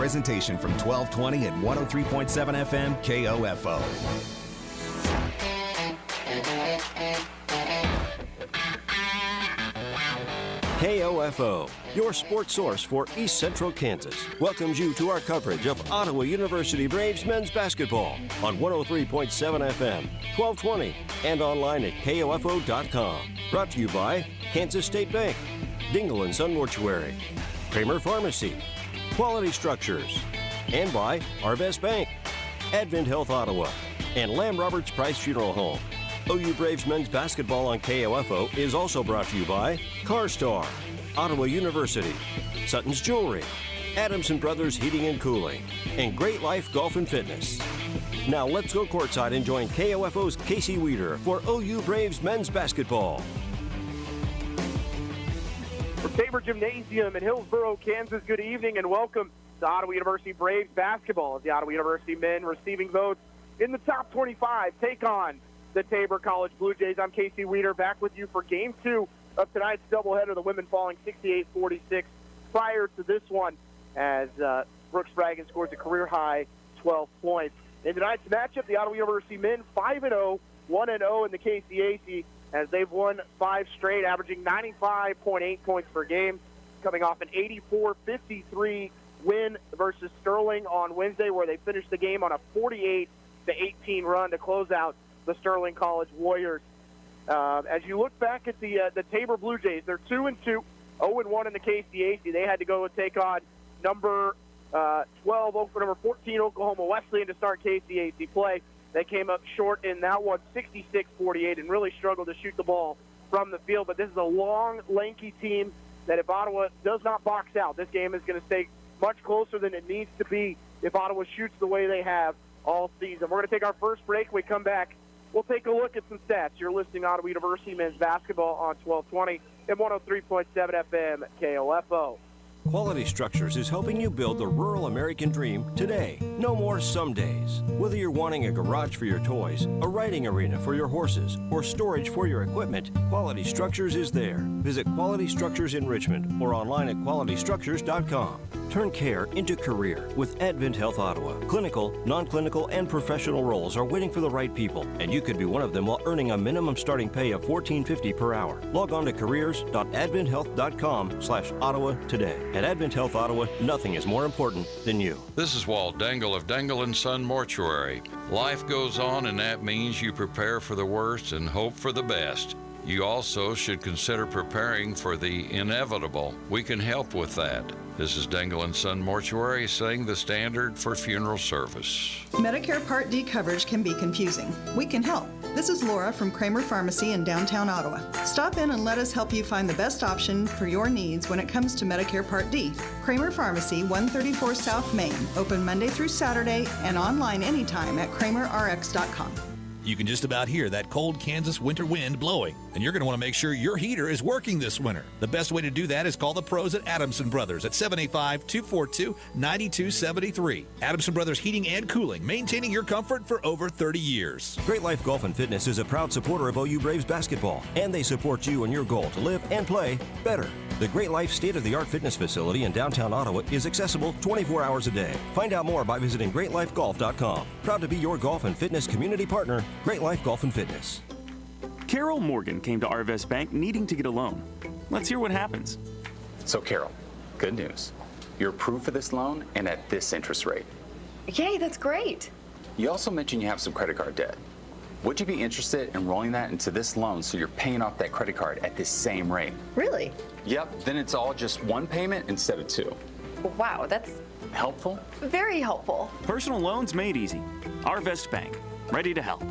presentation from 1220 and 103.7 FM KOFO. KOFO, your sports source for East Central Kansas, welcomes you to our coverage of Ottawa University Braves men's basketball on 103.7 FM, 1220, and online at KOFO.com. Brought to you by Kansas State Bank, Dingle & Son Mortuary, Kramer Pharmacy, Quality Structures, and by Arvest Bank, Advent Health Ottawa, and Lamb Roberts Price Funeral Home. OU Braves men's basketball on KOFO is also brought to you by CarStar, Ottawa University, Sutton's Jewelry, Adamson Brothers Heating and Cooling, and Great Life Golf and Fitness. Now let's go courtside and join KOFO's Casey Weeder for OU Braves men's basketball. From Tabor Gymnasium in Hillsboro, Kansas, good evening and welcome to Ottawa University Braves basketball as the Ottawa University men receiving votes in the top 25 take on the Tabor College Blue Jays. I'm Casey Weeder, back with you for Game 2 of tonight's doubleheader, the women falling 68-46 prior to this one as Brooks Bragan scores a career-high 12 points. In tonight's matchup, the Ottawa University men 5-0, 1-0 in the KCAC as they've won 5 straight, averaging 95.8 points per game, coming off an 84-53 win versus Sterling on Wednesday, where they finished the game on a 48-18 run to close out the Sterling College Warriors. As you look back at the Tabor Blue Jays, they're 2-2, 0-1 in the KCAC. They had to go and take on number 14 Oklahoma Wesleyan to start KCAC play. They came up short in that one, 66-48, and really struggled to shoot the ball from the field. But this is a long, lanky team that if Ottawa does not box out, this game is going to stay much closer than it needs to be if Ottawa shoots the way they have all season. We're going to take our first break. When we come back, we'll take a look at some stats. You're listening to Ottawa University men's basketball on 1220 and 103.7 FM KOFO. Quality Structures is helping you build the rural American dream today. No more some days. Whether you're wanting a garage for your toys, a riding arena for your horses, or storage for your equipment, Quality Structures is there. Visit Quality Structures in Richmond or online at qualitystructures.com. Turn care into career with Advent Health Ottawa. Clinical, non-clinical, and professional roles are waiting for the right people, and you could be one of them while earning a minimum starting pay of $14.50 per hour. Log on to careers.adventhealth.com/Ottawa today. At Advent Health Ottawa, nothing is more important than you. This is Walt Dangle of Dangle & Son Mortuary. Life goes on, and that means you prepare for the worst and hope for the best. You also should consider preparing for the inevitable. We can help with that. This is Dangle & Son Mortuary setting the standard for funeral service. Medicare Part D coverage can be confusing. We can help. This is Laura from Kramer Pharmacy in downtown Ottawa. Stop in and let us help you find the best option for your needs when it comes to Medicare Part D. Kramer Pharmacy, 134 South Main, open Monday through Saturday and online anytime at kramerrx.com. You can just about hear that cold Kansas winter wind blowing, and you're going to want to make sure your heater is working this winter. The best way to do that is call the pros at Adamson Brothers at 785-242-9273. Adamson Brothers Heating and Cooling, maintaining your comfort for over 30 years. Great Life Golf and Fitness is a proud supporter of OU Braves basketball, and they support you in your goal to live and play better. The Great Life state-of-the-art fitness facility in downtown Ottawa is accessible 24 hours a day. Find out more by visiting greatlifegolf.com. Proud to be your golf and fitness community partner, Great Life Golf and Fitness. Carol Morgan came to Arvest Bank needing to get a loan. Let's hear what happens. So Carol, good news. You're approved for this loan and at this interest rate. Yay, that's great. You also mentioned you have some credit card debt. Would you be interested in rolling that into this loan so you're paying off that credit card at this same rate? Really? Yep, then it's all just one payment instead of two. Wow, that's helpful? Very helpful. Personal loans made easy. Arvest Bank, ready to help.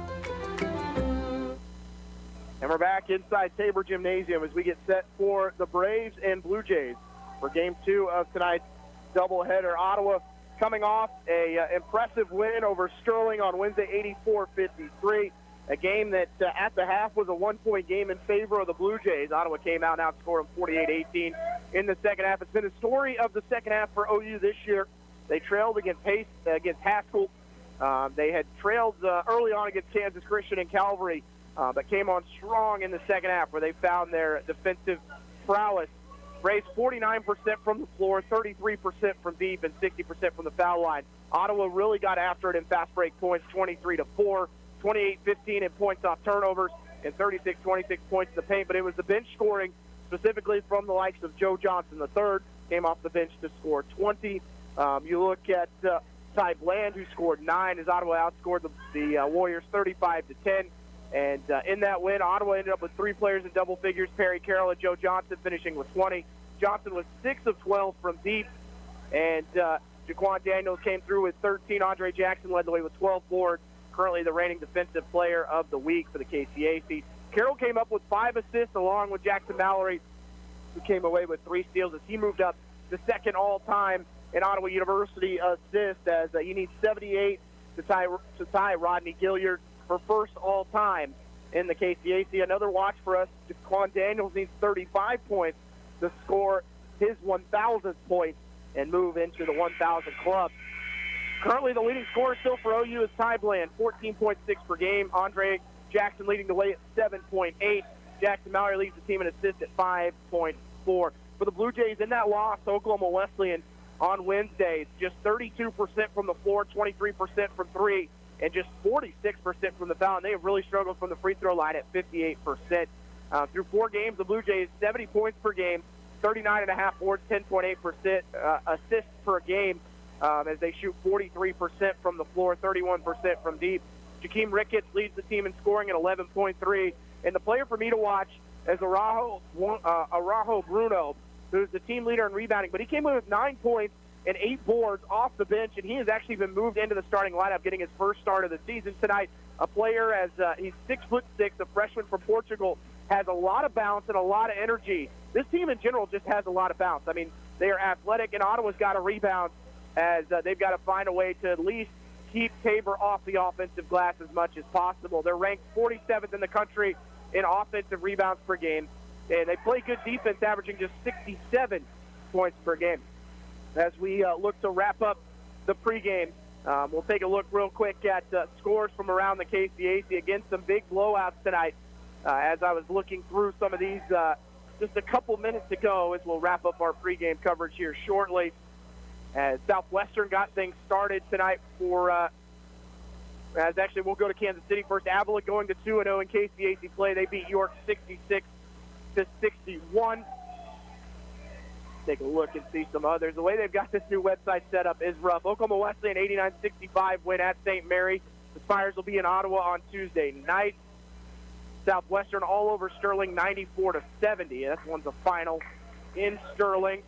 And we're back inside Tabor Gymnasium as we get set for the Braves and Blue Jays for Game 2 of tonight's doubleheader. Ottawa coming off a impressive win over Sterling on Wednesday, 84-53. A game that at the half was a one-point game in favor of the Blue Jays. Ottawa came out and outscored them 48-18 in the second half. It's been a story of the second half for OU this year. They trailed against Haskell. They had trailed early on against Kansas Christian and Calvary, but came on strong in the second half where they found their defensive prowess. Braves 49% from the floor, 33% from deep, and 60% from the foul line. Ottawa really got after it in fast break points, 23-4, 28-15 in points off turnovers, and 36-26 points in the paint. But it was the bench scoring, specifically from the likes of Joe Johnson III, came off the bench to score 20. You look at Ty Bland, who scored 9, as Ottawa outscored the Warriors 35-10. And in that win, Ottawa ended up with 3 players in double figures, Perry Carroll and Joe Johnson finishing with 20. Johnson was 6 of 12 from deep, and Jaquan Daniels came through with 13. Andre Jackson led the way with 12 boards, currently the reigning defensive player of the week for the KCAC. Carroll came up with 5 assists along with Jackson Mallory, who came away with 3 steals as he moved up to second all-time in Ottawa University assists, as he needs 78 to tie Rodney Gilliard for first all-time in the KCAC. Another watch for us, Jaquan Daniels needs 35 points to score his 1,000th point and move into the 1,000 club. Currently, the leading scorer still for OU is Ty Bland, 14.6 per game. Andre Jackson leading the way at 7.8. Jackson Mallory leads the team in assists at 5.4. For the Blue Jays in that loss, Oklahoma Wesleyan on Wednesdays, just 32% from the floor, 23% from 3, and just 46% from the foul. And they have really struggled from the free throw line at 58%. Through 4 games, the Blue Jays, 70 points per game, 39.5 boards, 10.8% assists per game, as they shoot 43% from the floor, 31% from deep. Jakeem Ricketts leads the team in scoring at 11.3. And the player for me to watch is Araujo Bruno, who's the team leader in rebounding. But he came in with 9 points and 8 boards off the bench, and he has actually been moved into the starting lineup, getting his first start of the season tonight. A player, as he's 6'6", a freshman from Portugal, has a lot of bounce and a lot of energy. This team in general just has a lot of bounce. I mean, they are athletic, and Ottawa's got to rebound, as they've got to find a way to at least keep Tabor off the offensive glass as much as possible. They're ranked 47th in the country in offensive rebounds per game, and they play good defense, averaging just 67 points per game. As we look to wrap up the pregame, we'll take a look real quick at scores from around the KCAC. Again, some big blowouts tonight. As I was looking through some of these just a couple minutes ago, as we'll wrap up our pregame coverage here shortly. As Southwestern got things started tonight for, as actually we'll go to Kansas City first. Avila going to 2-0 in KCAC play. They beat York 66-61. Take a look and see some others. The way they've got this new website set up is rough. Oklahoma Wesleyan 89-65 win at St. Mary. The Spires will be in Ottawa on Tuesday night. Southwestern all over Sterling 94-70. That one's a final in Sterling.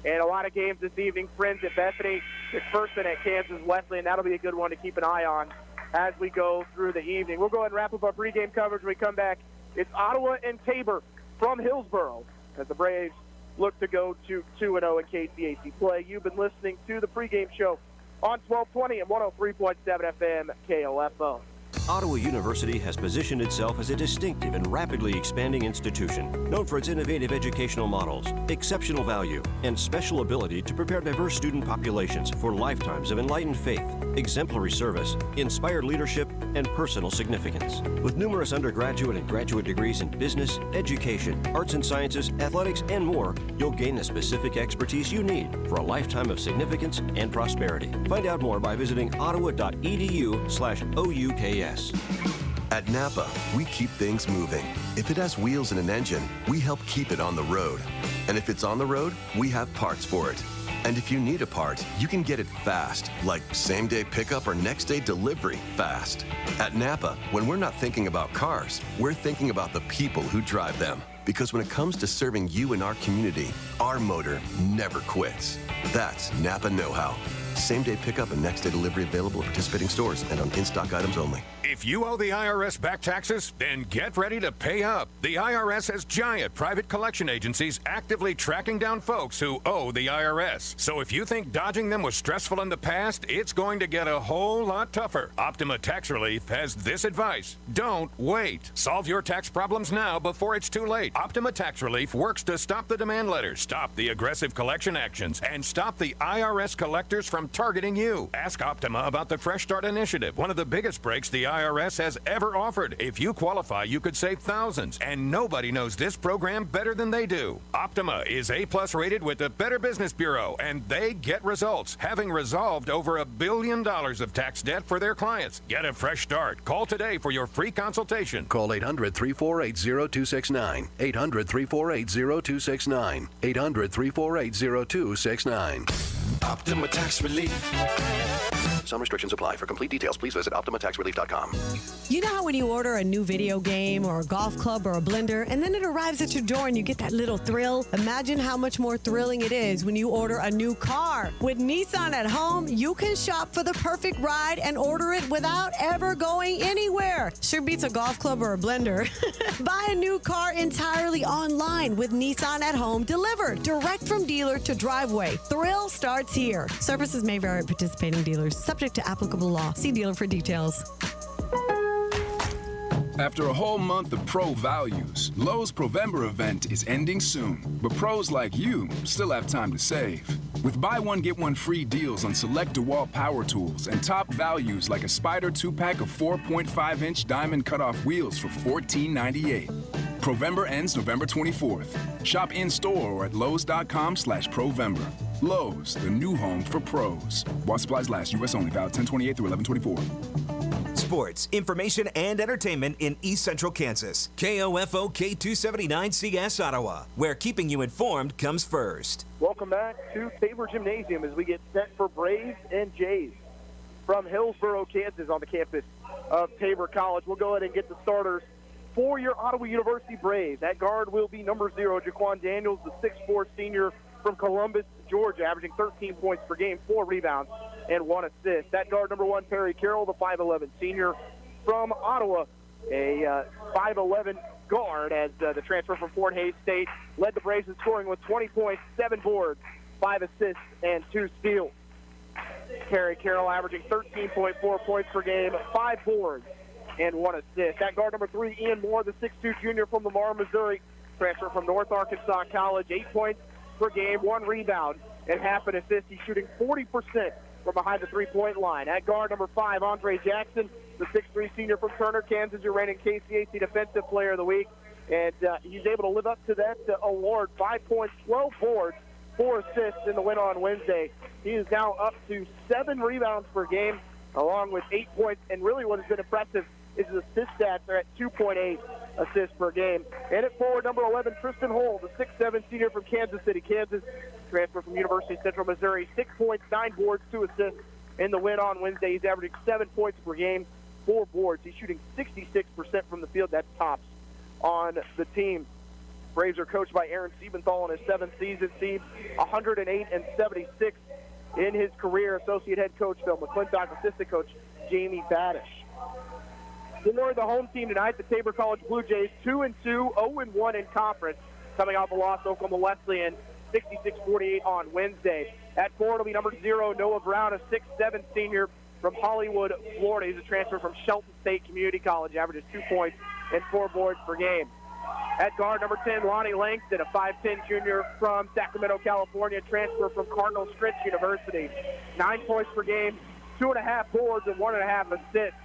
And a lot of games this evening. Friends at Bethany, McPherson at Kansas Wesleyan. That'll be a good one to keep an eye on as we go through the evening. We'll go ahead and wrap up our pregame coverage when we come back. It's Ottawa and Tabor from Hillsboro as the Braves look to go to 2-0 in KCAC play. You've been listening to the pregame show on 1220 and 103.7 FM KOFO. Ottawa University has positioned itself as a distinctive and rapidly expanding institution, known for its innovative educational models, exceptional value, and special ability to prepare diverse student populations for lifetimes of enlightened faith, exemplary service, inspired leadership, and personal significance. With numerous undergraduate and graduate degrees in business, education, arts and sciences, athletics, and more, you'll gain the specific expertise you need for a lifetime of significance and prosperity. Find out more by visiting ottawa.edu/OUKS. At Napa, we keep things moving. If it has wheels and an engine, we help keep it on the road. And if it's on the road, we have parts for it. And if you need a part, you can get it fast, like same-day pickup or next-day delivery fast. At Napa, when we're not thinking about cars, we're thinking about the people who drive them. Because when it comes to serving you and our community, our motor never quits. That's Napa know-how. Same-day pickup and next-day delivery available at participating stores and on in-stock items only. If you owe the IRS back taxes, then get ready to pay up. The IRS has giant private collection agencies actively tracking down folks who owe the IRS. So if you think dodging them was stressful in the past, it's going to get a whole lot tougher. Optima Tax Relief has this advice. Don't wait. Solve your tax problems now before it's too late. Optima Tax Relief works to stop the demand letters, stop the aggressive collection actions, and stop the IRS collectors from from targeting you. Ask Optima about the Fresh Start Initiative, one of the biggest breaks the IRS has ever offered. If you qualify, you could save thousands, and nobody knows this program better than they do. Optima is A+ rated with the Better Business Bureau, and they get results, having resolved over $1 billion of tax debt for their clients. Get a fresh start. Call today for your free consultation. Call 800-348-0269. 800-348-0269. 800-348-0269. Optima Tax Relief. Some restrictions apply. For complete details, please visit OptimaTaxRelief.com. You know how when you order a new video game or a golf club or a blender, and then it arrives at your door and you get that little thrill? Imagine how much more thrilling it is when you order a new car. With Nissan at home, you can shop for the perfect ride and order it without ever going anywhere. Sure beats a golf club or a blender. Buy a new car entirely online with Nissan at home delivered direct from dealer to driveway. Thrill starts here. Services may vary at participating dealers. Subject to applicable law. See dealer for details. After a whole month of pro values, Lowe's Provember event is ending soon. But pros like you still have time to save. With buy one, get one free deals on select DeWalt power tools and top values like a Spider 2-pack of 4.5-inch diamond cutoff wheels for $14.98. Provember ends November 24th. Shop in-store or at Lowes.com/Provember. Lowe's, the new home for pros. While supplies last, U.S. only, valid 10/28 through 11/24. Sports, information, and entertainment in East Central Kansas. KOFO K279CS Ottawa, where keeping you informed comes first. Welcome back to Tabor Gymnasium as we get set for Braves and Jays from Hillsborough, Kansas on the campus of Tabor College. We'll go ahead and get the starters for your Ottawa University Braves. At guard will be number 0, Jaquan Daniels, the 6'4" senior from Columbus, Georgia, averaging 13 points per game, 4 rebounds, and 1 assist. At guard number 1, Perry Carroll, the 5'11" senior from Ottawa, a 5'11" guard as the transfer from Fort Hays State led the Braves in scoring with 20 points, 7 boards, 5 assists, and 2 steals. Perry Carroll averaging 13.4 points per game, 5 boards, and 1 assist. At guard number 3, Ian Moore, the 6'2" junior from Lamar, Missouri, transfer from North Arkansas College, 8 points per game, 1 rebound, and half an assist. He's shooting 40% from behind the three-point line. At guard number 5, Andre Jackson, the 6'3" senior from Turner, Kansas, your reigning KCAC Defensive Player of the Week. And he's able to live up to that award. 5 points, 12 boards, 4 assists in the win on Wednesday. He is now up to 7 rebounds per game, along with 8 points. And really what has been impressive is his assist stats are at 2.8 assists per game. And at forward, number 11, Tristan Hull, the 6'7" senior from Kansas City, Kansas, transfer from University of Central Missouri, 6 points, 9 boards, 2 assists in the win on Wednesday. He's averaging 7 points per game, 4 boards. He's shooting 66% from the field. That's tops on the team. Braves are coached by Aaron Siebenthal in his 7th season. Siebes 108-76 in his career. Associate head coach Phil McClintock, assistant coach Jamie Badish. For the home team tonight, the Tabor College Blue Jays, 2-2, 0-1 in conference, coming off a loss to Oklahoma Wesleyan, 66-48 on Wednesday. At forward will be number 0, Noah Brown, a 6'7" senior from Hollywood, Florida. He's a transfer from Shelton State Community College, averages 2 points and 4 boards per game. At guard, number 10, Lonnie Langston, a 5'10" junior from Sacramento, California, transfer from Cardinal Stritch University. 9 points per game, 2.5 boards, and 1.5 assists.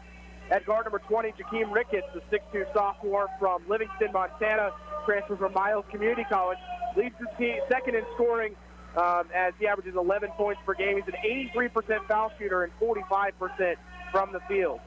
At guard number 20, Jakeem Ricketts, the 6'2" sophomore from Livingston, Montana, transfer from Miles Community College, leads his team second in scoring as he averages 11 points per game. He's an 83% foul shooter and 45% from the field.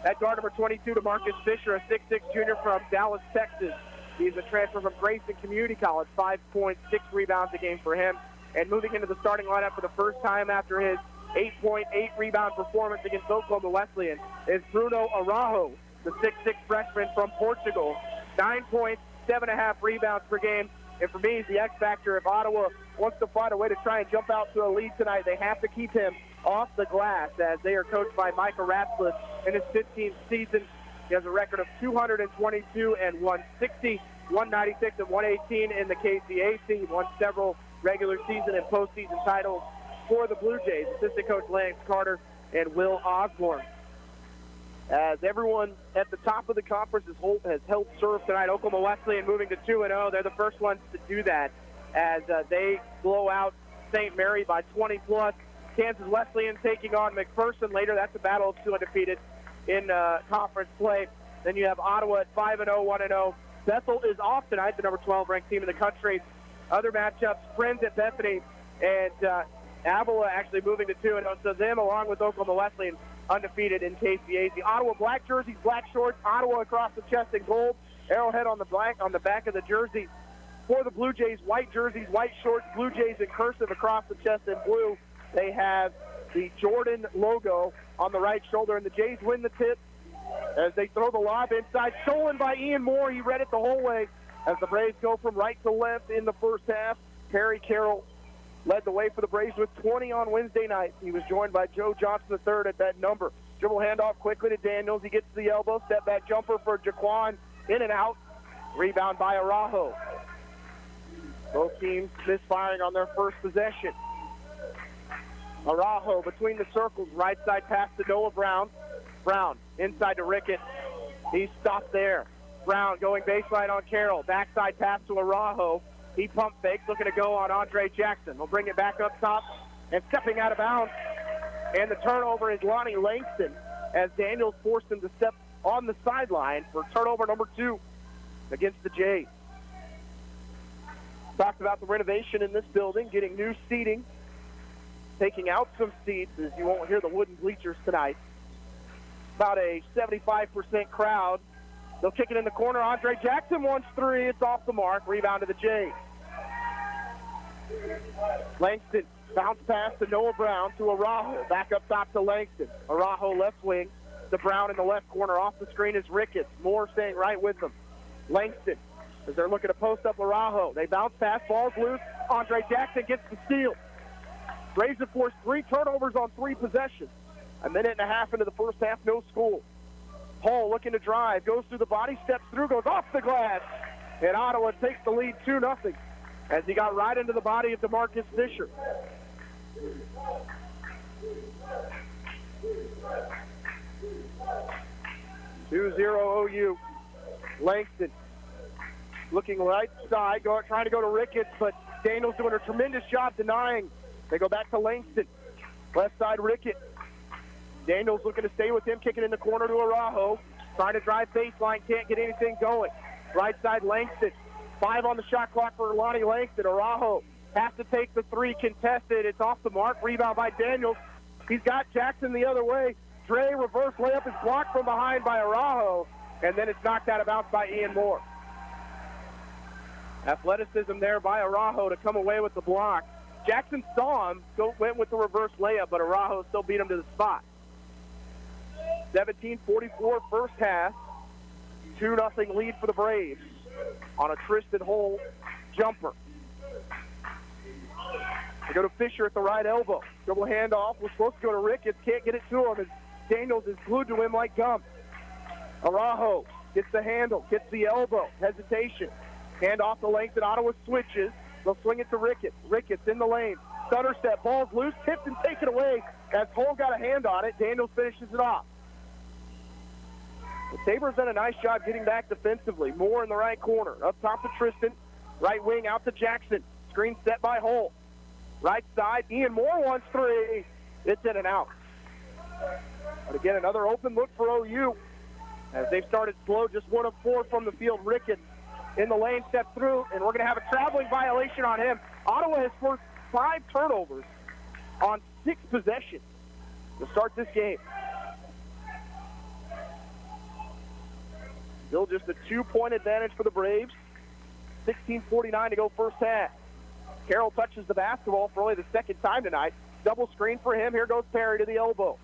At guard number 22, DeMarcus Fisher, a 6'6" junior from Dallas, Texas. He's a transfer from Grayson Community College, 5 points, 6 rebounds a game for him. And moving into the starting lineup for the first time after his 8-point, 8-rebound performance against Oklahoma Wesleyan is Bruno Araujo, the 6'6" freshman from Portugal. 9 points, 7.5 rebounds per game. And for me, he's the X factor. If Ottawa wants to find a way to try and jump out to a lead tonight, they have to keep him off the glass as they are coached by Micah Ratzlaff in his 15th season. He has a record of 222 and 160, 196 and 118 in the KCAC. He won several regular season and postseason titles for the Blue Jays. Assistant coach Lance Carter and Will Osborne. As everyone at the top of the conference has held serve tonight, Oklahoma Wesleyan moving to 2-0. They're the first ones to do that as they blow out St. Mary by 20+. Kansas Wesleyan taking on McPherson later. That's a battle of two undefeated in conference play. Then you have Ottawa at 5-0, 1-0. Bethel is off tonight, the number 12 ranked team in the country. Other matchups, Friends at Bethany and Avila actually moving to 2-0. So them, along with Oklahoma Wesleyan, undefeated in KCAC. Ottawa black jerseys, black shorts. Ottawa across the chest in gold. Arrowhead on the back of the jersey. For the Blue Jays, white jerseys, white shorts. Blue Jays in cursive across the chest in blue. They have the Jordan logo on the right shoulder, and the Jays win the tip as they throw the lob inside. Stolen by Ian Moore. He read it the whole way as the Braves go from right to left in the first half. Perry Carroll led the way for the Braves with 20 on Wednesday night. He was joined by Joe Johnson III at that number. Dribble handoff quickly to Daniels. He gets to the elbow. Step back jumper for Jaquan. In and out. Rebound by Araujo. Both teams misfiring on their first possession. Araujo between the circles. Right side pass to Noah Brown. Brown inside to Ricketts. He stopped there. Brown going baseline on Carroll. Backside pass to Araujo. He pump fakes, looking to go on Andre Jackson. We'll bring it back up top and stepping out of bounds. And the turnover is Lonnie Langston as Daniels forced him to step on the sideline for turnover number 2 against the Jays. Talked about the renovation in this building, getting new seating, taking out some seats as you won't hear the wooden bleachers tonight. About a 75% crowd. They'll kick it in the corner. Andre Jackson wants 3. It's off the mark. Rebound to the Jays. Langston bounce pass to Noah Brown to Araujo. Back up top to Langston. Araujo left wing. To Brown in the left corner. Off the screen is Ricketts. Moore staying right with them. Langston as they're looking to post up Araujo. They bounce pass. Ball's loose. Andre Jackson gets the steal. Braves have forced 3 turnovers on 3 possessions. A minute and a half into the first half, no score. Hall looking to drive, goes through the body, steps through, goes off the glass. And Ottawa takes the lead 2-0 as he got right into the body of DeMarcus Fisher. OU. Langston looking right side, trying to go to Ricketts, but Daniels doing a tremendous job denying. They go back to Langston. Left side, Ricketts. Daniels looking to stay with him, kicking in the corner to Araujo. Trying to drive baseline, can't get anything going. Right side, Langston. 5 on the shot clock for Lonnie Langston. Araujo has to take the 3 contested. It's off the mark. Rebound by Daniels. He's got Jackson the other way. Dre reverse layup is blocked from behind by Araujo, and then it's knocked out of bounds by Ian Moore. Athleticism there by Araujo to come away with the block. Jackson saw him, went with the reverse layup, but Araujo still beat him to the spot. 17:44 first half. 2-0 lead for the Braves on a Tristan Hole jumper. They go to Fisher at the right elbow. Dribble handoff. We're supposed to go to Ricketts. Can't get it to him as Daniels is glued to him like gum. Araujo gets the handle, gets the elbow. Hesitation. Hand off the length, and Ottawa switches. They'll swing it to Ricketts. Ricketts in the lane. Stutter step. Ball's loose. Tipped and taken away as Hole got a hand on it. Daniels finishes it off. The Tabor's done a nice job getting back defensively. Moore in the right corner. Up top to Tristan. Right wing out to Jackson. Screen set by Hole. Right side. Ian Moore wants 3. It's in and out. But again, another open look for OU as they've started slow. Just 1 of 4 from the field. Ricketts in the lane, step through, and we're going to have a traveling violation on him. Ottawa has forced 5 turnovers on 6 possessions to start this game. Still just a 2-point advantage for the Braves. 16:49 to go first half. Carroll touches the basketball for only the second time tonight. Double screen for him. Here goes Perry to the elbow.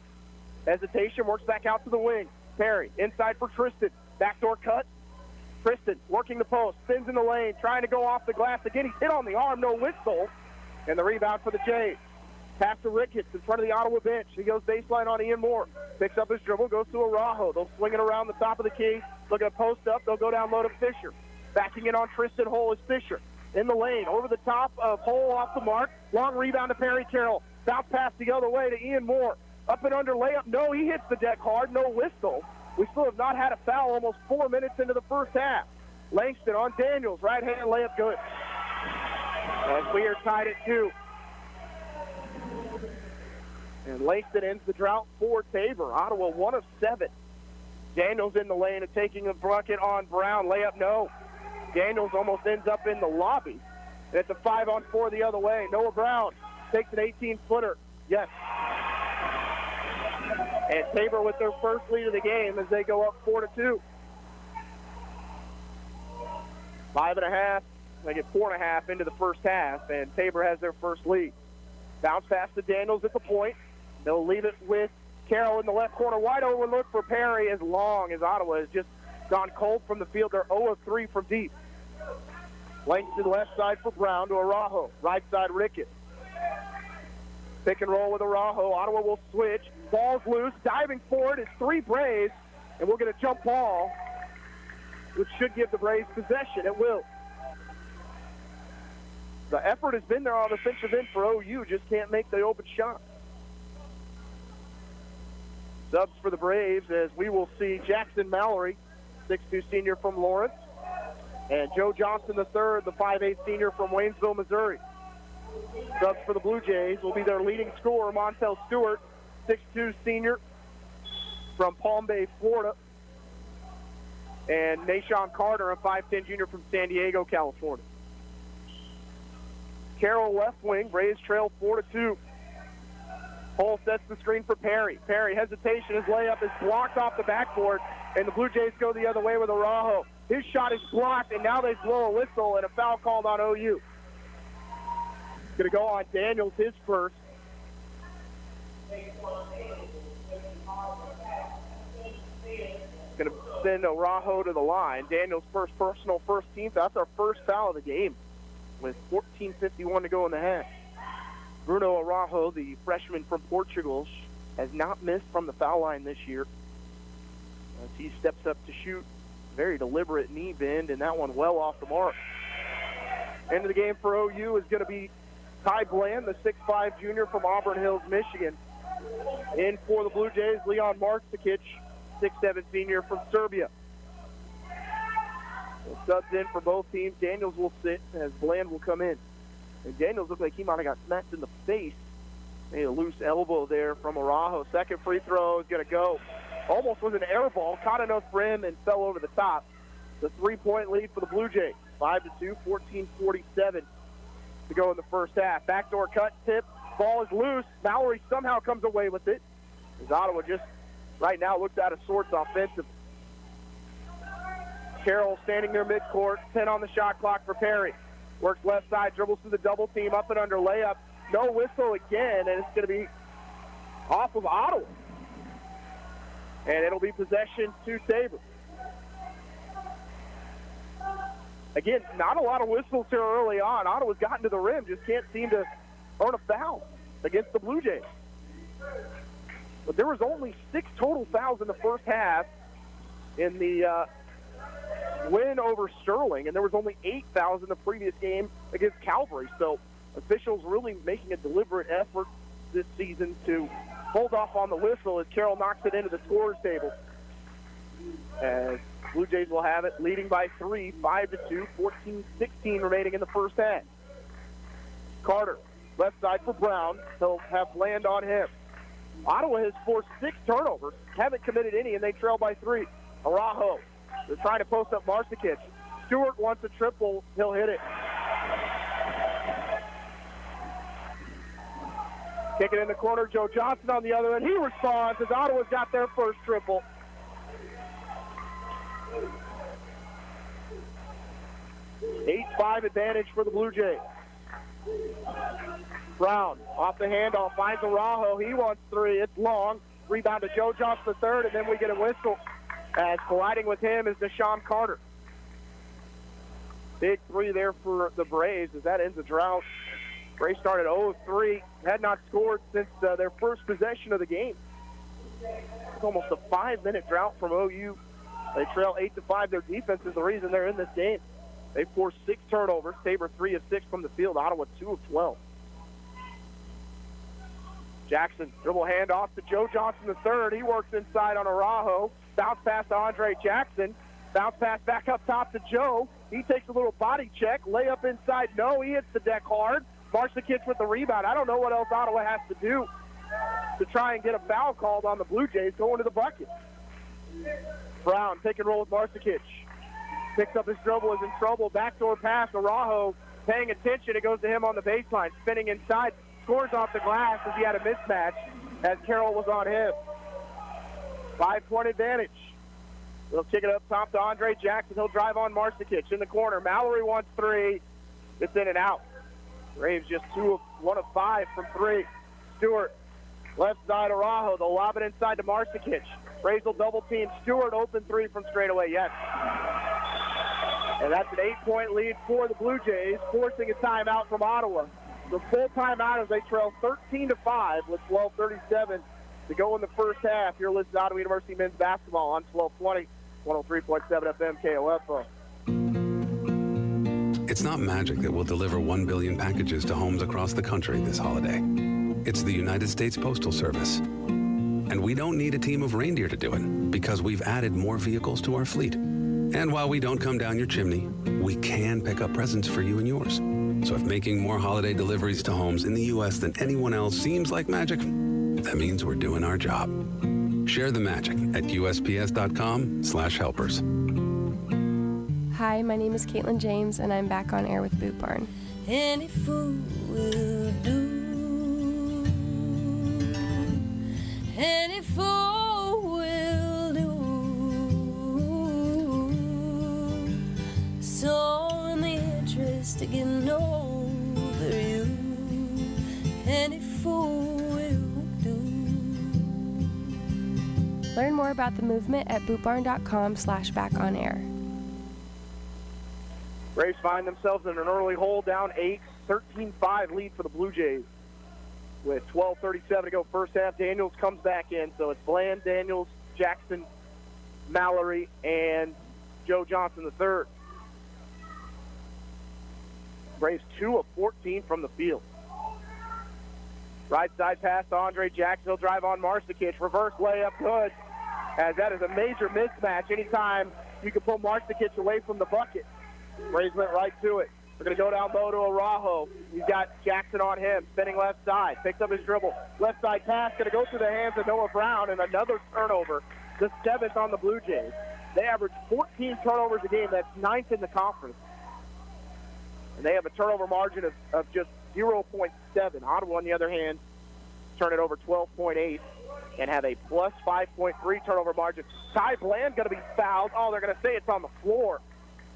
Hesitation, works back out to the wing. Perry inside for Tristan. Backdoor cut. Tristan working the post, spins in the lane, trying to go off the glass. Again, he's hit on the arm, no whistle. And the rebound for the Jays. Pass to Ricketts in front of the Ottawa bench. He goes baseline on Ian Moore. Picks up his dribble, goes to Araujo. They'll swing it around the top of the key. Looking to post up. They'll go down low to Fisher. Backing in on Tristan Hole is Fisher. In the lane, over the top of Hole off the mark. Long rebound to Perry Carroll. Bounce pass the other way to Ian Moore. Up and under layup. No, he hits the deck hard. No whistle. We still have not had a foul almost 4 minutes into the first half. Langston on Daniels. Right-hand layup good. And we are tied at 2. And Langston ends the drought for Tabor. Ottawa 1 of 7. Daniels in the lane and taking a bucket on Brown. Layup, no. Daniels almost ends up in the lobby. And it's a 5-on-4 the other way. Noah Brown takes an 18-footer. Yes. And Tabor with their first lead of the game as they go up 4-2. 5.5. They get 4.5 into the first half, and Tabor has their first lead. Bounce pass to Daniels at the point. They'll leave it with Carroll in the left corner. Wide open look for Perry as long as Ottawa has just gone cold from the field. They're 0 of 3 from deep. Langston left side for Brown to Araujo. Right side Ricketts. Pick and roll with Araujo. Ottawa will switch. Ball's loose. Diving forward is 3 Braves. And we'll get a jump ball, which should give the Braves possession. It will. The effort has been there on the defensive end for OU. Just can't make the open shot. Subs for the Braves as we will see Jackson Mallory, 6'2 senior from Lawrence, and Joe Johnson III, the 5'8 senior from Waynesville, Missouri. Subs for the Blue Jays will be their leading scorer, Montel Stewart, 6'2 senior from Palm Bay, Florida, and Nashawn Carter, a 5'10 junior from San Diego, California. Carroll left wing, Braves trail 4-2. Hull sets the screen for Perry. Perry, hesitation, his layup is blocked off the backboard, and the Blue Jays go the other way with Araujo. His shot is blocked, and now they blow a whistle and a foul called on OU. Going to go on Daniels, his first. Going to send Araujo to the line. Daniels' first personal first team. That's our first foul of the game with 14:51 to go in the half. Bruno Araujo, the freshman from Portugal, has not missed from the foul line this year. As he steps up to shoot, very deliberate knee bend, and that one well off the mark. End of the game for OU is going to be Ty Bland, the 6'5 junior from Auburn Hills, Michigan. In for the Blue Jays, Leon Marksikic, 6'7 senior from Serbia. Subs in for both teams. Daniels will sit as Bland will come in. And Daniels looked like he might have got smacked in the face. Made a loose elbow there from Araujo. Second free throw is going to go. Almost was an air ball. Caught enough for him and fell over the top. The 3-point lead for the Blue Jays. 5-2, 14:47 to go in the first half. Backdoor cut, tip. Ball is loose. Mallory somehow comes away with it. As Ottawa just right now looks out of sorts offensively. Carroll standing near midcourt. 10 on the shot clock for Perry. Works left side, dribbles through the double team, up and under layup. No whistle again, and it's going to be off of Ottawa. And it'll be possession to Tabor. Again, not a lot of whistles here early on. Ottawa's gotten to the rim, just can't seem to earn a foul against the Blue Jays. But there was only 6 total fouls in the first half in the win over Sterling, and there was only 8 fouls in the previous game against Calvary. So officials really making a deliberate effort this season to hold off on the whistle as Carroll knocks it into the scorer's table. As Blue Jays will have it, leading by 3, 5-2, 14-16 remaining in the first half. Carter, left side for Brown. He'll have Bland on him. Ottawa has forced 6 turnovers, haven't committed any, and they trail by 3. Araujo, they're trying to post up Marsikic. Stewart wants a triple. He'll hit it. Kick it in the corner. Joe Johnson on the other end. He responds as Ottawa's got their first triple. Eight-5 advantage for the Blue Jays. Brown off the handoff, finds Araujo. He wants 3. It's long. Rebound to Joe Johnson III, and then we get a whistle. As colliding with him is Deshaun Carter. Big 3 there for the Braves as that ends the drought. Braves started 0-3, had not scored since their first possession of the game. It's almost a 5-minute drought from OU. They trail 8-5. Their defense is the reason they're in this game. They forced 6 turnovers. Tabor 3 of 6 from the field. Ottawa 2 of 12. Jackson, dribble handoff to Joe Johnson III. He works inside on Araujo. Bounce pass to Andre Jackson. Bounce pass back up top to Joe. He takes a little body check. Layup inside. No, he hits the deck hard. Marsikic with the rebound. I don't know what else Ottawa has to do to try and get a foul called on the Blue Jays going to the bucket. Brown, pick and roll with Marcikic. Picks up his dribble, is in trouble. Backdoor pass, Araujo paying attention. It goes to him on the baseline, spinning inside. Scores off the glass as he had a mismatch as Carroll was on him. 5-point advantage. They'll kick it up top to Andre Jackson. He'll drive on Marcikic in the corner. Mallory wants three. It's in and out. Braves just 1 of 5 from 3. Stewart, left side Araujo. They'll lob it inside to Marcikic. Braves will double team. Stewart open 3 from straight away. Yes. And that's an 8-point lead for the Blue Jays, forcing a timeout from Ottawa. The full timeout as they trail 13-5 with 12:37 to go in the first half. You're listening to Ottawa University men's basketball on 1220, 103.7 FM KOFO. It's not magic that will deliver 1 billion packages to homes across the country this holiday. It's the United States Postal Service. And we don't need a team of reindeer to do it because we've added more vehicles to our fleet. And while we don't come down your chimney, we can pick up presents for you and yours. So if making more holiday deliveries to homes in the U.S. than anyone else seems like magic, that means we're doing our job. Share the magic at USPS.com/helpers. Hi, my name is Caitlin James, and I'm back on air with Boot Barn. Any fool will do. Any fool will do. So in the interest of getting over you, any fool will do. Learn more about the movement at bootbarn.com/backonair. Braves find themselves in an early hole, down 8, 13-5 lead for the Blue Jays. With 12:37 to go first half, Daniels comes back in. So it's Bland, Daniels, Jackson, Mallory, and Joe Johnson III. Braves 2 of 14 from the field. Right side pass to Andre Jackson. He'll drive on Marcikic. Reverse layup, good. As that is a major mismatch. Anytime you can pull Marcikic away from the bucket. Braves went right to it. We're going to go down low to Araujo. He's got Jackson on him, spinning left side. Picks up his dribble. Left side pass, going to go through the hands of Noah Brown, and another turnover. The 7th on the Blue Jays. They average 14 turnovers a game. That's 9th in the conference. And they have a turnover margin of just 0.7. Ottawa, on the other hand, turn it over 12.8 and have a plus 5.3 turnover margin. Ty Bland going to be fouled. Oh, they're going to say it's on the floor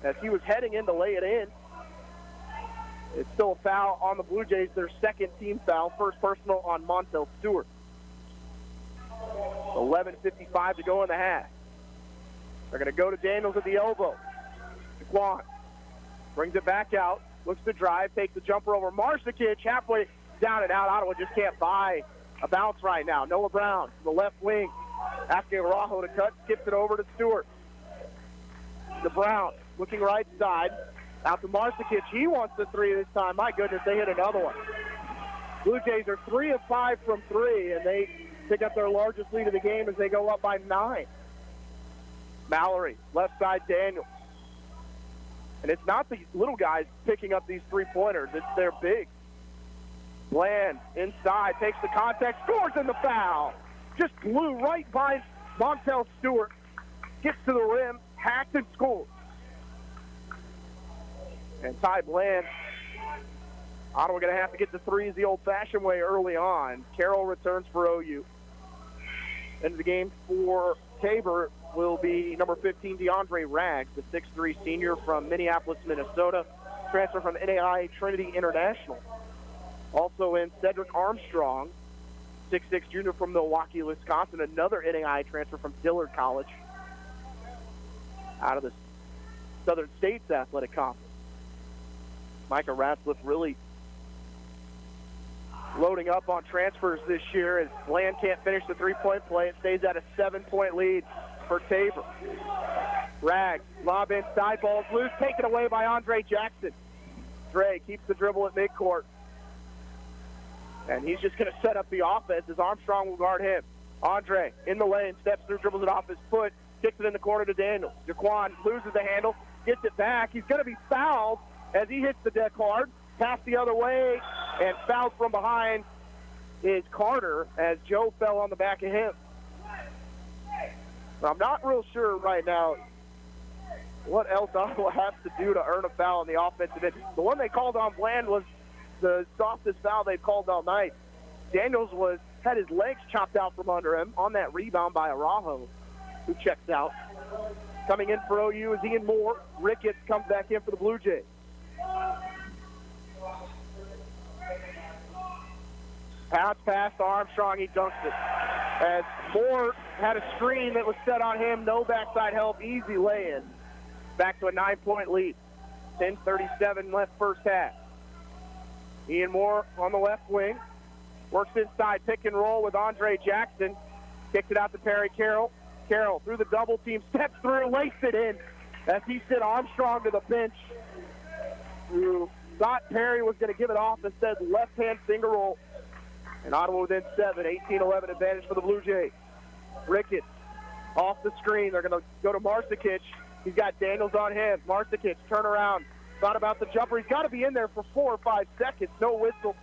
as he was heading in to lay it in. It's still a foul on the Blue Jays, their second team foul, first personal on Montel Stewart. 11:55 to go in the half. They're going to go to Daniels at the elbow. Jaquan brings it back out, looks to drive, takes the jumper over Marcikic, halfway down and out. Ottawa just can't buy a bounce right now. Noah Brown from the left wing, asking Araujo to cut, skips it over to Stewart. To Brown, looking right side. Out to Marcikic. He wants the three this time. My goodness, they hit another one. Blue Jays are 3 of 5 from 3, and they pick up their largest lead of the game as they go up by 9. Mallory, left side Daniels. And it's not the little guys picking up these three-pointers. It's their big. Bland inside, takes the contact, scores in the foul. Just blew right by Montel Stewart. Gets to the rim, hacked and scores. And Ty Bland, Ottawa going to have to get the threes the old-fashioned way early on. Carroll returns for OU. Into the game for Tabor will be number 15, DeAndre Rags, the 6'3 senior from Minneapolis, Minnesota, transfer from NAI Trinity International. Also in Cedric Armstrong, 6'6 junior from Milwaukee, Wisconsin, another NAI transfer from Dillard College out of the Southern States Athletic Conference. Micah Ratzliff really loading up on transfers this year as Bland can't finish the three-point play. It stays at a 7-point lead for Tabor. Rags, lob inside, ball's loose, taken away by Andre Jackson. Dre keeps the dribble at midcourt. And he's just going to set up the offense as Armstrong will guard him. Andre in the lane, steps through, dribbles it off his foot, kicks it in the corner to Daniels. Jaquan loses the handle, gets it back. He's going to be fouled as he hits the deck hard, pass the other way, and fouled from behind is Carter, as Joe fell on the back of him. I'm not real sure right now what else Ottawa has to do to earn a foul on the offensive end. The one they called on Bland was the softest foul they've called all night. Daniels had his legs chopped out from under him on that rebound by Araujo, who checks out. Coming in for OU is Ian Moore. Ricketts comes back in for the Blue Jays. Pass to Armstrong, he dunks it. As Moore had a screen that was set on him, no backside help, easy lay-in. Back to a 9-point lead. 10:37 left first half. Ian Moore on the left wing. Works inside, pick and roll with Andre Jackson. Kicks it out to Perry Carroll. Carroll through the double team, steps through, lays it in as he sent Armstrong to the bench, who thought Perry was going to give it off, instead left-hand finger roll. And Ottawa within 7, 18-11 advantage for the Blue Jays. Ricketts off the screen. They're going to go to Marsikic. He's got Daniels on him. Marsikic, turn around. Thought about the jumper. He's got to be in there for 4 or 5 seconds. No whistle.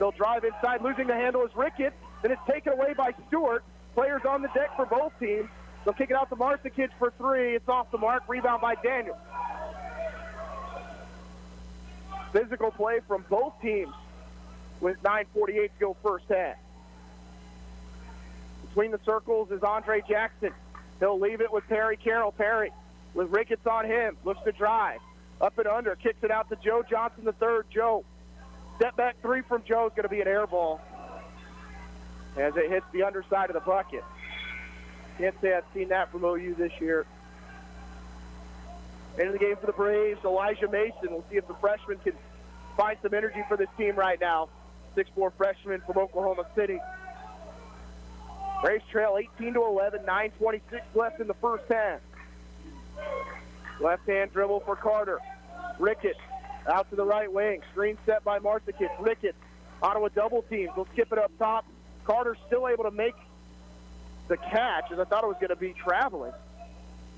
They'll drive inside. Losing the handle is Ricketts. Then it's taken away by Stewart. Players on the deck for both teams. They'll kick it out to Marsikic for 3. It's off the mark. Rebound by Daniels. Physical play from both teams with 9:48 to go first half. Between the circles is Andre Jackson. He'll leave it with Perry Carroll. Perry with Ricketts on him. Looks to drive. Up and under. Kicks it out to Joe Johnson III. Joe. Step back 3 from Joe is going to be an air ball as it hits the underside of the bucket. Can't say I've seen that from OU this year. Into the game for the Braves, Elijah Mason. We'll see if the freshman can find some energy for this team right now. 6'4" freshman from Oklahoma City. Braves trail 18-11, 9:26 left in the first half. Left-hand dribble for Carter. Ricketts out to the right wing. Screen set by Marsikic. Ricketts, Ottawa double teams. We'll skip it up top. Carter still able to make the catch, as I thought it was going to be traveling.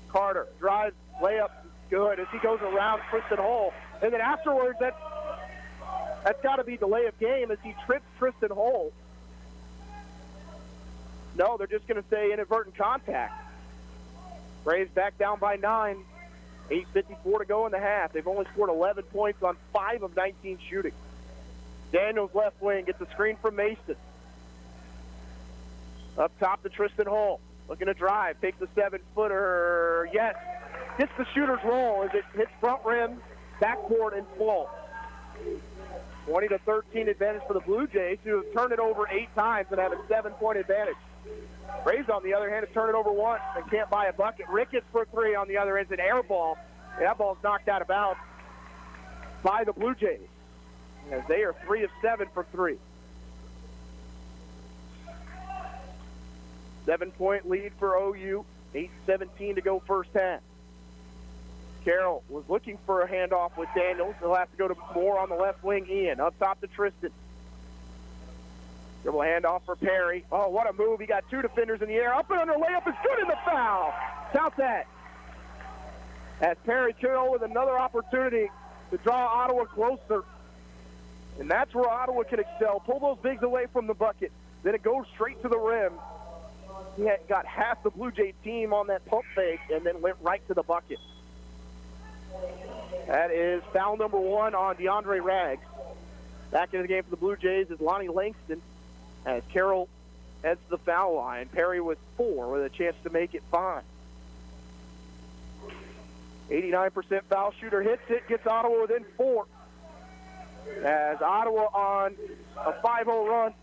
Carter drives, layup, good, as he goes around Tristan Hull. And then afterwards, that's got to be delay of game as he trips Tristan Hull. No, they're just going to say inadvertent contact. Braves back down by 9. 8:54 to go in the half. They've only scored 11 points on 5 of 19 shooting. Daniels left wing gets a screen from Mason. Up top to Tristan Hull. Looking to drive. Takes a 7-footer. Yes. Gets the shooter's roll as it hits front rim, backboard, and falls. 20-13 advantage for the Blue Jays, who have turned it over 8 times and have a 7-point advantage. Braves, on the other hand, have turned it over once and can't buy a bucket. Ricketts for 3 on the other end. It's an air ball. And that ball's knocked out of bounds by the Blue Jays, as they are 3 of 7 for 3. 7-point lead for OU. 8:17 to go first half. Carroll was looking for a handoff with Daniels. He'll have to go to Moore on the left wing. Ian up top to Tristan. Dribble handoff for Perry. Oh, what a move. He got 2 defenders in the air. Up and under layup is good in the foul. Count that. As Perry Carroll with another opportunity to draw Ottawa closer. And that's where Ottawa can excel. Pull those bigs away from the bucket. Then it goes straight to the rim. He had got half the Blue Jay team on that pump fake and then went right to the bucket. That is foul number 1 on DeAndre Rags. Back into the game for the Blue Jays is Lonnie Langston as Carroll heads to the foul line. Perry with 4 with a chance to make it 5. 89% foul shooter hits it, gets Ottawa within 4. As Ottawa on a 5-0 run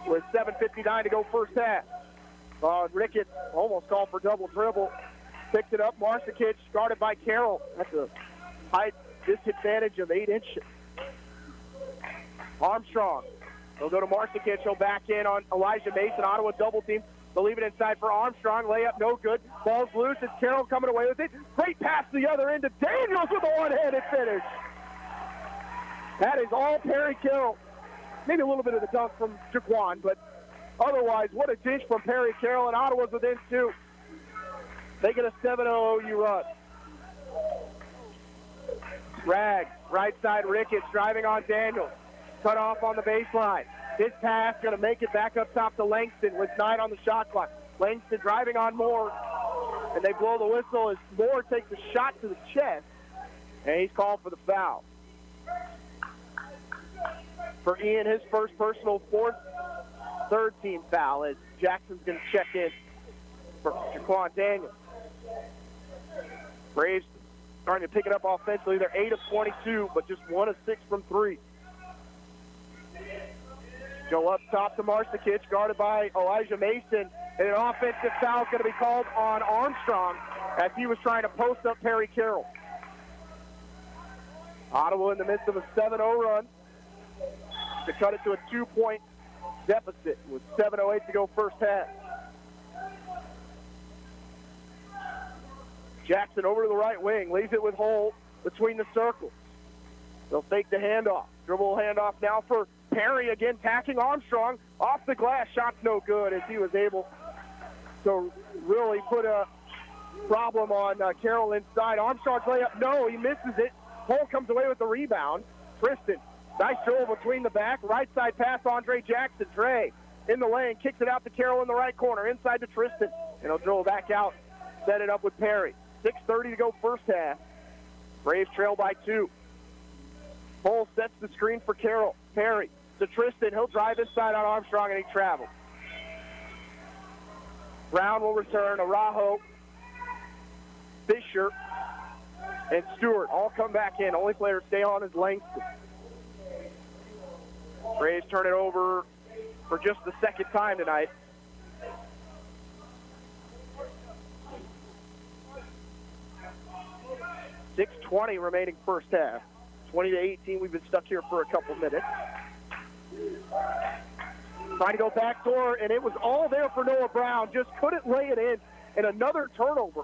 with 7:59 to go first half. Ricketts almost called for double dribble. Picks it up. Marsikic guarded by Carroll. That's a height disadvantage of 8 inches. Armstrong. They'll go to Marsikic. He'll back in on Elijah Mason. Ottawa double team. They'll leave it inside for Armstrong. Layup no good. Ball's loose. It's Carroll coming away with it. Great pass to the other end to Daniels with a one-handed finish. That is all Perry Carroll. Maybe a little bit of the dunk from Jaquan, but otherwise, what a dish from Perry Carroll, and Ottawa's within 2. They get a 7-0 OU run. Rags, right side Ricketts driving on Daniels. Cut off on the baseline. His pass going to make it back up top to Langston with 9 on the shot clock. Langston driving on Moore, and they blow the whistle as Moore takes a shot to the chest, and he's called for the foul. For Ian, his first personal, third team foul as Jackson's going to check in for Jaquan Daniels. Braves starting to pick it up offensively. They're 8 of 22, but just 1 of 6 from 3. Go up top to Marcikic, guarded by Elijah Mason. And an offensive foul is going to be called on Armstrong as he was trying to post up Perry Carroll. Ottawa in the midst of a 7-0 run to cut it to a 2-point deficit with 7:08 to go first half. Jackson over to the right wing, leaves it with Hull between the circles. They'll fake the handoff. Dribble handoff now for Perry, again tacking Armstrong. Off the glass, shot's no good as he was able to really put a problem on Carroll inside. Armstrong's layup, no, he misses it. Hull comes away with the rebound. Tristan, nice dribble between the back. Right side pass, Andre Jackson. Dre in the lane, kicks it out to Carroll in the right corner. Inside to Tristan, and he'll dribble back out. Set it up with Perry. 6:30 to go first half. Braves trail by 2. Hull sets the screen for Carroll. Perry to Tristan. He'll drive inside on Armstrong, and he travels. Brown will return. Araujo, Fisher, and Stewart all come back in. Only player to stay on is Langston. Braves turn it over for just the second time tonight. .6:20 remaining first half. 20-18, we've been stuck here for a couple minutes. Trying to go backdoor, and it was all there for Noah Brown. Just couldn't lay it in, and another turnover.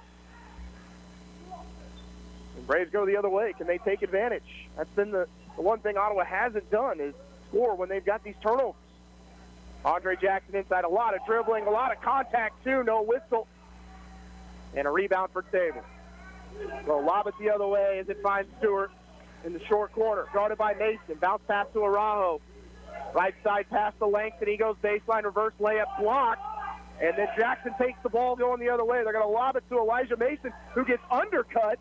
And Braves go the other way. Can they take advantage? That's been the one thing Ottawa hasn't done is score when they've got these turnovers. Andre Jackson inside, a lot of dribbling, a lot of contact too, no whistle. And a rebound for Tabor. So lob it the other way as it finds Stewart in the short corner. Guarded by Mason. Bounce pass to Araujo. Right side pass to Langston. He goes baseline, reverse layup, blocked. And then Jackson takes the ball going the other way. They're going to lob it to Elijah Mason, who gets undercut.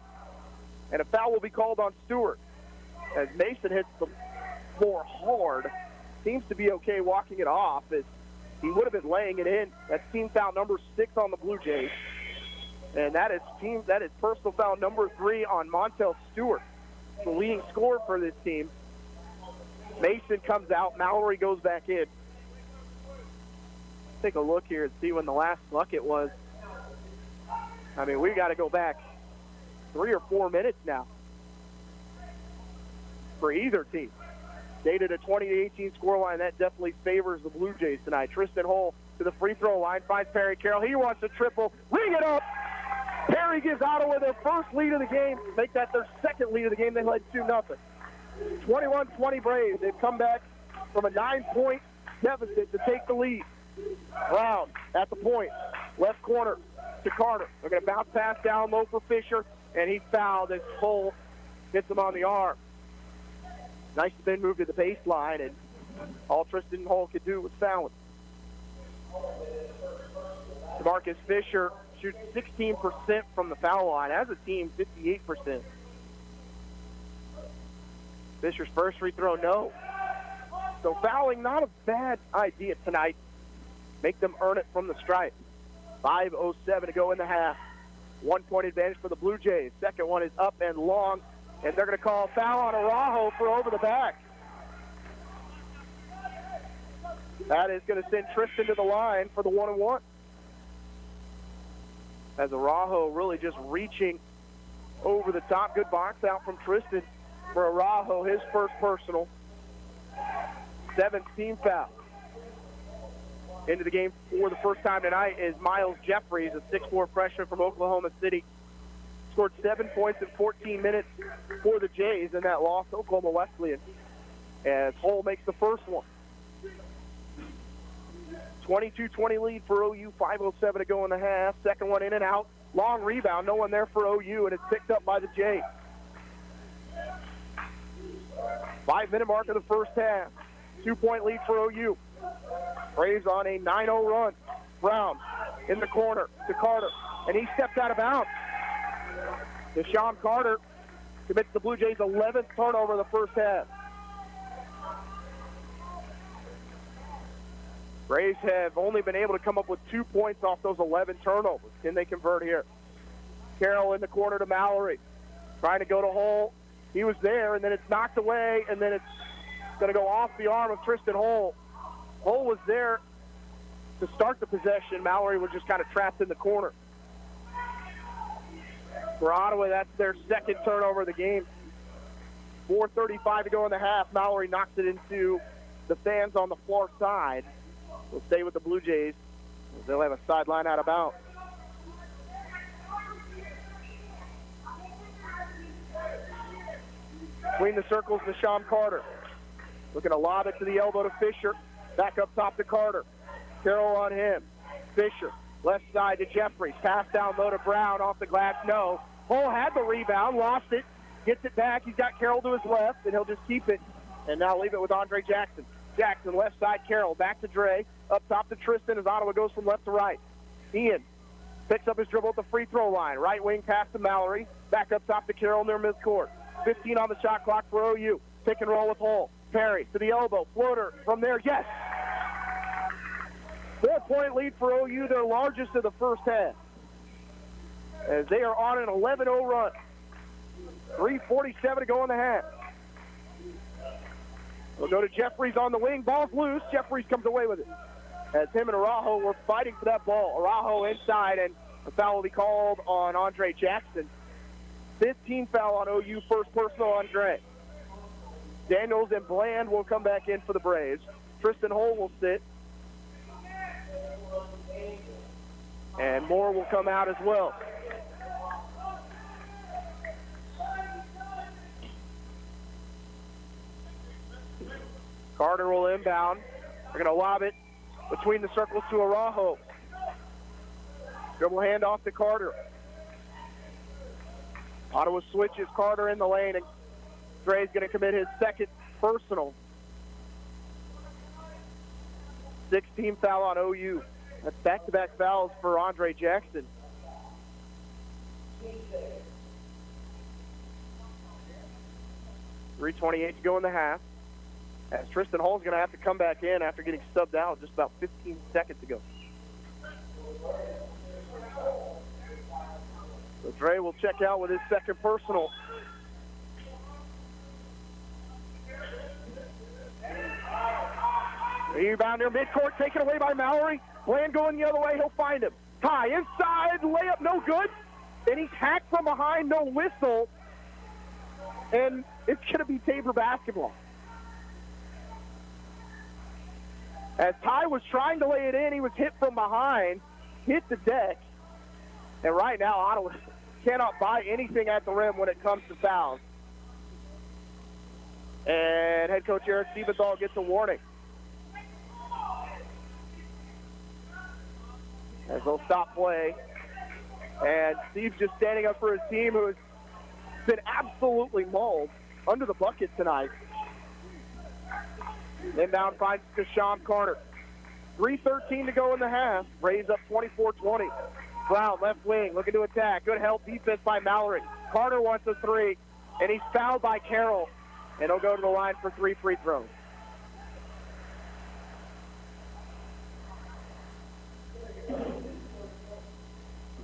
And a foul will be called on Stewart. As Mason hits the floor hard. Seems to be okay walking it off as he would have been laying it in. That's team foul number 6 on the Blue Jays. And that is personal foul number 3 on Montel Stewart, the leading scorer for this team. Mason comes out. Mallory goes back in. Take a look here and see when the last bucket was. I mean, we got to go back 3 or 4 minutes now for either team. Dated a 20-18 scoreline. That definitely favors the Blue Jays tonight. Tristan Hull to the free throw line. Finds Perry Carroll. He wants a triple. Ring it up. Perry gives Ottawa their first lead of the game. Make that their second lead of the game. They led 2-0. 21-20 Braves. They've come back from a 9-point deficit to take the lead. Brown at the point. Left corner to Carter. They're going to bounce pass down low for Fisher, and he's fouled as Hull hits him on the arm. Nice spin move to the baseline, and all Tristan Hull could do was foul him. DeMarcus Fisher shoots 16% from the foul line. As a team, 58%. Fisher's first free throw, no. So fouling, not a bad idea tonight. Make them earn it from the stripe. 5:07 to go in the half. 1-point advantage for the Blue Jays. Second one is up and long, and they're going to call a foul on Araujo for over the back. That is going to send Tristan to the line for the 1-and-1. As Araujo really just reaching over the top. Good box out from Tristan for Araujo, his first personal. 7th team foul. Into the game for the first time tonight is Miles Jeffries, a 6'4 freshman from Oklahoma City. Scored 7 points in 14 minutes for the Jays in that loss to Oklahoma Wesleyan. As Hull makes the first one. 22-20 lead for OU, 5:07 to go in the half. Second one in and out. Long rebound, no one there for OU, and it's picked up by the Jays. 5-minute mark of the first half. 2-point lead for OU. Braves on a 9-0 run. Brown in the corner to Carter, and he steps out of bounds. Deshaun Carter commits the Blue Jays' 11th turnover of the first half. Braves have only been able to come up with 2 points off those 11 turnovers. Can they convert here? Carroll in the corner to Mallory, trying to go to Hull. He was there, and then it's knocked away, and then it's going to go off the arm of Tristan Hull. Hull was there to start the possession. Mallory was just kind of trapped in the corner. For Ottawa, that's their second turnover of the game. 4:35 to go in the half. Mallory knocks it into the fans on the far side. We'll stay with the Blue Jays. They'll have a sideline out of bounds. Between the circles, Deshaun Carter. Looking to lob it to the elbow to Fisher. Back up top to Carter. Carroll on him. Fisher, left side to Jeffries. Pass down low to Brown, off the glass, no. Hull had the rebound, lost it, gets it back. He's got Carroll to his left, and he'll just keep it. And now leave it with Andre Jackson. Jackson, left side, Carroll. Back to Dre. Up top to Tristan as Ottawa goes from left to right. Ian picks up his dribble at the free throw line. Right wing pass to Mallory. Back up top to Carroll near midcourt. 15 on the shot clock for OU. Pick and roll with Hull. Perry to the elbow. Floater from there. Yes! 4-point lead for OU, their largest of the first half. As they are on an 11-0 run. 3:47 to go in the half. We'll go to Jeffries on the wing. Ball's loose. Jeffries comes away with it. As him and Araujo were fighting for that ball. Araujo inside, and a foul will be called on Andre Jackson. 15 foul on OU, first personal on Dre. Daniels and Bland will come back in for the Braves. Tristan Hull will sit. And Moore will come out as well. Carter will inbound. They're going to lob it between the circles to Araujo. Dribble handoff to Carter. Ottawa switches Carter in the lane, and Dre's going to commit his second personal. 16 foul on OU. That's back-to-back fouls for Andre Jackson. .328 to go in the half. As Tristan Hull's going to have to come back in after getting subbed out just about 15 seconds ago. So Dre will check out with his second personal. Rebound near midcourt, taken away by Mallory. Bland going the other way, he'll find him. Ty inside, layup no good. And he's hacked from behind, no whistle. And it's going to be Tabor basketball. As Ty was trying to lay it in, he was hit from behind, hit the deck. And right now, Ottawa cannot buy anything at the rim when it comes to fouls. And head coach Eric Siebenthal gets a warning. As they'll stop play. And Steve's just standing up for his team, who has been absolutely mauled under the bucket tonight. Inbound finds Deshaun Carter. 3:13 to go in the half. Rays up 24-20. Brown, left wing, looking to attack. Good help defense by Mallory. Carter wants a three, and he's fouled by Carroll. And he'll go to the line for 3 free throws.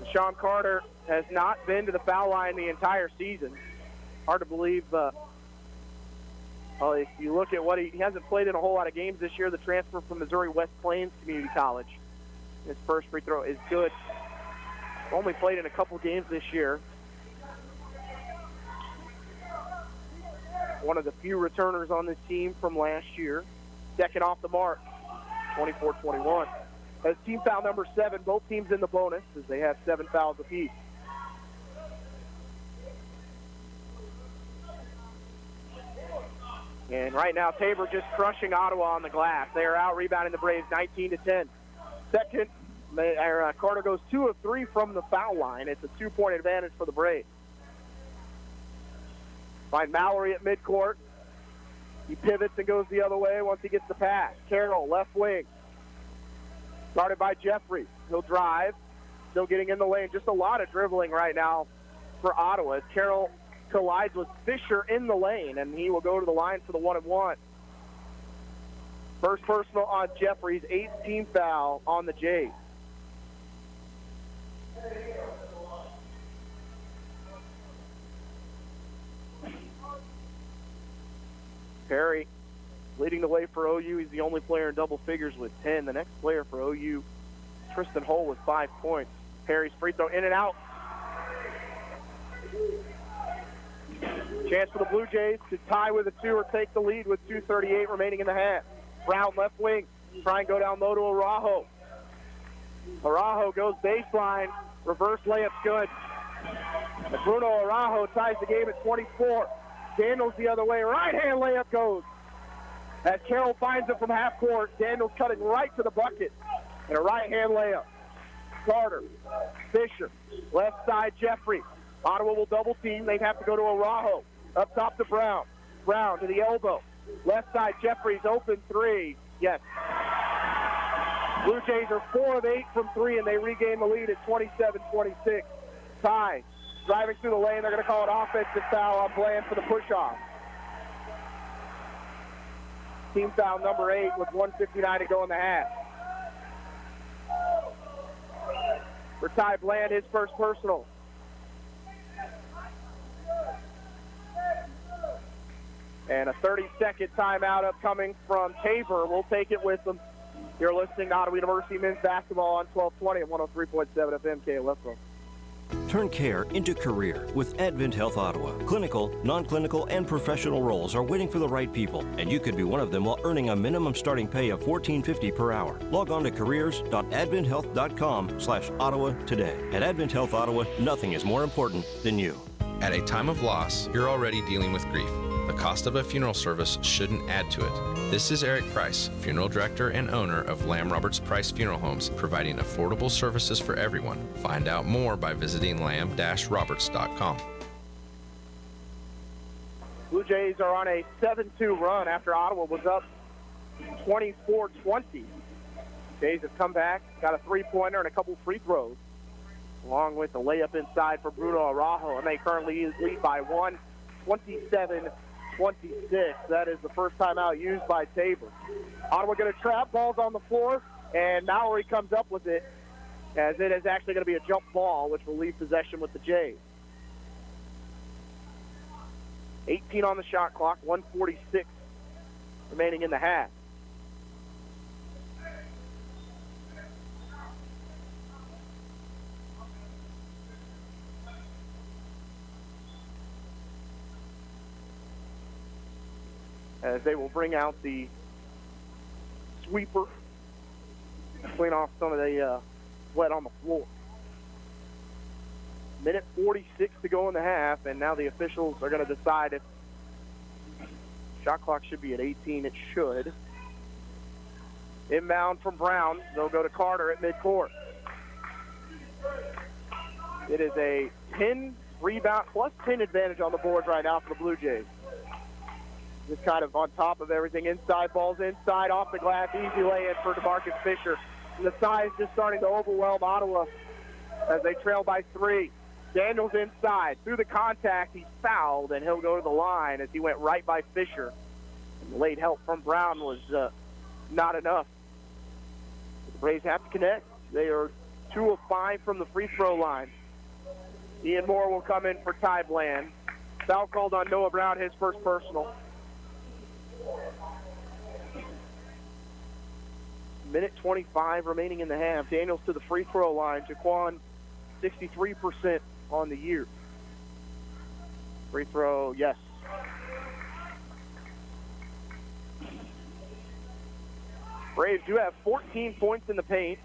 Deshaun Carter has not been to the foul line the entire season. Hard to believe. If you look at what he hasn't played in a whole lot of games this year. The transfer from Missouri West Plains Community College. His first free throw is good. Only played in a couple games this year. One of the few returners on this team from last year. Second off the mark, 24-21. As team foul number 7, both teams in the bonus as they have 7 fouls apiece. And right now, Tabor just crushing Ottawa on the glass. They are out rebounding the Braves 19-10. Second, Carter goes 2 of 3 from the foul line. It's a 2-point advantage for the Braves. Find Mallory at midcourt. He pivots and goes the other way once he gets the pass. Carroll, left wing. Started by Jeffrey. He'll drive. Still getting in the lane. Just a lot of dribbling right now for Ottawa as Carroll collides with Fisher in the lane, and he will go to the line for the 1-and-1. First personal on Jeffrey's, 8th team foul on the Jays. Perry leading the way for OU. He's the only player in double figures with 10. The next player for OU, Tristan Hull, with 5 points. Perry's free throw in and out. Chance for the Blue Jays to tie with a 2 or take the lead with 2:38 remaining in the half. Brown left wing, try and go down low to Araujo. Araujo goes baseline, reverse layup's good. And Bruno Araujo ties the game at 24. Daniels the other way, right-hand layup goes. As Carroll finds it from half court, Daniels cutting right to the bucket. And a right-hand layup. Carter, Fisher, left side Jeffrey. Ottawa will double team. They have to go to Araujo. Up top to Brown. Brown to the elbow. Left side Jeffrey's open 3. Yes. Blue Jays are 4 of 8 from 3, and they regain the lead at 27-26. Ty driving through the lane. They're going to call an offensive foul on Bland for the push-off. Team foul number 8 with 1:59 to go in the half. For Ty Bland, his first personal. And a 30-second timeout upcoming from Tabor. We'll take it with them. You're listening to Ottawa University men's basketball on 1220 and 103.7 FM KLFO. Turn care into career with Advent Health Ottawa. Clinical, non-clinical, and professional roles are waiting for the right people, and you could be one of them while earning a minimum starting pay of $14.50 per hour. Log on to careers.adventhealth.com/Ottawa today. At Advent Health Ottawa, nothing is more important than you. At a time of loss, you're already dealing with grief. The cost of a funeral service shouldn't add to it. This is Eric Price, Funeral Director and owner of Lamb Roberts Price Funeral Homes, providing affordable services for everyone. Find out more by visiting lamb-roberts.com. Blue Jays are on a 7-2 run after Ottawa was up 24-20. Jays have come back, got a three-pointer and a couple free throws, along with a layup inside for Bruno Araujo, and they currently lead by 1, 27-26. That is the first timeout used by Tabor. Ottawa going to trap, balls on the floor, and Mallory comes up with it, as it is actually going to be a jump ball, which will leave possession with the Jays. 18 on the shot clock, 1:46 remaining in the half. As they will bring out the sweeper, clean off some of the sweat on the floor. Minute 46 to go in the half, and now the officials are going to decide if shot clock should be at 18. It should. Inbound from Brown. They'll go to Carter at midcourt. It is a 10 rebound plus 10 advantage on the boards right now for the Blue Jays. Just kind of on top of everything. Inside, balls inside, off the glass, easy lay-in for DeMarcus Fisher. And the size just starting to overwhelm Ottawa as they trail by 3. Daniels inside. Through the contact, he's fouled, and he'll go to the line as he went right by Fisher. And the late help from Brown was not enough. The Braves have to connect. They are 2 of 5 from the free throw line. Ian Moore will come in for Ty Bland. Foul called on Noah Brown, his first personal. Minute 25 remaining in the half. Daniels to the free throw line. Jaquan, 63% on the year. Free throw, yes. Braves do have 14 points in the paint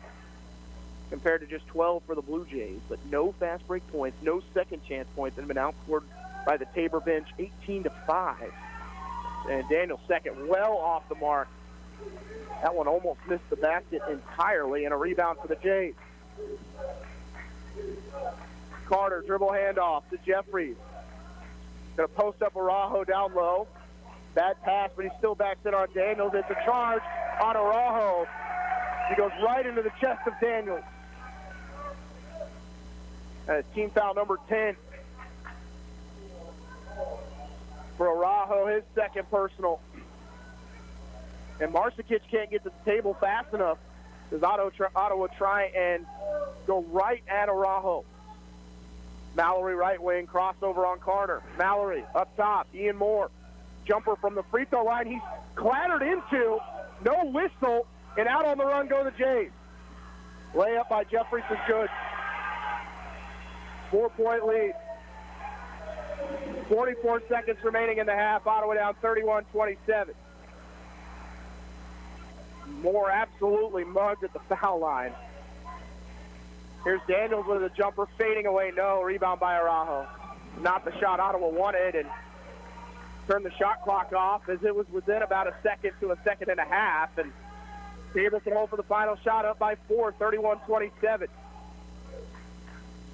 compared to just 12 for the Blue Jays, but no fast break points, no second chance points, and been outscored by the Tabor bench 18-5. And Daniels second, well off the mark. That one almost missed the basket entirely, and a rebound for the Jays. Carter, dribble handoff to Jeffries. Going to post up Araujo down low. Bad pass, but he still backs it on Daniels. It's a charge on Araujo. He goes right into the chest of Daniels. And team foul number 10 for Araujo, his second personal. And Marsikic can't get to the table fast enough. Does Ottawa try and go right at Araujo? Mallory right wing, crossover on Carter. Mallory up top, Ian Moore. Jumper from the free throw line. He's clattered into, no whistle, and out on the run go the Jays. Layup by Jeffries is good. 4-point lead. 44 seconds remaining in the half. Ottawa down 31-27. Moore absolutely mugged at the foul line. Here's Daniels with a jumper fading away. No, rebound by Araujo. Not the shot Ottawa wanted, and turned the shot clock off as it was within about a second to a second and a half. And Tabor can hold for the final shot, up by 4, 31-27.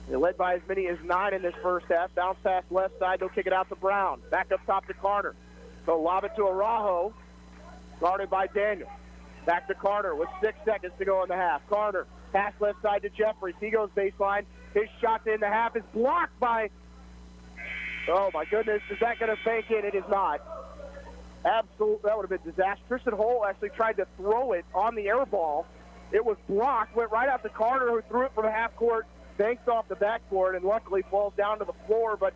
They led by as many as 9 in this first half. Bounce pass left side. They'll kick it out to Brown. Back up top to Carter. So lob it to Araujo. Guarded by Daniel. Back to Carter with 6 seconds to go in the half. Carter, pass left side to Jeffries. He goes baseline. His shot to end the half is blocked by... Oh, my goodness. Is that going to bank in? It is not. Absolutely. That would have been disastrous. Tristan Holt actually tried to throw it on the air ball. It was blocked. Went right out to Carter, who threw it from half court. Banks off the backboard and luckily falls down to the floor. But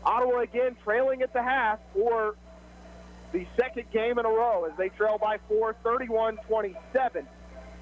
Ottawa again trailing at the half for the second game in a row as they trail by 4, 31-27.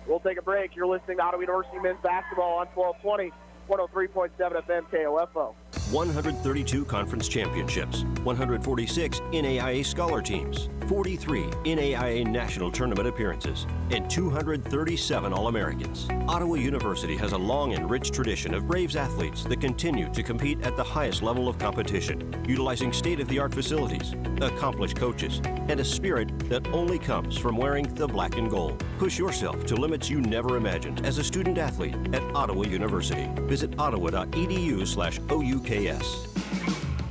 We'll take a break. You're listening to Ottawa University men's basketball on 1220, 103.7 FM KOFO. 132 conference championships, 146 NAIA scholar teams, 43 NAIA national tournament appearances, and 237 All-Americans. Ottawa University has a long and rich tradition of Braves athletes that continue to compete at the highest level of competition, utilizing state-of-the-art facilities, accomplished coaches, and a spirit that only comes from wearing the black and gold. Push yourself to limits you never imagined as a student athlete at Ottawa University. Visit ottawa.edu/OUKS.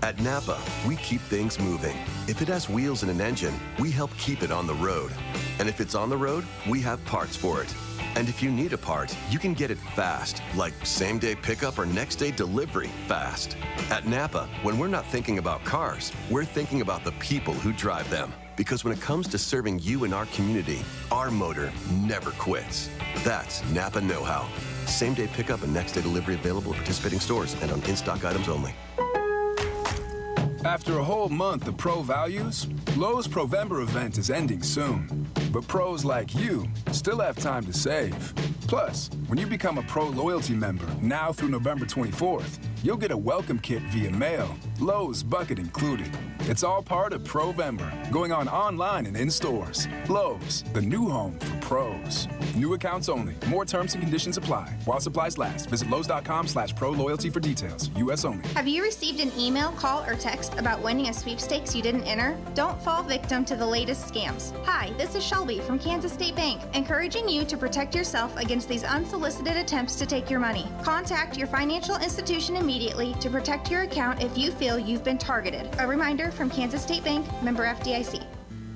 At Napa, we keep things moving. If it has wheels and an engine, we help keep it on the road. And if it's on the road, we have parts for it. And if you need a part, you can get it fast, like same-day pickup or next-day delivery fast. At Napa, when we're not thinking about cars, we're thinking about the people who drive them. Because when it comes to serving you and our community, our motor never quits. That's Napa know-how. Same-day pickup and next-day delivery available at participating stores and on in-stock items only. After a whole month of pro values, Lowe's Provember event is ending soon. But pros like you still have time to save. Plus, when you become a Pro Loyalty member now through November 24th, you'll get a welcome kit via mail, Lowe's bucket included. It's all part of Provember, going on online and in stores. Lowe's, the new home for pros. New accounts only. More terms and conditions apply. While supplies last, visit Lowe's.com/pro-loyalty for details. U.S. only. Have you received an email, call, or text about winning a sweepstakes you didn't enter? Don't fall victim to the latest scams. Hi, this is Shelby from Kansas State Bank, encouraging you to protect yourself against these unsolicited attempts to take your money. Contact your financial institution immediately to protect your account if you feel you've been targeted. A reminder from Kansas State Bank, member FDIC.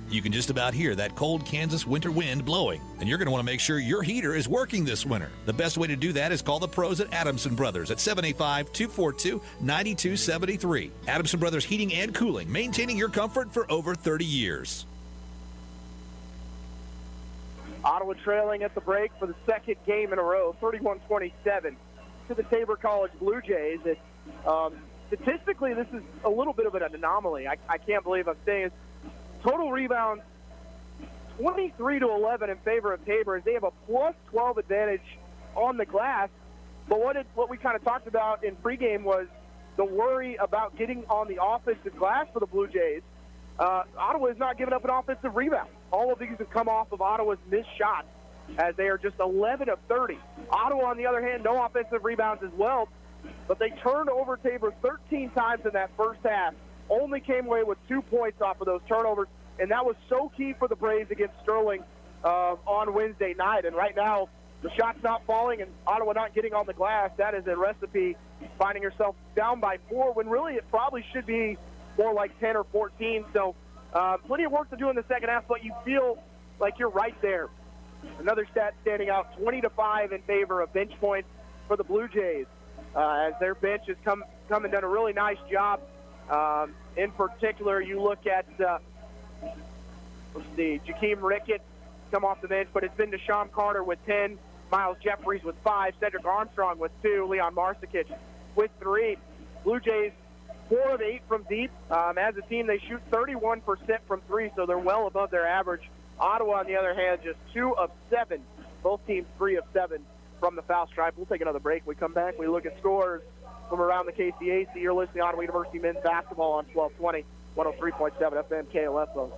You can just about hear that cold Kansas winter wind blowing, and you're going to want to make sure your heater is working this winter. The best way to do that is call the pros at Adamson Brothers at 785-242-9273. Adamson Brothers Heating and Cooling, maintaining your comfort for over 30 years. Ottawa trailing at the break for the second game in a row, 31-27 to the Tabor College Blue Jays. Statistically, this is a little bit of an anomaly. I can't believe I'm saying it. Total rebounds, 23-11 in favor of Tabor. They have a plus 12 advantage on the glass. But what we kind of talked about in pregame was the worry about getting on the offensive glass for the Blue Jays. Ottawa has not given up an offensive rebound. All of these have come off of Ottawa's missed shots, as they are just 11 of 30. Ottawa, on the other hand, no offensive rebounds as well. But they turned over Tabor 13 times in that first half. Only came away with 2 points off of those turnovers, and that was so key for the Braves against Sterling on Wednesday night. And right now, the shot's not falling and Ottawa not getting on the glass. That is a recipe, finding yourself down by 4 when really it probably should be more like 10 or 14. So Plenty of work to do in the second half, but you feel like you're right there. Another stat standing out, 20-5 in favor of bench points for the Blue Jays, as their bench has come and done a really nice job. In particular, you look at, Jakeem Ricketts come off the bench, but it's been Deshaun Carter with 10, Miles Jeffries with 5, Cedric Armstrong with 2, Leon Marsikic with 3. Blue Jays 4 of 8 from deep. As a team, they shoot 31% from 3, so they're well above their average. Ottawa, on the other hand, just 2 of 7. Both teams 3 of 7 from the foul stripe. We'll take another break. We come back, we look at scores from around the KCAC. You're listening to Ottawa University men's basketball on 1220, 103.7 FM KOFO.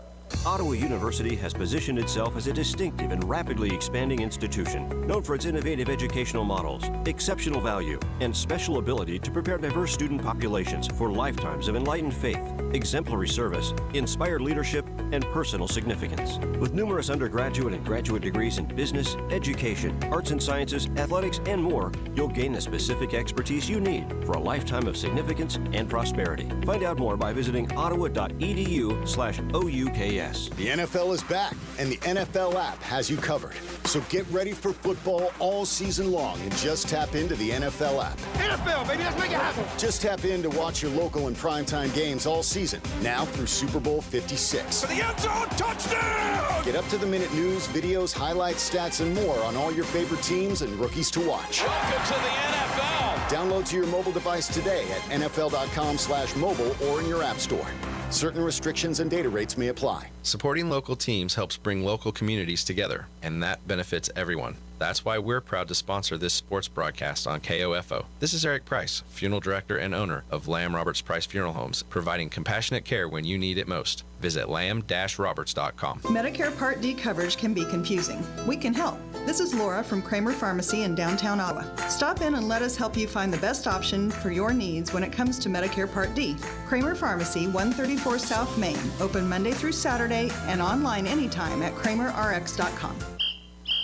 Ottawa University has positioned itself as a distinctive and rapidly expanding institution, known for its innovative educational models, exceptional value, and special ability to prepare diverse student populations for lifetimes of enlightened faith, exemplary service, inspired leadership, and personal significance. With numerous undergraduate and graduate degrees in business, education, arts and sciences, athletics, and more, you'll gain the specific expertise you need for a lifetime of significance and prosperity. Find out more by visiting ottawa.edu/OUKS. The NFL is back, and the NFL app has you covered. So get ready for football all season long and just tap into the NFL app. NFL, baby, let's make it happen. Just tap in to watch your local and primetime games all season, now through Super Bowl 56. For the end zone, touchdown! Get up-to-the-minute news, videos, highlights, stats, and more on all your favorite teams and rookies to watch. Welcome to the NFL. Download to your mobile device today at nfl.com/mobile or in your app store. Certain restrictions and data rates may apply. Supporting local teams helps bring local communities together, and that benefits everyone. That's why we're proud to sponsor this sports broadcast on KOFO. This is Eric Price, funeral director and owner of Lamb Roberts Price Funeral Homes, providing compassionate care when you need it most. Visit lamb-roberts.com. Medicare Part D coverage can be confusing. We can help. This is Laura from Kramer Pharmacy in downtown Ottawa. Stop in and let us help you find the best option for your needs when it comes to Medicare Part D. Kramer Pharmacy, 134 South Main, open Monday through Saturday and online anytime at kramerrx.com.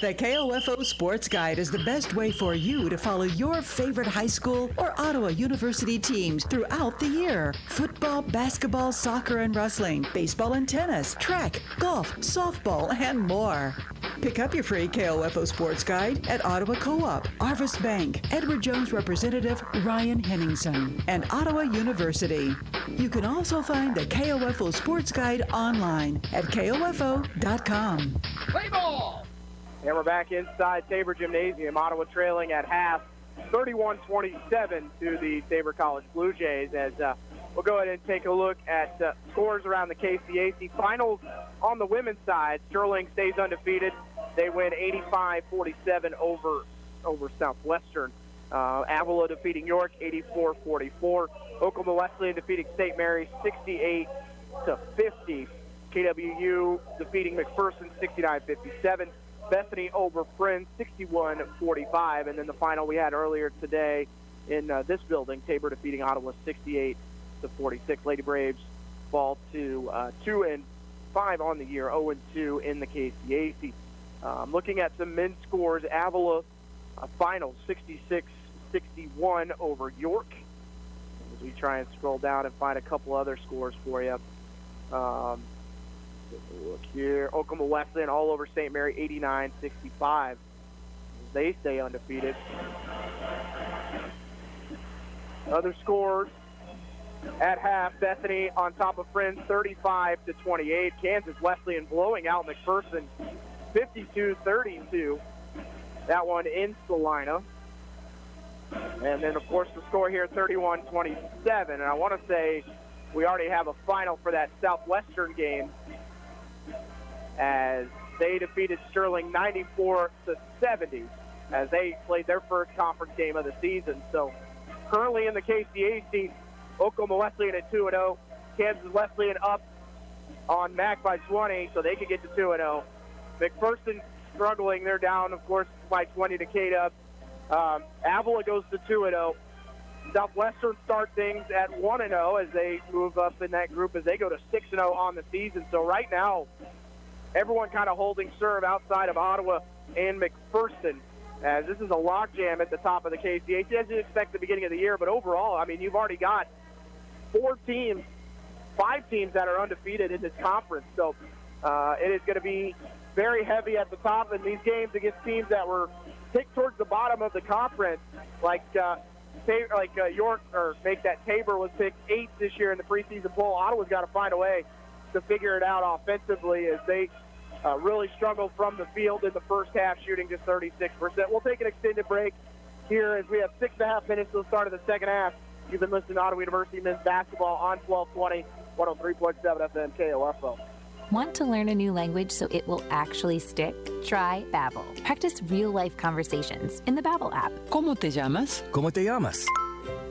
The KOFO Sports Guide is the best way for you to follow your favorite high school or Ottawa University teams throughout the year. Football, basketball, soccer and wrestling, baseball and tennis, track, golf, softball, and more. Pick up your free KOFO Sports Guide at Ottawa Co-op, Arvis Bank, Edward Jones Representative Ryan Henningsen, and Ottawa University. You can also find the KOFO Sports Guide online at KOFO.com. Play ball! And we're back inside Tabor Gymnasium. Ottawa trailing at half, 31-27 to the Tabor College Blue Jays. As we'll go ahead and take a look at scores around the KCAC finals on the women's side. Sterling stays undefeated. They win 85-47 over Southwestern. Avila defeating York 84-44. Oklahoma Wesleyan defeating St. Mary's 68-50. KWU defeating McPherson 69-57. Bethany over Friends 61-45, and then the final we had earlier today in this building, Tabor defeating Ottawa 68-46. Lady Braves fall to 2-5 on the year, 0-2 in the KCAC. Looking at some men's scores, Avila final 66-61 over York. As we try and scroll down and find a couple other scores for you. Look here, Oklahoma Wesleyan all over St. Mary, 89-65. They stay undefeated. Other scores at half: Bethany on top of Friends, 35-28. Kansas Wesleyan blowing out McPherson, 52-32. That one in Salina. And then, of course, the score here, 31-27. And I want to say we already have a final for that Southwestern game, as they defeated Sterling 94-70 as they played their first conference game of the season. So currently in the KCAC, Oklahoma Wesleyan at 2-0, Kansas Wesleyan up on MAC by 20, so they could get to 2-0. McPherson struggling. They're down, of course, by 20 to K-Dub. Avila goes to 2-0. Southwestern start things at 1-0 as they move up in that group as they go to 6-0 on the season. So right now, everyone kind of holding serve outside of Ottawa and McPherson, as this is a logjam at the top of the KCAC, as you expect at the beginning of the year. But overall, I mean, you've already got 4 teams 5 teams that are undefeated in this conference. So it is going to be very heavy at the top in these games against teams that were picked towards the bottom of the conference, like York, or make that Tabor was picked 8th this year in the preseason poll. Ottawa's got to find a way to figure it out offensively as they really struggled from the field in the first half, shooting just 36%. We'll take an extended break here as we have 6.5 minutes to the start of the second half. You've been listening to Ottawa University men's basketball on 1220, 103.7 FM KOFO. Want to learn a new language so it will actually stick? Try Babbel. Practice real-life conversations in the Babbel app. ¿Cómo te llamas? ¿Cómo te llamas?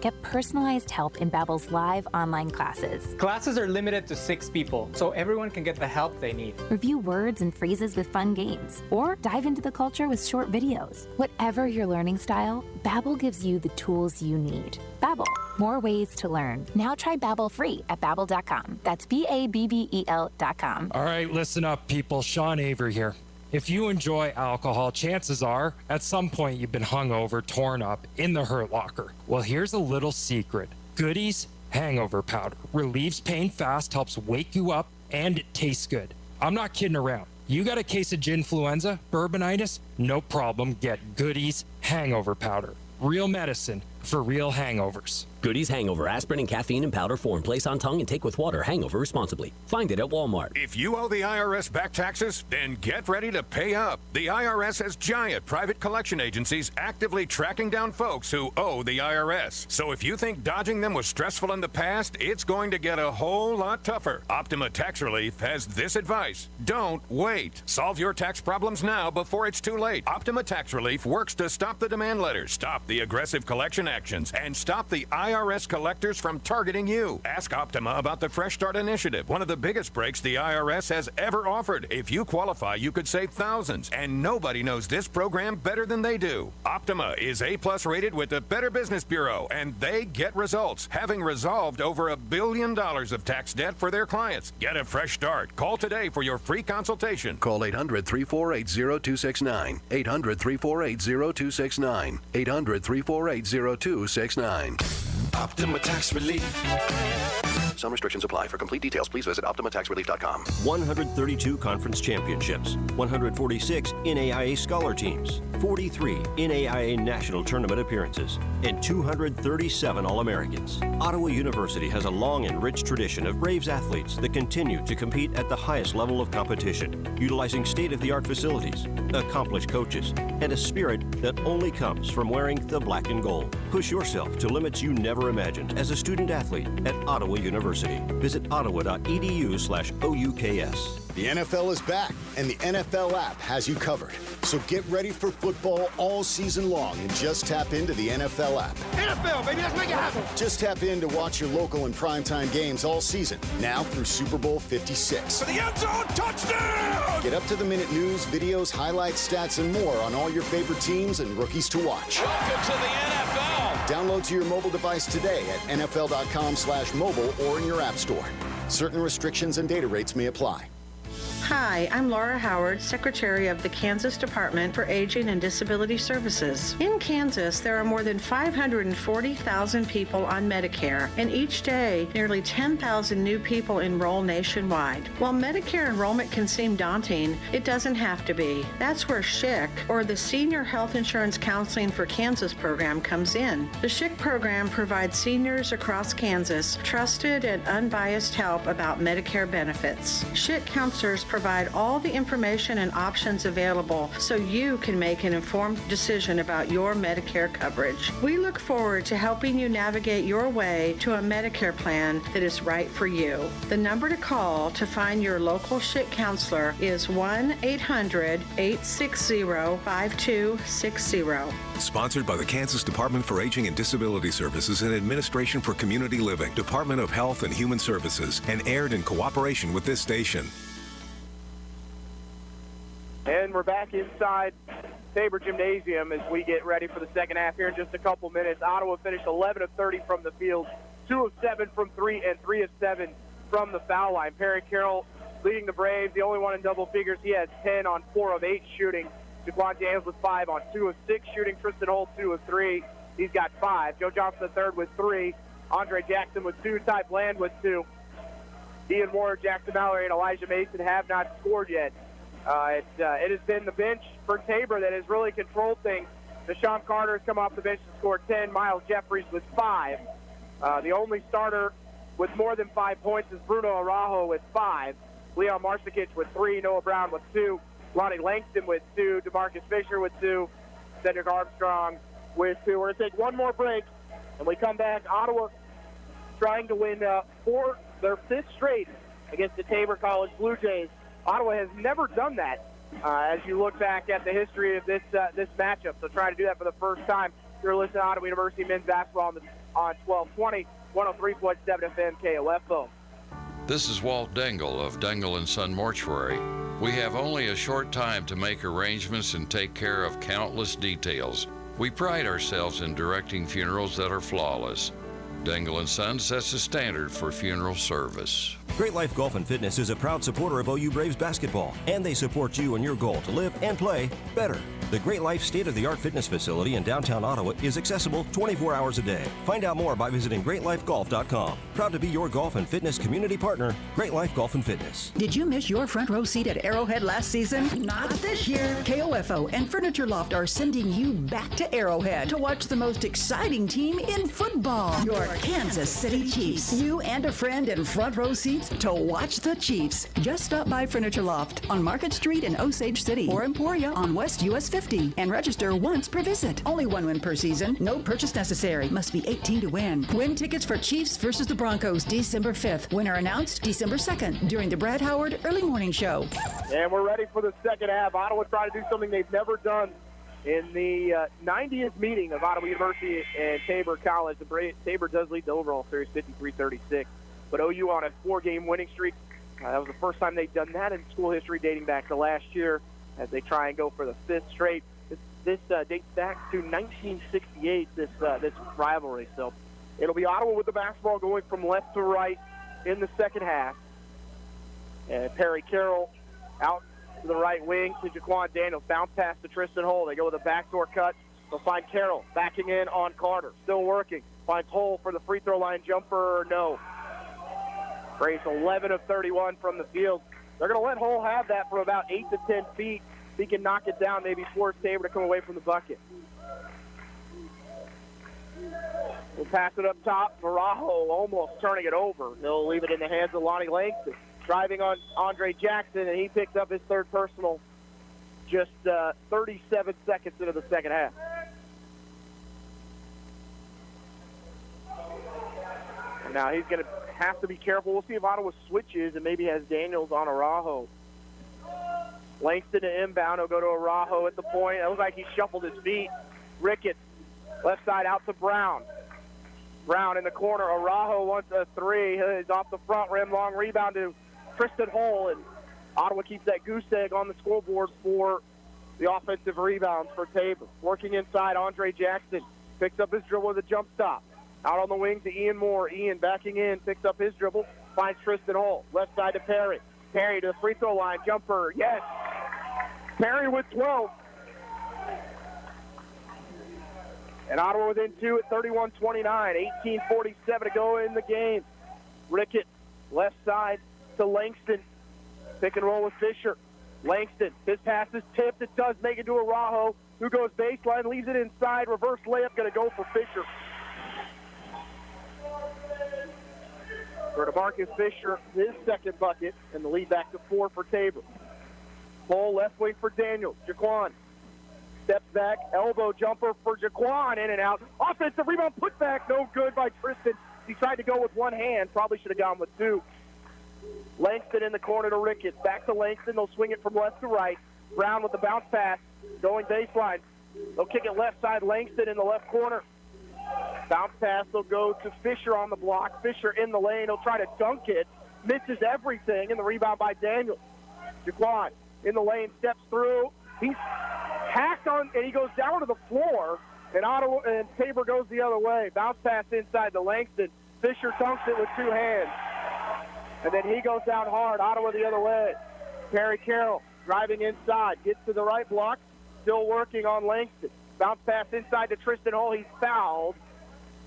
Get personalized help in Babbel's live online classes. Classes are limited to 6 people, so everyone can get the help they need. Review words and phrases with fun games, or dive into the culture with short videos. Whatever your learning style, Babbel gives you the tools you need. Babbel, more ways to learn. Now try Babbel free at Babbel.com. That's Babbel.com. All right, listen up, people. Sean Avery here. If you enjoy alcohol, chances are, at some point you've been hungover, torn up, in the Hurt Locker. Well, here's a little secret. Goodies Hangover Powder relieves pain fast, helps wake you up, and it tastes good. I'm not kidding around. You got a case of ginfluenza, bourbonitis? No problem. Get Goodies Hangover Powder. Real medicine for real hangovers. Goodies Hangover, aspirin and caffeine in powder form. Place on tongue and take with water. Hangover responsibly. Find it at Walmart. If you owe the IRS back taxes, then get ready to pay up. The IRS has giant private collection agencies actively tracking down folks who owe the IRS. So if you think dodging them was stressful in the past, it's going to get a whole lot tougher. Optima Tax Relief has this advice. Don't wait. Solve your tax problems now before it's too late. Optima Tax Relief works to stop the demand letters, stop the aggressive collection actions, and stop the IRS collectors from targeting you. Ask Optima about the Fresh Start Initiative, one of the biggest breaks the IRS has ever offered. If you qualify, you could save thousands, and nobody knows this program better than they do. Optima is A+ rated with the Better Business Bureau, and they get results, having resolved over $1 billion of tax debt for their clients. Get a fresh start. Call today for your free consultation. Call 800-348-0269. 800-348-0269. 800-348-0269. Optima Tax Relief. Some restrictions apply. For complete details, please visit OptimaTaxRelief.com. 132 conference championships, 146 NAIA scholar teams, 43 NAIA national tournament appearances, and 237 All-Americans. Ottawa University has a long and rich tradition of Braves athletes that continue to compete at the highest level of competition, utilizing state-of-the-art facilities, accomplished coaches, and a spirit that only comes from wearing the black and gold. Push yourself to limits you never imagined as a student athlete at Ottawa University. Visit ottawa.edu/OUKS. The NFL is back, and the NFL app has you covered. So get ready for football all season long and just tap into the NFL app. NFL, baby, let's make it happen. Just tap in to watch your local and primetime games all season, now through Super Bowl 56. For the end zone, touchdown! Get up-to-the-minute news, videos, highlights, stats, and more on all your favorite teams and rookies to watch. Welcome to the NFL. Download to your mobile device today at NFL.com/mobile or in your app store. Certain restrictions and data rates may apply. Hi, I'm Laura Howard, Secretary of the Kansas Department for Aging and Disability Services. In Kansas, there are more than 540,000 people on Medicare, and each day, nearly 10,000 new people enroll nationwide. While Medicare enrollment can seem daunting, it doesn't have to be. That's where SHIC, or the Senior Health Insurance Counseling for Kansas program, comes in. The SHIC program provides seniors across Kansas trusted and unbiased help about Medicare benefits. SHIC counselors provide all the information and options available so you can make an informed decision about your Medicare coverage. We look forward to helping you navigate your way to a Medicare plan that is right for you. The number to call to find your local SHIC counselor is 1-800-860-5260. Sponsored by the Kansas Department for Aging and Disability Services and Administration for Community Living, Department of Health and Human Services, and aired in cooperation with this station. And we're back inside Tabor Gymnasium as we get ready for the second half here in just a couple minutes. Ottawa finished 11 of 30 from the field, 2 of 7 from 3, and 3 of 7 from the foul line. Perry Carroll leading the Braves, the only one in double figures. He has 10 on 4 of 8 shooting. Jaquan James with 5 on 2 of 6 shooting. Tristan Holt 2 of 3. He's got 5. Joe Johnson III with 3. Andre Jackson with 2. Ty Bland with 2. Ian Moore, Jackson Mallory, and Elijah Mason have not scored yet. It has been the bench for Tabor that has really controlled things. Deshaun Carter has come off the bench to score 10. Miles Jeffries with 5. The only starter with more than 5 points is Bruno Araujo with 5. Leon Marsikic with 3. Noah Brown with 2. Lonnie Langston with 2. DeMarcus Fisher with 2. Cedric Armstrong with 2. We're going to take one more break, and we come back. Ottawa trying to win their 5th straight against the Tabor College Blue Jays. Ottawa has never done that as you look back at the history of this matchup. So trying to do that for the first time. You're listening to Ottawa University men's basketball on 1220, 103.7 FM KOFO. This is Walt Dangle of Dangle & Son Mortuary. We have only a short time to make arrangements and take care of countless details. We pride ourselves in directing funerals that are flawless. Dangle & Son sets the standard for funeral service. Great Life Golf and Fitness is a proud supporter of OU Braves basketball, and they support you in your goal to live and play better. The Great Life state-of-the-art fitness facility in downtown Ottawa is accessible 24 hours a day. Find out more by visiting greatlifegolf.com. Proud to be your golf and fitness community partner, Great Life Golf and Fitness. Did you miss your front row seat at Arrowhead last season? Not this year. KOFO and Furniture Loft are sending you back to Arrowhead to watch the most exciting team in football, your Kansas City Chiefs. You and a friend in front row seats to watch the Chiefs. Just stop by Furniture Loft on Market Street in Osage City or Emporia on West US 50 and register once per visit. Only one win per season. No purchase necessary. Must be 18 to win. Win tickets for Chiefs versus the Broncos December 5th. Winner announced December 2nd during the Brad Howard Early Morning Show. And we're ready for the second half. Ottawa trying to do something they've never done in the 90th meeting of Ottawa University and Tabor College. Tabor does lead the overall series 53-36. But OU on a 4-game winning streak. That was the first time they've done that in school history dating back to last year as they try and go for the 5th straight. This dates back to 1968, this rivalry. So it'll be Ottawa with the basketball going from left to right in the second half. And Perry Carroll out to the right wing to Jaquan Daniels. Bounce pass to Tristan Hull. They go with a backdoor cut. They'll find Carroll backing in on Carter. Still working. Finds Hull for the free throw line jumper. No. Braves 11 of 31 from the field. They're going to let Hull have that from about 8 to 10 feet. If he can knock it down, maybe force Tabor to come away from the bucket. We'll pass it up top. Araujo almost turning it over. He'll leave it in the hands of Lonnie Langston. Driving on Andre Jackson, and he picks up his 3rd personal just 37 seconds into the second half. And now he's going to have to be careful. We'll see if Ottawa switches and maybe has Daniels on Araujo. Langston to inbound. He'll go to Araujo at the point. It looks like he shuffled his feet. Ricketts, left side out to Brown. Brown in the corner. Araujo wants a 3. He's off the front rim. Long rebound to Tristan Hull. And Ottawa keeps that goose egg on the scoreboard for the offensive rebounds for Tabor. Working inside, Andre Jackson picks up his dribble with a jump stop. Out on the wing to Ian Moore. Ian backing in, picks up his dribble, finds Tristan Hull. Left side to Perry. Perry to the free throw line. Jumper, yes. Perry with 12. And Ottawa within 2 at 31-29. 18:47 to go in the game. Ricketts, left side to Langston. Pick and roll with Fisher. Langston, his pass is tipped. It does make it to Araujo, who goes baseline, leaves it inside. Reverse layup, going to go for Fisher. For DeMarcus Fisher, his 2nd bucket, and the lead back to 4 for Tabor. Pull left wing for Daniels. Jaquan steps back, elbow jumper for Jaquan, in and out. Offensive rebound, put back, no good by Tristan. He tried to go with one hand, probably should have gone with 2. Langston in the corner to Ricketts. Back to Langston, they'll swing it from left to right. Brown with the bounce pass, going baseline. They'll kick it left side, Langston in the left corner. Bounce pass, they'll go to Fisher on the block. Fisher in the lane, he'll try to dunk it. Misses everything, and the rebound by Daniels. Jaquan in the lane, steps through. He's hacked on, and he goes down to the floor, and Tabor goes the other way. Bounce pass inside to Langston. Fisher dunks it with 2 hands. And then he goes down hard. Ottawa the other way. Perry Carroll driving inside. Gets to the right block. Still working on Langston. Bounce pass inside to Tristan Hull. He's fouled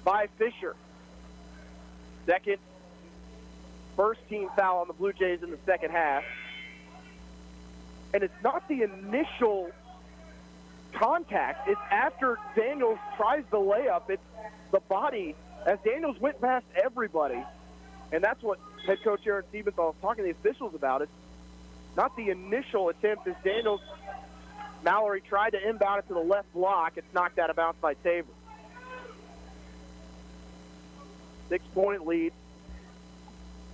by Fisher. Second First team foul on the Blue Jays in the second half. And it's not the initial contact. It's after Daniels tries the layup. It's the body as Daniels went past everybody. And that's what head coach Aaron Stephenthal was talking to the officials about. It's not the initial attempt as Daniels. Mallory tried to inbound it to the left block. It's knocked out of bounds by Tabor. 6-point lead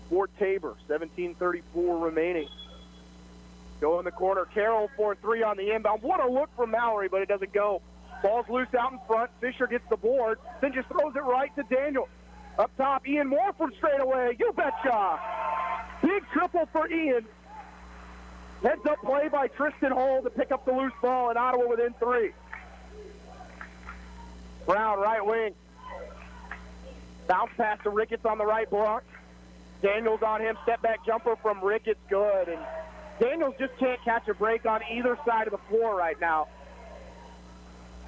for Tabor. 17:34 remaining. Go in the corner. Carroll for 3 on the inbound. What a look from Mallory, but it doesn't go. Ball's loose out in front. Fisher gets the board, then just throws it right to Daniel. Up top, Ian Moore from straight away. You betcha. Big triple for Ian. Heads up play by Tristan Hall to pick up the loose ball, and Ottawa within 3. Brown, right wing. Bounce pass to Ricketts on the right block. Daniels on him. Step back jumper from Ricketts. Good. And Daniels just can't catch a break on either side of the floor right now.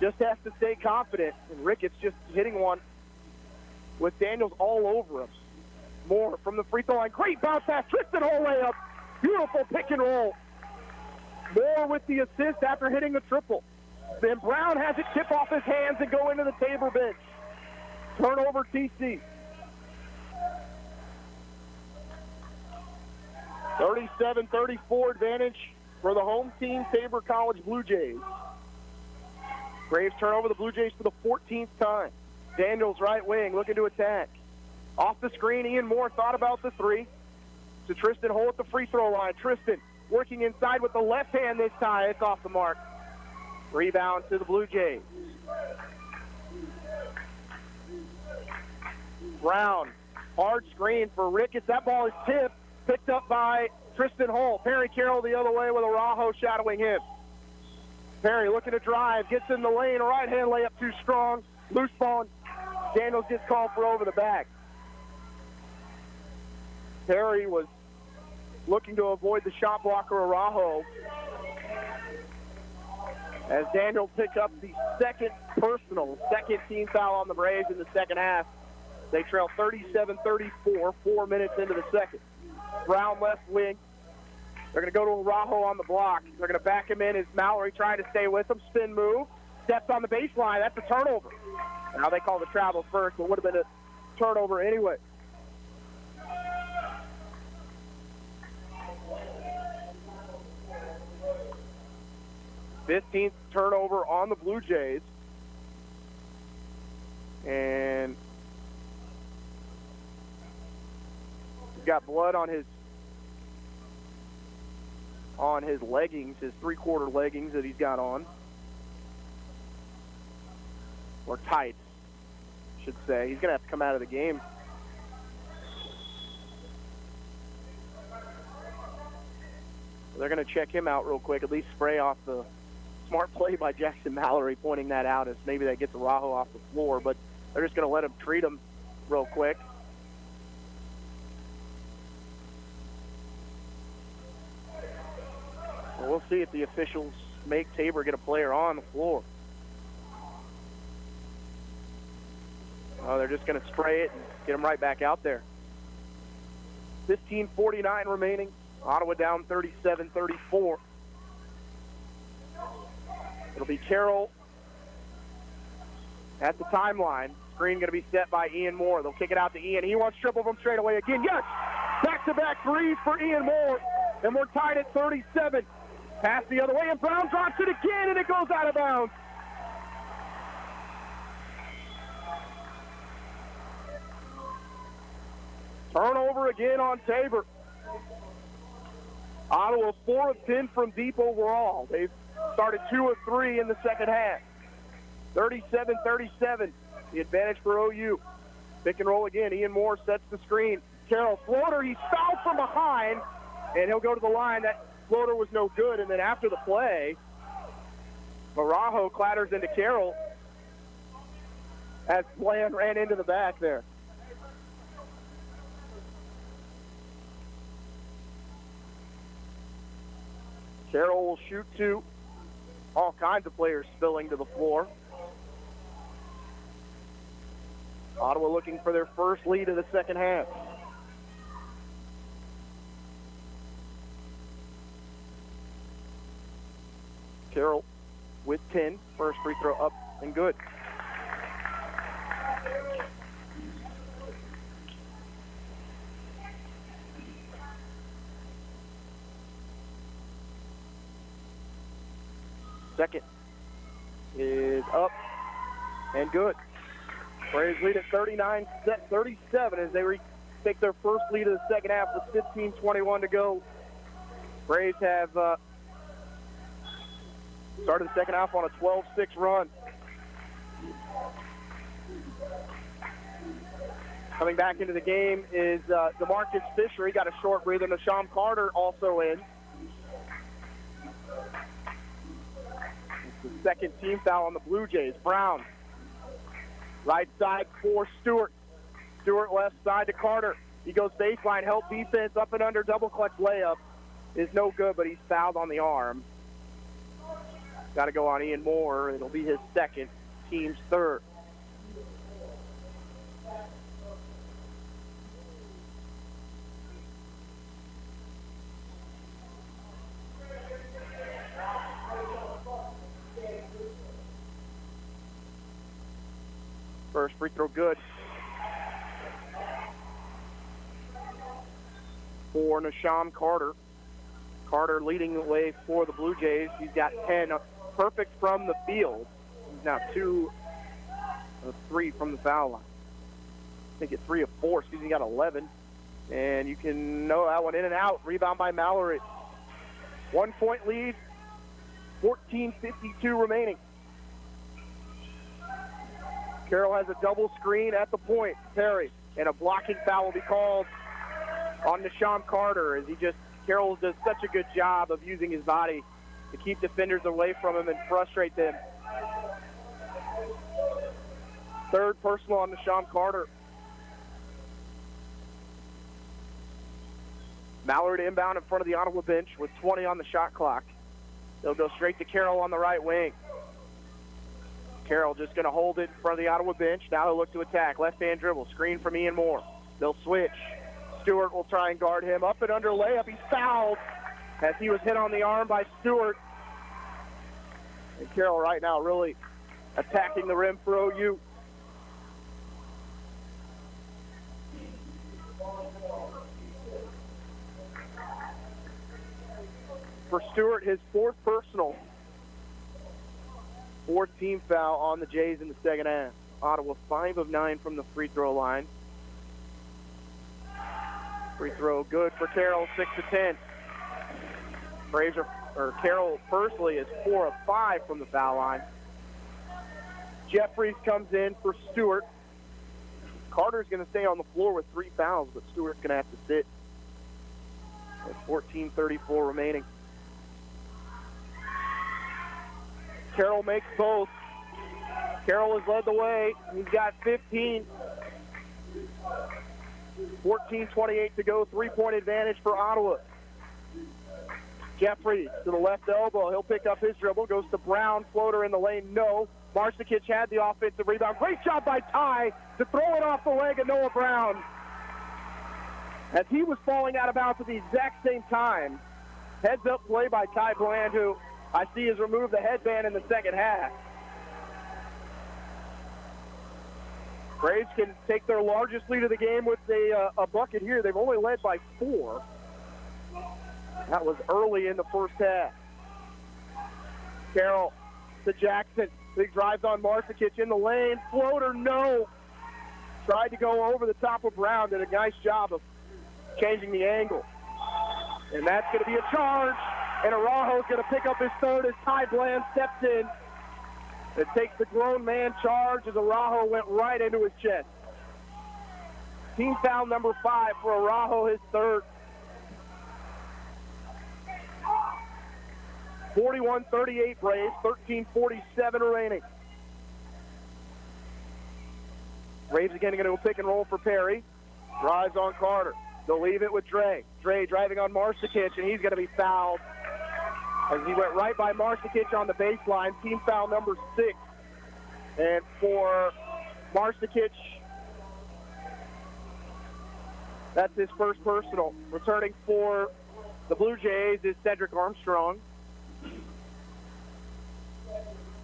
Just has to stay confident. And Ricketts just hitting one with Daniels all over him. Moore from the free throw line. Great bounce pass. Tristan Hall layup. Beautiful pick and roll. Moore with the assist after hitting the triple. Then Brown has it tip off his hands and go into the Tabor bench. Turnover TC. 37-34 advantage for the home team, Tabor College Blue Jays. Graves turnover the Blue Jays for the 14th time. Daniels right wing looking to attack. Off the screen, Ian Moore thought about the 3. To Tristan Hole at the free throw line. Tristan working inside with the left hand this time. It's off the mark. Rebound to the Blue Jays. Brown, hard screen for Ricketts. That ball is tipped, picked up by Tristan Hole. Perry Carroll the other way with Araujo shadowing him. Perry looking to drive, gets in the lane, right hand layup too strong. Loose ball, Daniels gets called for over the back. Perry was looking to avoid the shot blocker Araujo. As Daniels picked up the second team foul on the Braves in the second half. They trail 37-34, 4 minutes into the second. Brown left wing. They're going to go to Araujo on the block. They're going to back him in as Mallory trying to stay with him. Spin move. Steps on the baseline. That's a turnover. Now they call the travel first, but would have been a turnover anyway. th turnover on the Blue Jays. And he's got blood on his leggings, his 3/4 leggings that he's got on. Or tights, I should say. He's going to have to come out of the game. They're going to check him out real quick, at least spray off the smart play by Jackson Mallory, pointing that out as maybe that gets Araujo off the floor, but they're just going to let him treat him real quick. Well, we'll see if the officials make Tabor get a player on the floor. Oh, they're just going to spray it and get him right back out there. 15:49 remaining. Ottawa down 37-34. It'll be Carroll at the timeline. Screen going to be set by Ian Moore. They'll kick it out to Ian. He wants triple from straight away again. Yes! Back-to-back threes for Ian Moore. And we're tied at 37. Pass the other way, and Brown drops it again, and it goes out of bounds. Turnover again on Tabor. Ottawa 4 of 10 from deep overall. They've started 2 of 3 in the second half. 37-37, the advantage for OU. Pick and roll again. Ian Moore sets the screen. Carroll floater. He's fouled from behind, and he'll go to the line. That floater was no good. And then after the play, Araujo clatters into Carroll as Bland ran into the back there. Carroll will shoot 2. All kinds of players spilling to the floor. Ottawa looking for their first lead of the second half. Carroll with 10. First free throw up and good. Second is up and good. Braves lead at 39-37 as they take their first lead of the second half with 15:21 to go. Braves have started the second half on a 12-6 run. Coming back into the game is DeMarcus Fisher. He got a short breather. Nasham Carter also in. It's the second team foul on the Blue Jays. Brown, right side for Stewart. Stewart left side to Carter. He goes baseline, help defense, up and under, double clutch layup. Is no good, but he's fouled on the arm. Got to go on Ian Moore. It'll be his second, team's third. First free throw good for Nasham Carter. Carter leading the way for the Blue Jays. He's got 10, perfect from the field. He's now 2 of 3 from the foul line. I think it's 3 of 4. Excuse me, he got 11. And you can know that one in and out. Rebound by Mallory. 1 point lead, 14:52 remaining. Carroll has a double screen at the point. Perry, and a blocking foul will be called on Nasham Carter as Carroll does such a good job of using his body to keep defenders away from him and frustrate them. Third personal on Nasham Carter. Mallard inbound in front of the Ottawa bench with 20 on the shot clock. They'll go straight to Carroll on the right wing. Carroll just going to hold it in front of the Ottawa bench. Now they'll look to attack. Left-hand dribble. Screen from Ian Moore. They'll switch. Stewart will try and guard him. Up and under layup. He's fouled as he was hit on the arm by Stewart. And Carroll right now really attacking the rim for OU. For Stewart, his 4th personal. 4th team foul on the Jays in the second half. Ottawa 5 of 9 from the free throw line. Free throw good for Carroll, 6 of 10. Carroll personally is 4 of 5 from the foul line. Jeffries comes in for Stewart. Carter's going to stay on the floor with 3 fouls, but Stewart's going to have to sit. With 14:34 remaining. Carroll makes both. Carroll has led the way. He's got 15. 14:28 to go. 3-point advantage for Ottawa. Jeffries to the left elbow. He'll pick up his dribble. Goes to Brown. Floater in the lane. No. Marsikic had the offensive rebound. Great job by Ty to throw it off the leg of Noah Brown. As he was falling out of bounds at the exact same time. Heads up play by Ty Bland, who I see has removed the headband in the second half. Braves can take their largest lead of the game with a bucket here. They've only led by 4. That was early in the first half. Carroll to Jackson. Big drives on Marsikic in the lane. Floater, no. Tried to go over the top of Brown. Did a nice job of changing the angle. And that's going to be a charge. And Araujo's going to pick up his 3rd as Ty Bland steps in. It takes the grown man charge as Araujo went right into his chest. Team foul number 5 for Araujo, his 3rd. 41-38 Braves, 13:47 remaining. Braves again going to go pick and roll for Perry. Drives on Carter. They'll leave it with Dre. Dre driving on Marsikic, and he's going to be fouled as he went right by Marsikic on the baseline. Team foul number 6. And for Marsikic, that's his first personal. Returning for the Blue Jays is Cedric Armstrong.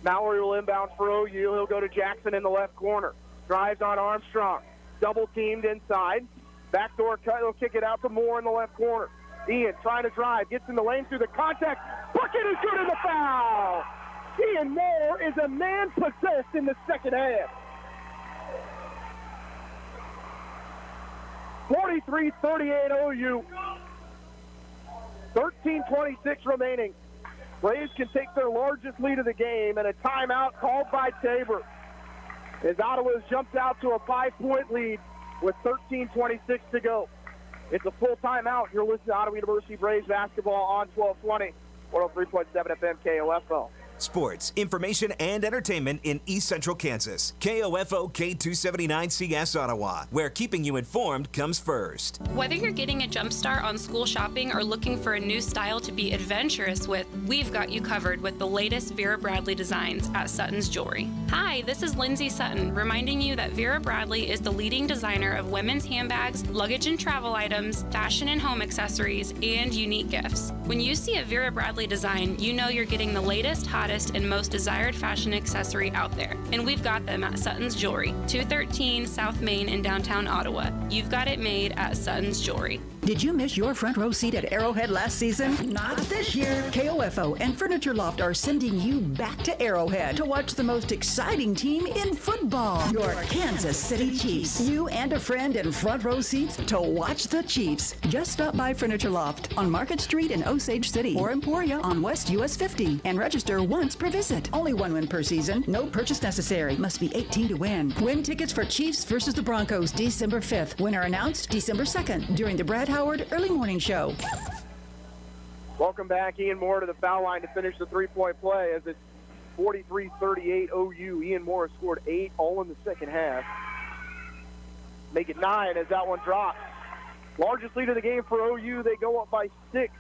Mallory will inbound for OU. He'll go to Jackson in the left corner. Drives on Armstrong. Double teamed inside. Backdoor cut. He'll kick it out to Moore in the left corner. Ian trying to drive. Gets in the lane through the contact. Bucket is good in the foul. Ian Moore is a man possessed in the second half. 43-38 OU. 13:26 remaining. Braves can take their largest lead of the game, and a timeout called by Tabor as Ottawa jumps out to a 5-point lead with 13:26 to go. It's a full timeout. You're listening to Ottawa University Braves basketball on 1220, 103.7 FM KOFO. Sports, information, and entertainment in East Central Kansas. KOFO K279CS Ottawa, where keeping you informed comes first. Whether you're getting a jump start on school shopping or looking for a new style to be adventurous with, we've got you covered with the latest Vera Bradley designs at Sutton's Jewelry. Hi, this is Lindsay Sutton, reminding you that Vera Bradley is the leading designer of women's handbags, luggage and travel items, fashion and home accessories, and unique gifts. When you see a Vera Bradley design, you know you're getting the latest, hottest, and most desired fashion accessory out there. And we've got them at Sutton's Jewelry, 213 South Main in downtown Ottawa. You've got it made at Sutton's Jewelry. Did you miss your front row seat at Arrowhead last season? Not this year. KOFO and Furniture Loft are sending you back to Arrowhead to watch the most exciting team in football, your Kansas City Chiefs. You and a friend in front row seats to watch the Chiefs. Just stop by Furniture Loft on Market Street in Osage City or Emporia on West US 50 and register once per visit. Only one win per season. No purchase necessary. Must be 18 to win. Win tickets for Chiefs versus the Broncos December 5th. Winner announced December 2nd during the Brad Howard Early Morning Show. Welcome back, Ian Moore, to the foul line to finish the three-point play as it's 43-38 OU. Ian Moore has scored 8 all in the second half. Make it 9 as that one drops. Largest lead of the game for OU. They go up by 6.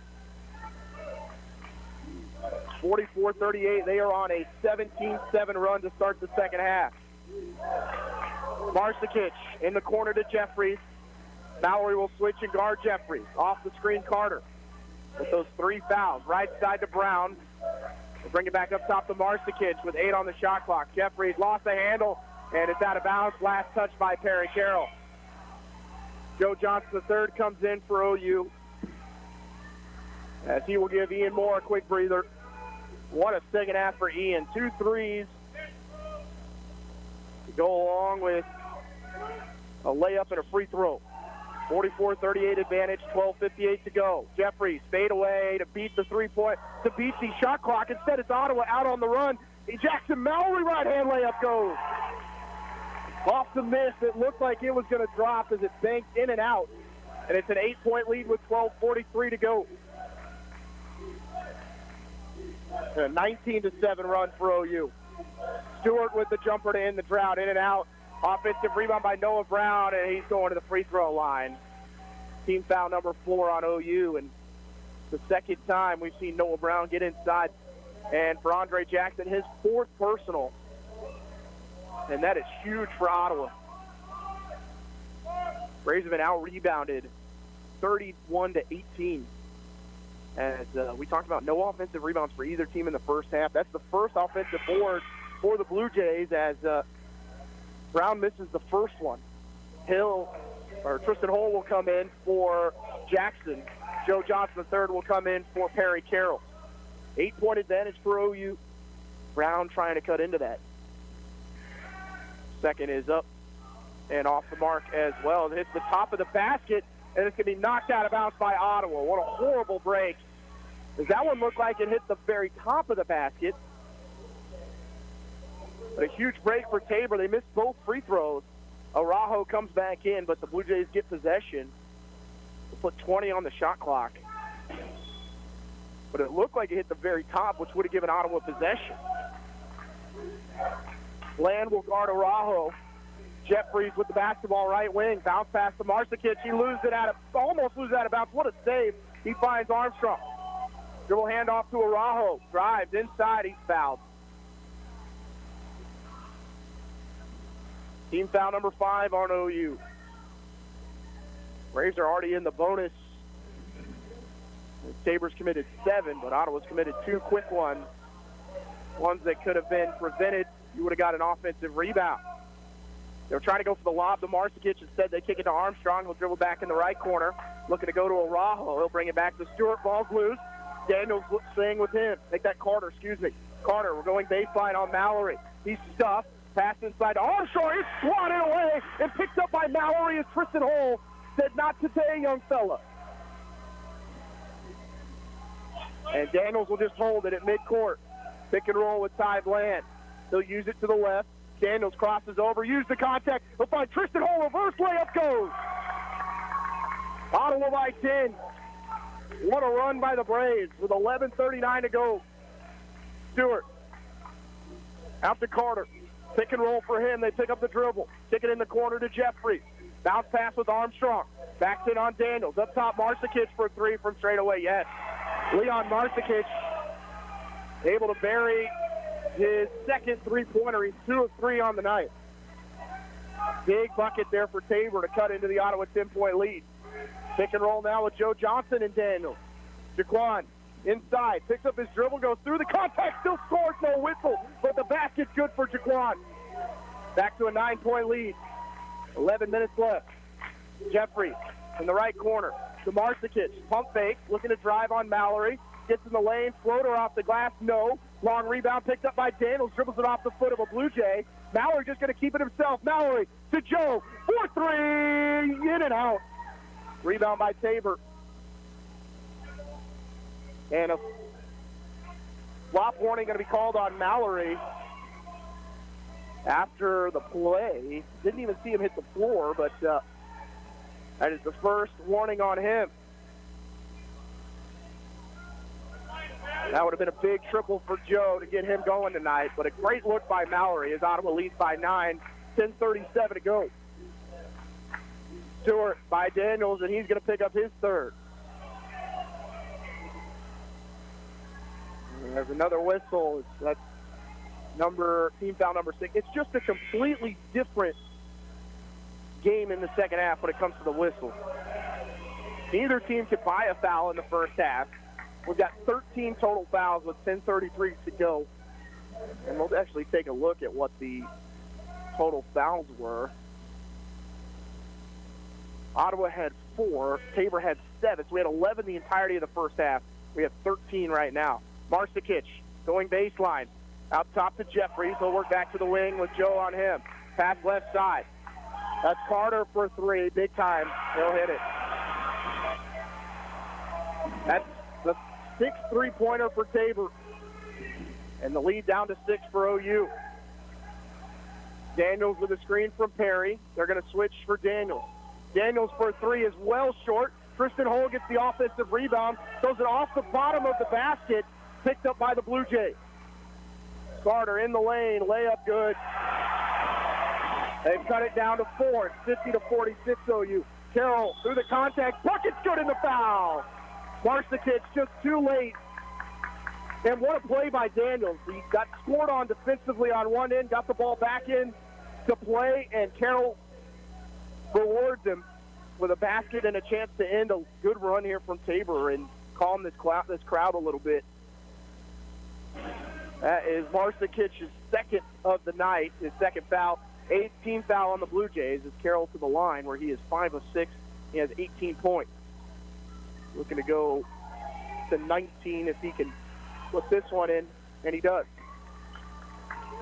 44-38. They are on a 17-7 run to start the second half. Marsikic in the corner to Jeffries. Mallory will switch and guard Jeffries. Off the screen, Carter. With those 3 fouls. Right side to Brown. We'll bring it back up top to Marsikic with 8 on the shot clock. Jeffries lost the handle, and it's out of bounds. Last touch by Perry Carroll. Joe Johnson III comes in for OU, as he will give Ian Moore a quick breather. What a second half for Ian. 2 threes to go along with a layup and a free throw. 44-38 advantage, 12:58 to go. Jeffries fade away to beat the three-point, to beat the shot clock. Instead, it's Ottawa out on the run. Jackson Mallory right-hand layup goes. Off the miss, it looked like it was going to drop as it banked in and out. And it's an 8-point lead with 12:43 to go. A 19-7 run for OU. Stewart with the jumper to end the drought, in and out. Offensive rebound by Noah Brown, and he's going to the free throw line. Team foul number 4 on OU, and the second time we've seen Noah Brown get inside. And for Andre Jackson, his 4th personal, and that is huge for Ottawa. Braves have been out-rebounded 31-18. As we talked about, no offensive rebounds for either team in the first half. That's the first offensive board for the Blue Jays as Brown misses the first one. Tristan Hull will come in for Jackson. Joe Johnson III will come in for Perry Carroll. 8-point advantage for OU. Brown trying to cut into that. Second is up and off the mark as well. It hits the top of the basket, and it's going to be knocked out of bounds by Ottawa. What a horrible break. Does that one look like it hit the very top of the basket? But a huge break for Tabor. They missed both free throws. Araujo comes back in, but the Blue Jays get possession. They'll put 20 on the shot clock. But it looked like it hit the very top, which would have given Ottawa possession. Land will guard Araujo. Jeffries with the basketball right wing. Bounce pass to Marsikic. He almost loses out of bounds. What a save. He finds Armstrong. Dribble handoff to Araujo. Drives inside. He's fouled. Team foul number 5 on OU. Braves are already in the bonus. Tabor's committed 7, but Ottawa's committed 2 quick ones. ones that could have been prevented. You would have got an offensive rebound. They were trying to go for the lob to Marsikic. Instead, they kick it to Armstrong. He'll dribble back in the right corner. Looking to go to Araujo. He'll bring it back to Stewart. Ball's loose. Daniels staying with him. Make that Carter, Carter, we're going baseline on Mallory. He's stuffed. Pass inside to Armstrong. It's swatted away and picked up by Mallory as Tristan Hole said, "Not today, young fella." And Daniels will just hold it at midcourt. Pick and roll with Ty Bland. He'll use it to the left. Daniels crosses over, use the contact. He'll find Tristan Hole, reverse layup goes. Ottawa by 10. What a run by the Braves with 11:39 to go. Stewart out to Carter. Pick and roll for him. They pick up the dribble. Stick it in the corner to Jeffrey. Bounce pass with Armstrong. Backs in on Daniels. Up top, Marsikic for three from straight away. Yes. Leon Marsikic able to bury his second three-pointer. He's 2 of 3 on the night. Big bucket there for Tabor to cut into the Ottawa 10-point lead. Pick and roll now with Joe Johnson and Daniels. Jaquan inside, picks up his dribble, goes through the contact, still scores, no whistle, but the basket's good for Jaquan. Back to a 9-point lead. 11 minutes left. Jeffrey in the right corner to Marsikic. Pump fake, looking to drive on Mallory. Gets in the lane, floater off the glass, no. Long rebound picked up by Daniels, dribbles it off the foot of a Blue Jay. Mallory just going to keep it himself. Mallory to Joe, 4-3, in and out. Rebound by Tabor. And a flop warning going to be called on Mallory after the play. Didn't even see him hit the floor, but that is the first warning on him. That would have been a big triple for Joe to get him going tonight, but a great look by Mallory as Ottawa leads by 9, 10:37 to go. Stewart by Daniels, and he's going to pick up his third. And there's another whistle. That's team foul number 6. It's just a completely different game in the second half when it comes to the whistles. Neither team could buy a foul in the first half. We've got 13 total fouls with 10:33 to go. And we'll actually take a look at what the total fouls were. Ottawa had 4. Tabor had 7. So we had 11 the entirety of the first half. We have 13 right now. Marsikic going baseline. Out top to Jeffries. He'll work back to the wing with Joe on him. Pass left side. That's Carter for 3. Big time. He'll hit it. That's the 6th three-pointer for Tabor. And the lead down to 6 for OU. Daniels with a screen from Perry. They're going to switch for Daniels. Daniels for 3 is well short. Tristan Hole gets the offensive rebound. Throws it off the bottom of the basket. Picked up by the Blue Jays. Carter in the lane. Layup good. They've cut it down to 4. It's 50-46 OU. Carroll through the contact. Bucket's good in the foul. Marsikic just too late. And what a play by Daniels. He got scored on defensively on one end, got the ball back in to play, and Carroll rewards him with a basket and a chance to end a good run here from Tabor and calm this crowd a little bit. That is Marsikic's second of the night, his second foul. 18th foul on the Blue Jays as Carroll to the line where he is 5 of 6. He has 18 points. Looking to go to 19 if he can put this one in, and he does.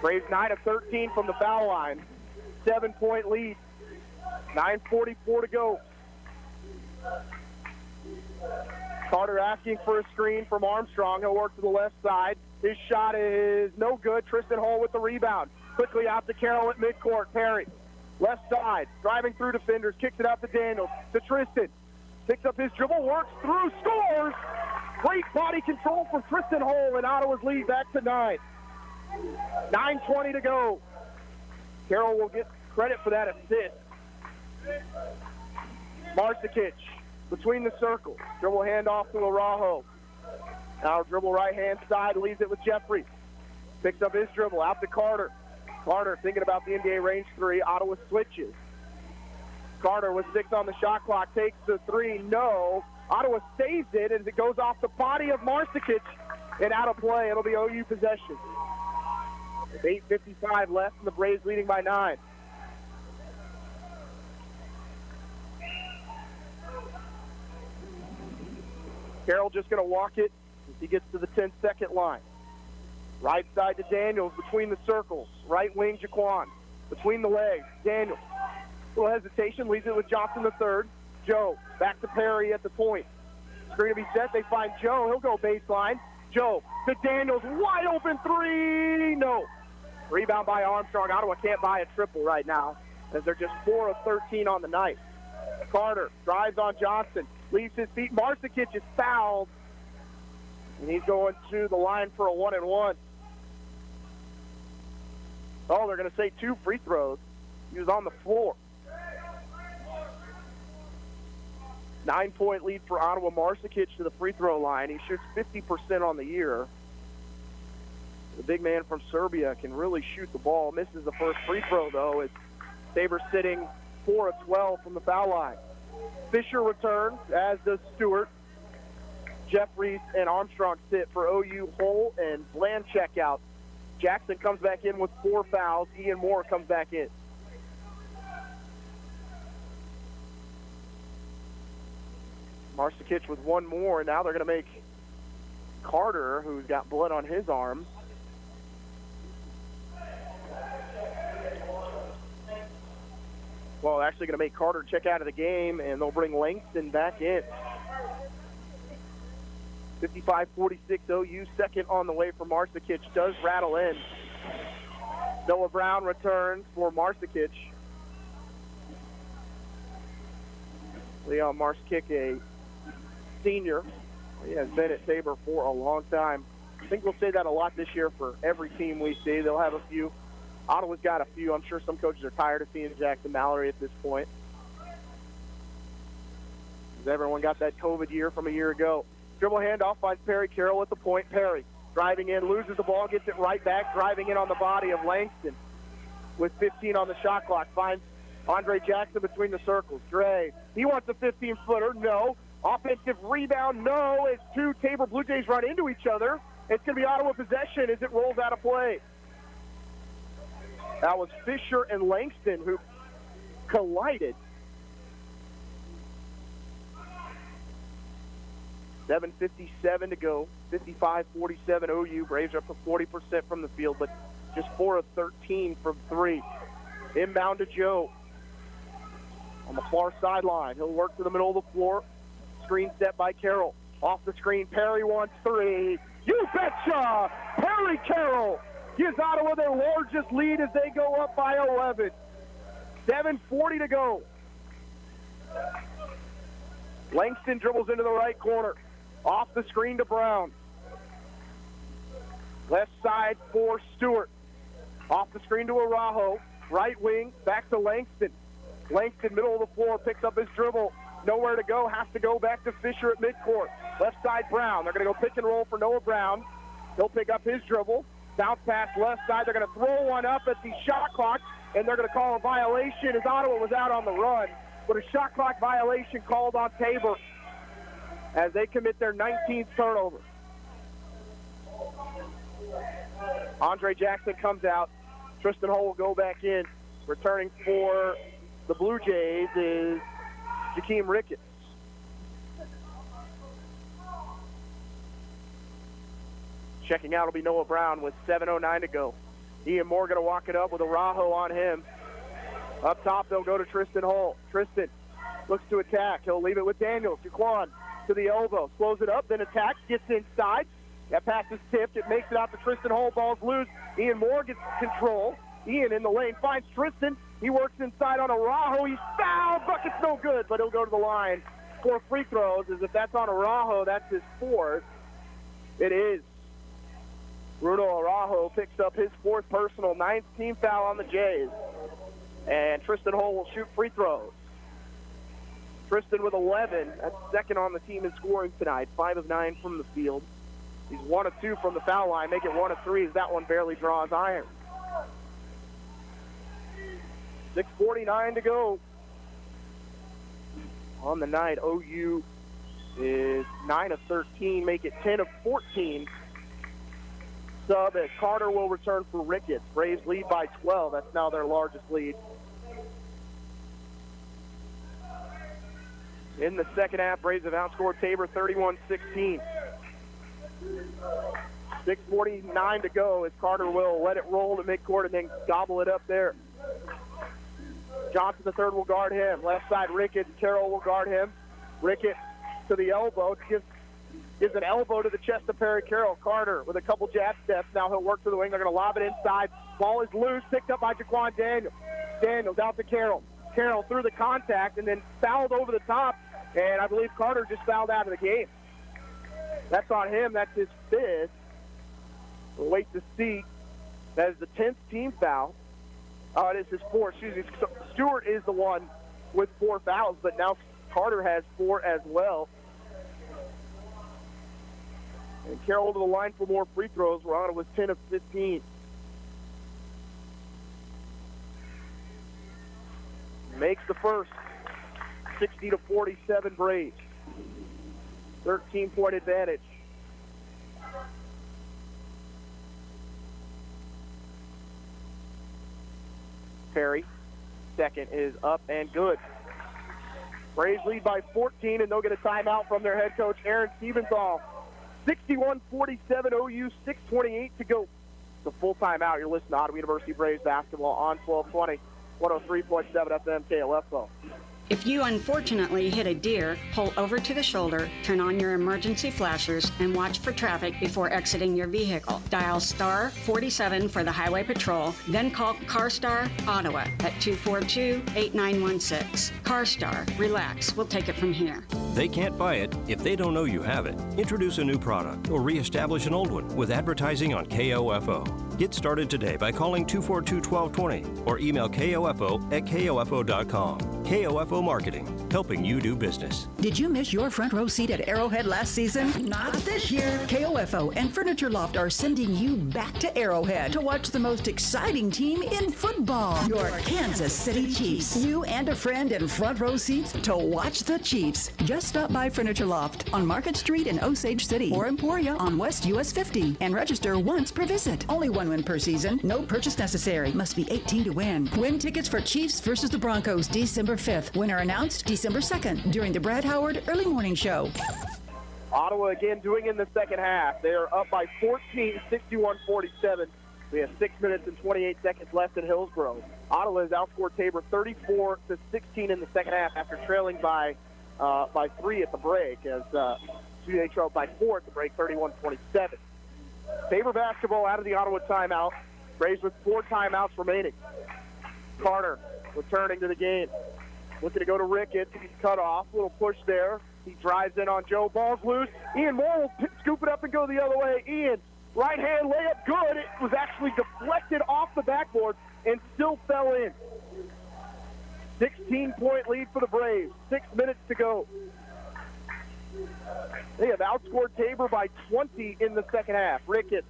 Braves 9 of 13 from the foul line. 7-point lead. 9:44 to go. Carter asking for a screen from Armstrong. He'll work to the left side. His shot is no good. Tristan Hole with the rebound. Quickly out to Carroll at midcourt. Perry, left side, driving through defenders, kicks it out to Daniels, to Tristan. Picks up his dribble, works through, scores! Great body control from Tristan Hole, and Ottawa's lead back to 9. 9:20 to go. Carroll will get credit for that assist. Marsikic between the circles. Dribble handoff to Araujo. Now dribble right-hand side, leaves it with Jeffrey. Picks up his dribble, out to Carter. Carter thinking about the NBA range 3. Ottawa switches. Carter with 6 on the shot clock takes the 3. No. Ottawa saves it as it goes off the body of Marsikic and out of play. It'll be OU possession. With 8:55 left and the Braves leading by 9. Carroll just going to walk it as he gets to the 10-second line. Right side to Daniels between the circles. Right wing, Jaquan. Between the legs, Daniels. Little hesitation, leaves it with Johnson the third. Joe, back to Perry at the point. Screen to be set, they find Joe. He'll go baseline. Joe to Daniels, wide open three. No. Rebound by Armstrong. Ottawa can't buy a triple right now as they're just 4 of 13 on the night. Carter drives on Johnson, leaves his feet. Marsikic is fouled, and he's going to the line for a 1-and-1. Oh, they're going to say 2 free throws. He was on the floor. 9-point lead for Ottawa. Marsikic to the free throw line. He shoots 50% on the year. The big man from Serbia can really shoot the ball. Misses the first free throw, though, as Tabor sitting 4 of 12 from the foul line. Fisher returns, as does Stewart. Jeffries and Armstrong sit for OU. Hull and Bland check out. Jackson comes back in with 4 fouls. Ian Moore comes back in. Marsikic with 1 more. Now they're going to make Carter, who's got blood on his arm. Well, actually going to make Carter check out of the game, and they'll bring Langston back in. 55-46 OU, second on the way for Marsikic. Does rattle in. Noah Brown returns for Marsikic. Leon Marsikic, a senior. He has been at Tabor for a long time. I think we'll say that a lot this year for every team we see. They'll have a few. Ottawa's got a few. I'm sure some coaches are tired of seeing Jackson Mallory at this point. Everyone got that COVID year from a year ago. Dribble handoff finds Perry Carroll at the point. Perry driving in, loses the ball, gets it right back, driving in on the body of Langston with 15 on the shot clock. Finds Andre Jackson between the circles. Dre, he wants a 15-footer. No. Offensive rebound. No. As 2 Tabor Blue Jays run into each other. It's going to be Ottawa possession as it rolls out of play. That was Fisher and Langston who collided. 7:57 to go. 55-47 OU. Braves are up to 40% from the field, but just 4 of 13 from 3. Inbound to Joe on the far sideline. He'll work to the middle of the floor. Screen set by Carroll. Off the screen, Perry wants 3. You betcha! Perry Carroll gives Ottawa their largest lead as they go up by 11. 7:40 to go. Langston dribbles into the right corner. Off the screen to Brown. Left side for Stewart. Off the screen to Araujo. Right wing, back to Langston. Langston, middle of the floor, picks up his dribble. Nowhere to go, has to go back to Fisher at midcourt. Left side, Brown. They're going to go pick and roll for Noah Brown. He'll pick up his dribble. Bounce pass left side. They're going to throw one up at the shot clock, and they're going to call a violation as Ottawa was out on the run. But a shot clock violation called on Tabor as they commit their 19th turnover. Andre Jackson comes out. Tristan Hull will go back in. Returning for the Blue Jays is Jakeem Ricketts. Checking out will be Noah Brown with 7:09 to go. Ian Moore going to walk it up with Araujo on him. Up top, they'll go to Tristan Hull. Tristan looks to attack. He'll leave it with Daniels. Jaquan to the elbow. Slows it up, then attacks, gets inside. That pass is tipped. It makes it out to Tristan Hull. Ball's loose. Ian Moore gets control. Ian in the lane finds Tristan. He works inside on Araujo. He's fouled. Bucket's no good, but he'll go to the line for free throws. As if that's on Araujo, that's his 4th. It is. Bruno Araujo picks up his 4th personal, 9th team foul on the Jays. And Tristan Hull will shoot free throws. Tristan with 11. That's second on the team in scoring tonight. 5 of 9 from the field. He's 1 of 2 from the foul line. Make it 1 of 3 as that one barely draws iron. 6:49 to go on the night. OU is 9 of 13. Make it 10 of 14 sub as Carter will return for Ricketts. Braves lead by 12. That's now their largest lead. In the second half, Braves have outscored Tabor 31-16. 6:49 to go as Carter will let it roll to midcourt and then gobble it up there. Johnson, the third, will guard him. Left side, Ricketts. Carroll will guard him. Ricketts to the elbow. Gives an elbow to the chest of Perry Carroll. Carter with a couple jab steps. Now he'll work to the wing. They're going to lob it inside. Ball is loose. Picked up by Jaquan Daniels. Daniels out to Carroll. Carroll through the contact and then fouled over the top. And I believe Carter just fouled out of the game. That's on him. That's his fifth. We'll wait to see. That is the 10th team foul. It is his fourth. Excuse me. Stewart is the one with 4 fouls, but now Carter has 4 as well. And Carroll to the line for more free throws. We're on with 10 of 15. Makes the first. 60-47 Braves. 13-point advantage. Perry, second is up and good. Braves lead by 14, and they'll get a timeout from their head coach, Aaron Stevensall. 61-47 OU, 6:28 to go. The full timeout. You're listening to Ottawa University Braves basketball on 1220, 103.7 FM KLFO. If you unfortunately hit a deer, pull over to the shoulder, turn on your emergency flashers, and watch for traffic before exiting your vehicle. Dial star 47 for the Highway Patrol, then call CarStar Ottawa at 242-8916. CarStar, relax, we'll take it from here. They can't buy it if they don't know you have it. Introduce a new product or reestablish an old one with advertising on KOFO. Get started today by calling 242-1220 or email KOFO@KOFO.com. KOFO Marketing, helping you do business. Did you miss your front row seat at Arrowhead last season? Not this year. KOFO and Furniture Loft are sending you back to Arrowhead to watch the most exciting team in football, your Kansas City Chiefs. You and a friend in front row seats to watch the Chiefs. Just stop by Furniture Loft on Market Street in Osage City or Emporia on West US 50 and register once per visit. Only one win per season. No purchase necessary. Must be 18 to win. Win tickets for Chiefs versus the Broncos December 5th. Winner announced December 2nd during the Brad Howard Early Morning Show. Ottawa again doing in the second half. They are up by 14, 61-47. We have 6 minutes and 28 seconds left in Hillsborough. Ottawa has outscored Tabor 34-16 in the second half after trailing by 3 at the break. As they trailed by 4 at the break, 31-27. Tabor basketball out of the Ottawa timeout. Braves with 4 timeouts remaining. Carter returning to the game. Looking to go to Ricketts. He's cut off. Little push there. He drives in on Joe. Ball's loose. Ian Moore will scoop it up and go the other way. Ian, right hand layup, good. It was actually deflected off the backboard and still fell in. 16-point lead for the Braves. 6 minutes to go. They have outscored Tabor by 20 in the second half. Ricketts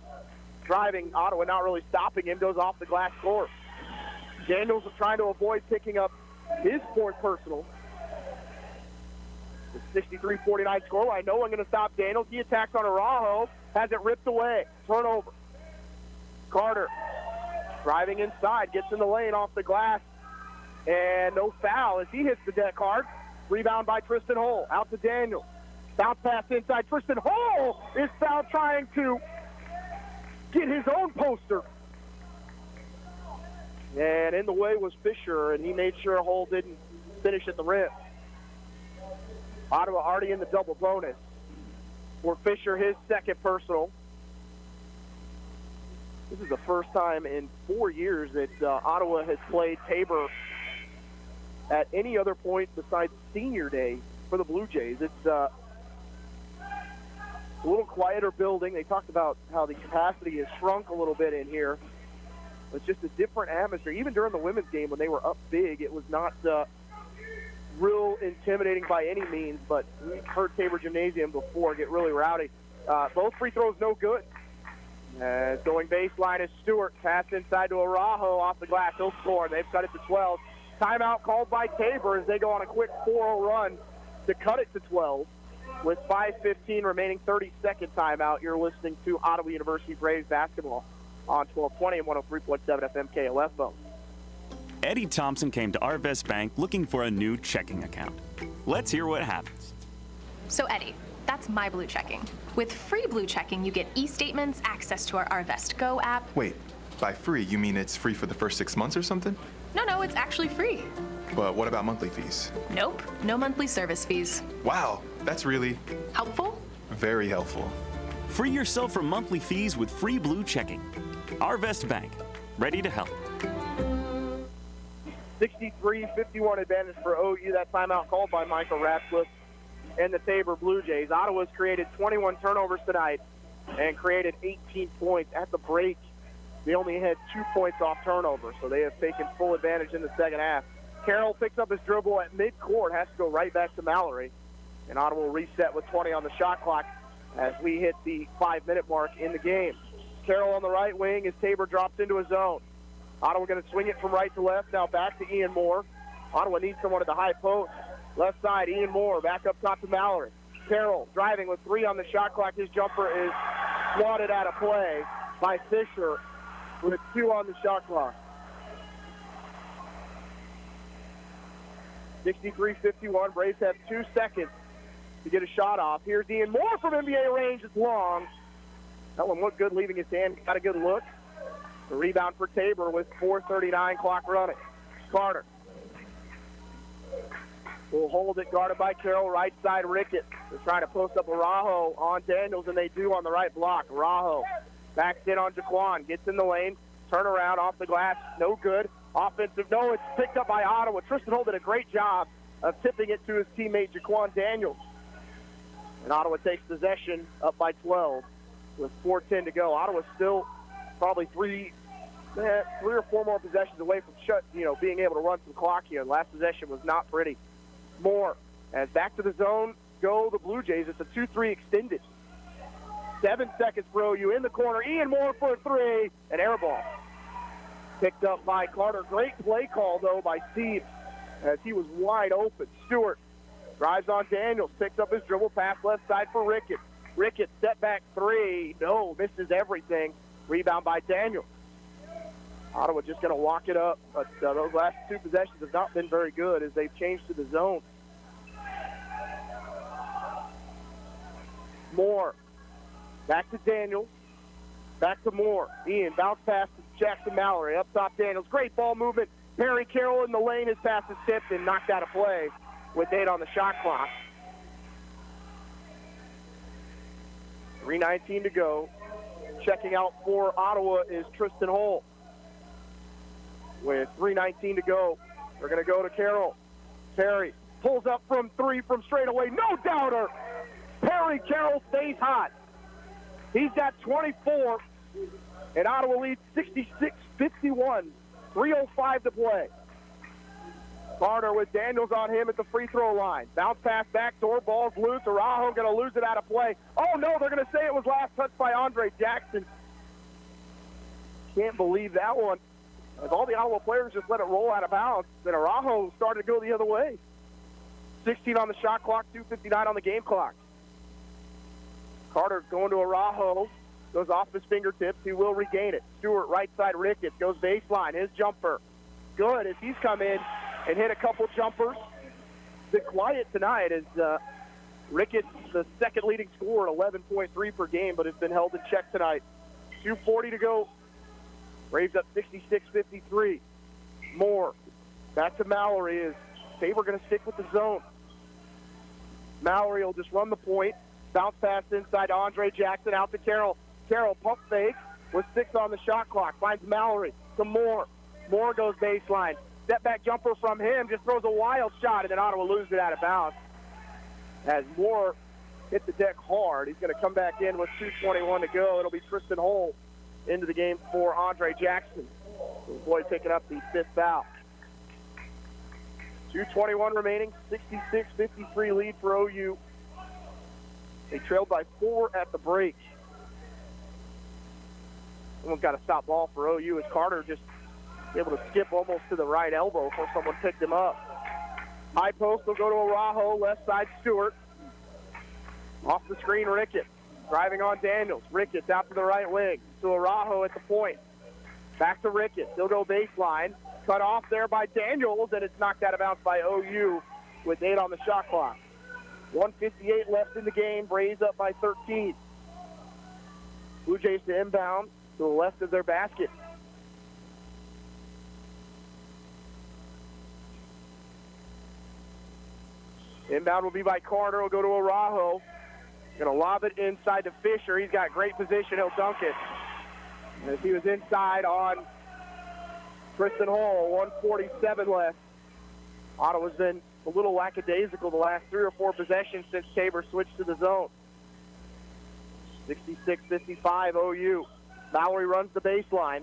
driving. Ottawa not really stopping him. Goes off the glass score. Daniels is trying to avoid picking up his 4th personal. The 63-49 scoreline. No one going to stop Daniels. He attacks on Araujo. Has it ripped away. Turnover. Carter driving inside. Gets in the lane off the glass. And no foul as he hits the deck hard. Rebound by Tristan Hull. Out to Daniels. Bounce pass inside. Tristan Hull is fouled trying to get his own poster. And in the way was Fisher, and he made sure Hull didn't finish at the rim. Ottawa already in the double bonus. For Fisher, his 2nd personal. This is the first time in 4 years that Ottawa has played Tabor at any other point besides Senior Day for the Blue Jays. It's a little quieter building. They talked about how the capacity has shrunk a little bit in here. It's just a different atmosphere. Even during the women's game when they were up big, it was not real intimidating by any means, but we've heard Tabor Gymnasium before get really rowdy. Both free throws no good. Going baseline is Stewart. Pass inside to Araujo off the glass. He'll score. They've cut it to 12. Timeout called by Tabor as they go on a quick 4-0 run to cut it to 12. with 5:15 remaining, 30-second timeout. You're listening to Ottawa University Braves basketball on 1220 and 103.7 FM KOFO. Eddie Thompson came to Arvest Bank looking for a new checking account. Let's hear what happens. So Eddie, that's my Blue Checking. With free Blue Checking, you get e-statements, access to our Arvest Go app. Wait, by free, you mean it's free for the first 6 months or something? No, it's actually free. But what about monthly fees? Nope, no monthly service fees. Wow, that's really Helpful? very helpful. Free yourself from monthly fees with free Blue Checking. Arvest Bank, ready to help. 63-51 advantage for OU. That timeout called by Michael Ratcliffe and the Tabor Blue Jays. Ottawa's created 21 turnovers tonight and created 18 points. At the break, they only had 2 points off turnover, so they have taken full advantage in the second half. Carroll picks up his dribble at midcourt, has to go right back to Mallory, and Ottawa will reset with 20 on the shot clock as we hit the 5-minute mark in the game. Carroll on the right wing as Tabor drops into his zone. Ottawa going to swing it from right to left. Now back to Ian Moore. Ottawa needs someone at the high post. Left side, Ian Moore back up top to Mallory. Carroll driving with 3 on the shot clock. His jumper is swatted out of play by Fisher with 2 on the shot clock. 63-51. Braves have 2 seconds to get a shot off. Here's Ian Moore from NBA range. It's long. That one looked good leaving his hand. Got a good look. The rebound for Tabor with 4:39 clock running. Carter will hold it, guarded by Carroll. Right side, Ricketts. They're trying to post up Araujo on Daniels, and they do on the right block. Araujo backs in on Jaquan. Gets in the lane. Turn around off the glass. No good. Offensive. No, it's picked up by Ottawa. Tristan Holt did a great job of tipping it to his teammate Jaquan Daniels. And Ottawa takes possession up by 12 with 4:10 to go. Ottawa's still probably three or four more possessions away from being able to run some clock here. Last possession was not pretty. Moore, as back to the zone go the Blue Jays. It's a 2-3 extended. 7 seconds for OU in the corner. Ian Moore for a 3, an air ball. Picked up by Carter. Great play call, though, by Steve as he was wide open. Stewart drives on Daniels, picks up his dribble, pass left side for Ricketts. Ricketts, step back 3. No, misses everything. Rebound by Daniels. Ottawa just going to walk it up. But those last 2 possessions have not been very good as they've changed to the zone. Moore. Back to Daniels. Back to Moore. Ian, bounce pass to Jackson Mallory. Up top, Daniels. Great ball movement. Perry Carroll in the lane. His pass is tipped and knocked out of play with 8 on the shot clock. 3:19 to go. Checking out for Ottawa is Tristan Holt. With 3:19 to go, they're going to go to Carroll. Perry pulls up from 3 from straight away. No doubter. Perry Carroll stays hot. He's got 24, and Ottawa leads 66-51. 3:05 to play. Carter with Daniels on him at the free throw line. Bounce pass backdoor, ball's loose. Araujo going to lose it out of play. Oh, no, they're going to say it was last touch by Andre Jackson. Can't believe that one. As all the Ottawa players just let it roll out of bounds, then Araujo started to go the other way. 16 on the shot clock, 2:59 on the game clock. Carter going to Araujo, goes off his fingertips. He will regain it. Stewart, right side, Ricketts, goes baseline. His jumper, good as he's come in and hit a couple jumpers. Been quiet tonight as Ricketts, the second leading scorer, 11.3 per game, but has been held in check tonight. 2:40 to go. Braves up 66-53. Moore back to Mallory. Is Tabor going to stick with the zone? Mallory will just run the point. Bounce pass inside to Andre Jackson, out to Carroll. Carroll pump fake with 6 on the shot clock. Finds Mallory to Moore. Moore goes baseline. Step back jumper from him, just throws a wild shot, and then Ottawa loses it out of bounds. As Moore hit the deck hard, he's going to come back in with 2:21 to go. It'll be Tristan Holt into the game for Andre Jackson. Boy picking up the 5th foul. 2:21 remaining, 66-53 lead for OU. They trailed by 4 at the break. Someone's got a stop ball for OU as Carter just able to skip almost to the right elbow before someone picked him up. High post will go to Araujo, left side Stewart. Off the screen, Ricketts. Driving on Daniels. Ricketts out to the right wing. To Araujo at the point. Back to Ricketts. He'll go baseline. Cut off there by Daniels, and it's knocked out of bounds by OU with 8 on the shot clock. 1:58 left in the game. Braves up by 13. Blue Jays to inbound to the left of their basket. Inbound will be by Carter. Will go to Araujo. Going to lob it inside to Fisher. He's got great position. He'll dunk it. And if he was inside on Tristan Hall, 1:47 left. Ottawa's been a little lackadaisical the last 3 or 4 possessions since Tabor switched to the zone. 66-55 OU. Mallory runs the baseline.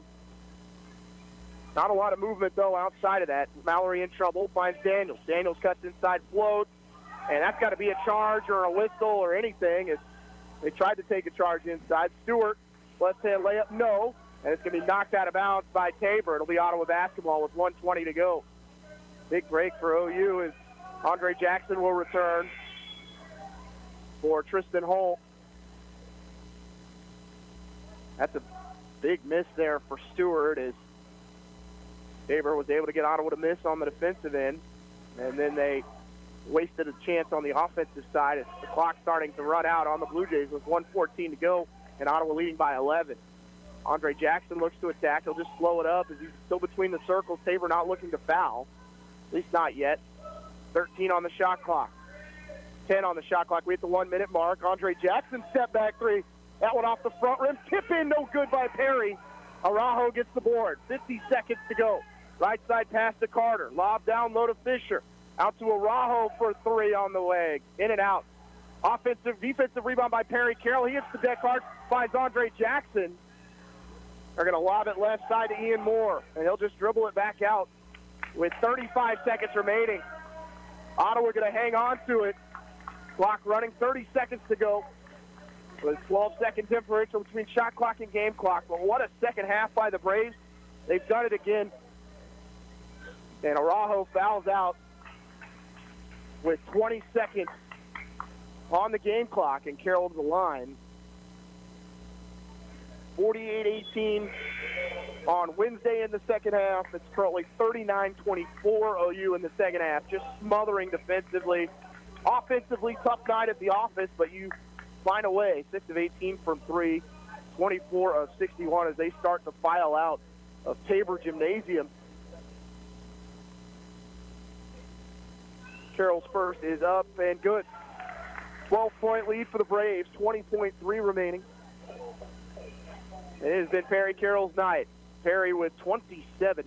Not a lot of movement, though, outside of that. Mallory in trouble, finds Daniels. Daniels cuts inside, floats, and that's got to be a charge or a whistle or anything. They tried to take a charge inside. Stewart, left-hand layup, no, and it's going to be knocked out of bounds by Tabor. It'll be Ottawa basketball with 1:20 to go. Big break for OU as Andre Jackson will return for Tristan Holt. That's a big miss there for Stewart as Tabor was able to get Ottawa to miss on the defensive end, and then they wasted a chance on the offensive side as the clock starting to run out on the Blue Jays with 1:14 to go and Ottawa leading by 11. Andre Jackson looks to attack. He'll just slow it up as he's still between the circles. Tabor not looking to foul, at least not yet. 13 on the shot clock. 10 on the shot clock. We hit the 1-minute mark. Andre Jackson step back 3. That one off the front rim. Tip in, no good by Perry. Araujo gets the board. 50 seconds to go. Right side pass to Carter. Lob down low to Fisher. Out to Araujo for 3 on the leg. In and out. Defensive rebound by Perry Carroll. He hits the deck hard. Finds Andre Jackson. They're going to lob it left side to Ian Moore. And he'll just dribble it back out with 35 seconds remaining. Ottawa going to hang on to it. Clock running. 30 seconds to go. With 12-second differential between shot clock and game clock. But what a second half by the Braves. They've done it again. And Araujo fouls out with 20 seconds on the game clock, and Carroll to the line. 48-18 on Wednesday in the second half. It's currently 39-24 OU in the second half. Just smothering defensively. Offensively, tough night at the office, but you find a way. 6 of 18 from 3, 24 of 61 as they start to file out of Tabor Gymnasium. Carroll's first is up and good. 12-point lead for the Braves, 20.3 remaining. It has been Perry Carroll's night. Perry with 27.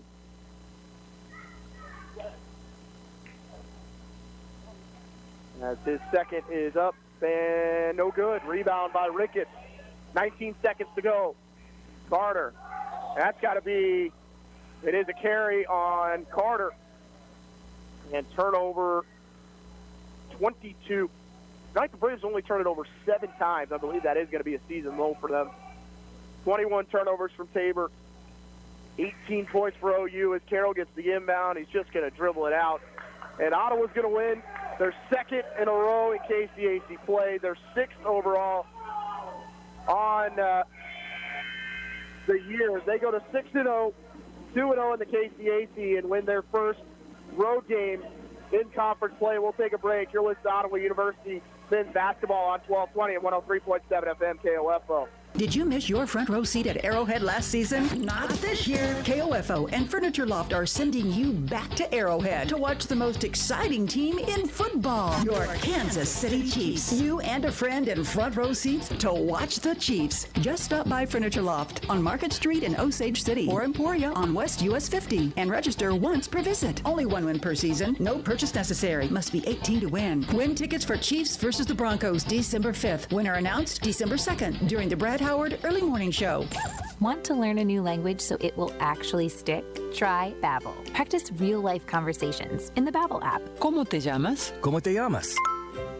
As his second is up and no good. Rebound by Ricketts. 19 seconds to go. Carter. That's got to be, it is a carry on Carter. And turnover 22. Tonight the Braves only turned it over 7 times. I believe that is going to be a season low for them. 21 turnovers from Tabor. 18 points for OU as Carroll gets the inbound. He's just going to dribble it out. And Ottawa's going to win their second in a row in KCAC play. Their 6th overall on the year. They go to 6-0, 2-0 in the KCAC and win their first road game in conference play. We'll take a break. You're listening to Ottawa University men's basketball on 1220 and 103.7 FM KOFO. Did you miss your front row seat at Arrowhead last season? Not this year. KOFO and Furniture Loft are sending you back to Arrowhead to watch the most exciting team in football, your Kansas City Chiefs. You and a friend in front row seats to watch the Chiefs. Just stop by Furniture Loft on Market Street in Osage City or Emporia on West US 50 and register once per visit. Only 1 win per season. No purchase necessary. Must be 18 to win. Win tickets for Chiefs versus the Broncos December 5th. Winner announced December 2nd during the Brad Howard Early Morning Show. Want to learn a new language so it will actually stick? Try Babbel. Practice real-life conversations in the Babbel app. ¿Cómo te llamas? ¿Cómo te llamas?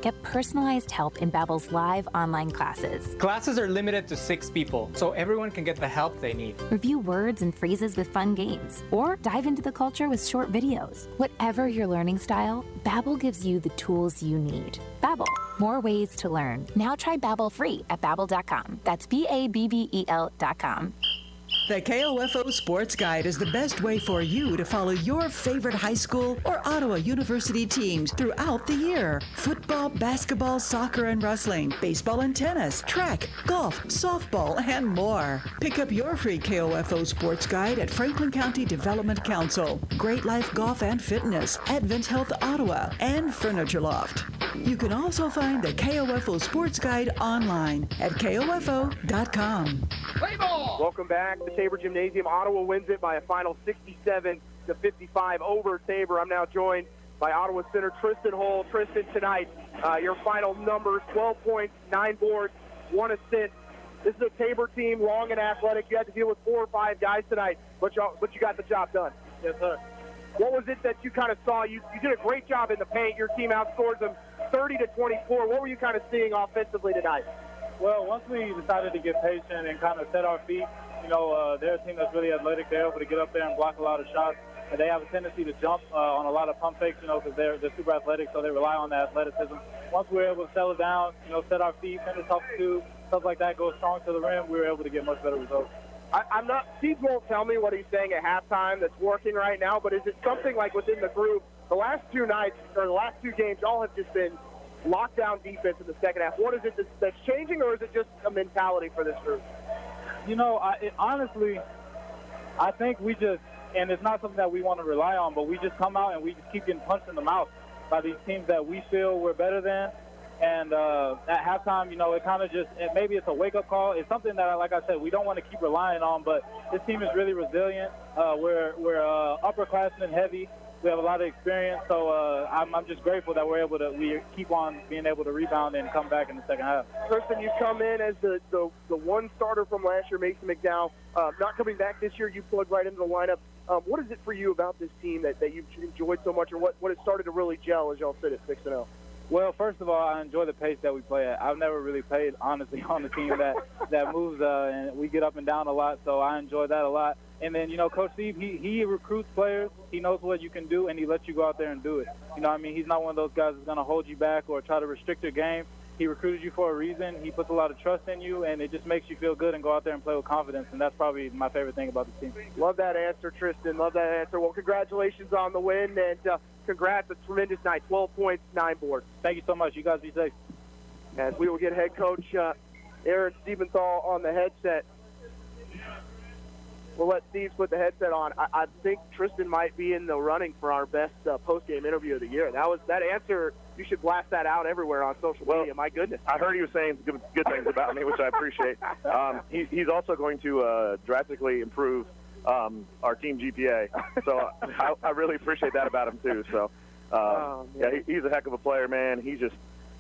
Get personalized help in Babbel's live online classes. Classes are limited to 6 people, so everyone can get the help they need. Review words and phrases with fun games, or dive into the culture with short videos. Whatever your learning style, Babbel gives you the tools you need. Babbel, more ways to learn. Now try Babbel free at Babbel.com. That's Babbel.com. The KOFO Sports Guide is the best way for you to follow your favorite high school or Ottawa University teams throughout the year. Football, basketball, soccer, and wrestling, baseball and tennis, track, golf, softball, and more. Pick up your free KOFO Sports Guide at Franklin County Development Council, Great Life Golf and Fitness, Advent Health Ottawa, and Furniture Loft. You can also find the KOFO Sports Guide online at KOFO.com. Welcome back. The Tabor Gymnasium. Ottawa wins it by a final 67-55 over Tabor. I'm now joined by Ottawa center Tristan Hull. Tristan, tonight, your final numbers: 12 points, 9 boards, 1 assist. This is a Tabor team, long and athletic. You had to deal with 4 or 5 guys tonight, but you got the job done. Yes, sir. What was it that you kind of saw? You did a great job in the paint. Your team outscored them 30-24. What were you kind of seeing offensively tonight? Well, once we decided to get patient and kind of set our feet, they're a team that's really athletic. They're able to get up there and block a lot of shots. And they have a tendency to jump on a lot of pump fakes, because they're super athletic, so they rely on that athleticism. Once we were able to settle down, set our feet, finish off the two, stuff like that, go strong to the rim, we were able to get much better results. Steve won't tell me what he's saying at halftime that's working right now, but is it something like within the group, the last 2 nights, or the last 2 games, all have just been lockdown defense in the second half? What is it that's changing, or is it just a mentality for this group? Honestly, I think we just, and it's not something that we want to rely on, but we just come out and we just keep getting punched in the mouth by these teams that we feel we're better than. And at halftime, it kind of just, maybe it's a wake-up call. It's something that, like I said, we don't want to keep relying on, but this team is really resilient. We're upperclassmen heavy. We have a lot of experience, so I'm just grateful that we keep on being able to rebound and come back in the second half. Tristan, you come in as the one starter from last year, Mason McDowell. Not coming back this year, you plugged right into the lineup. What is it for you about this team that you've enjoyed so much, or what has started to really gel as y'all sit at 6-0? Well, first of all, I enjoy the pace that we play at. I've never really played, honestly, on a team that moves, and we get up and down a lot, so I enjoy that a lot. And then, Coach Steve, he recruits players. He knows what you can do, and he lets you go out there and do it. He's not one of those guys that's going to hold you back or try to restrict your game. He recruited you for a reason. He puts a lot of trust in you, and it just makes you feel good and go out there and play with confidence, and that's probably my favorite thing about the team. Love that answer, Tristan. Love that answer. Well, congratulations on the win, and congrats. A tremendous night. 12 points, 9 boards. Thank you so much. You guys be safe. As we will get head coach Aaron Stiebenthal on the headset. We'll let Steve put the headset on. I think Tristan might be in the running for our best post-game interview of the year. That answer, you should blast that out everywhere on social media. My goodness. I heard he was saying good things about me, which I appreciate. He's also going to drastically improve our team GPA. So I really appreciate that about him, too. So, he's a heck of a player, man. He's just,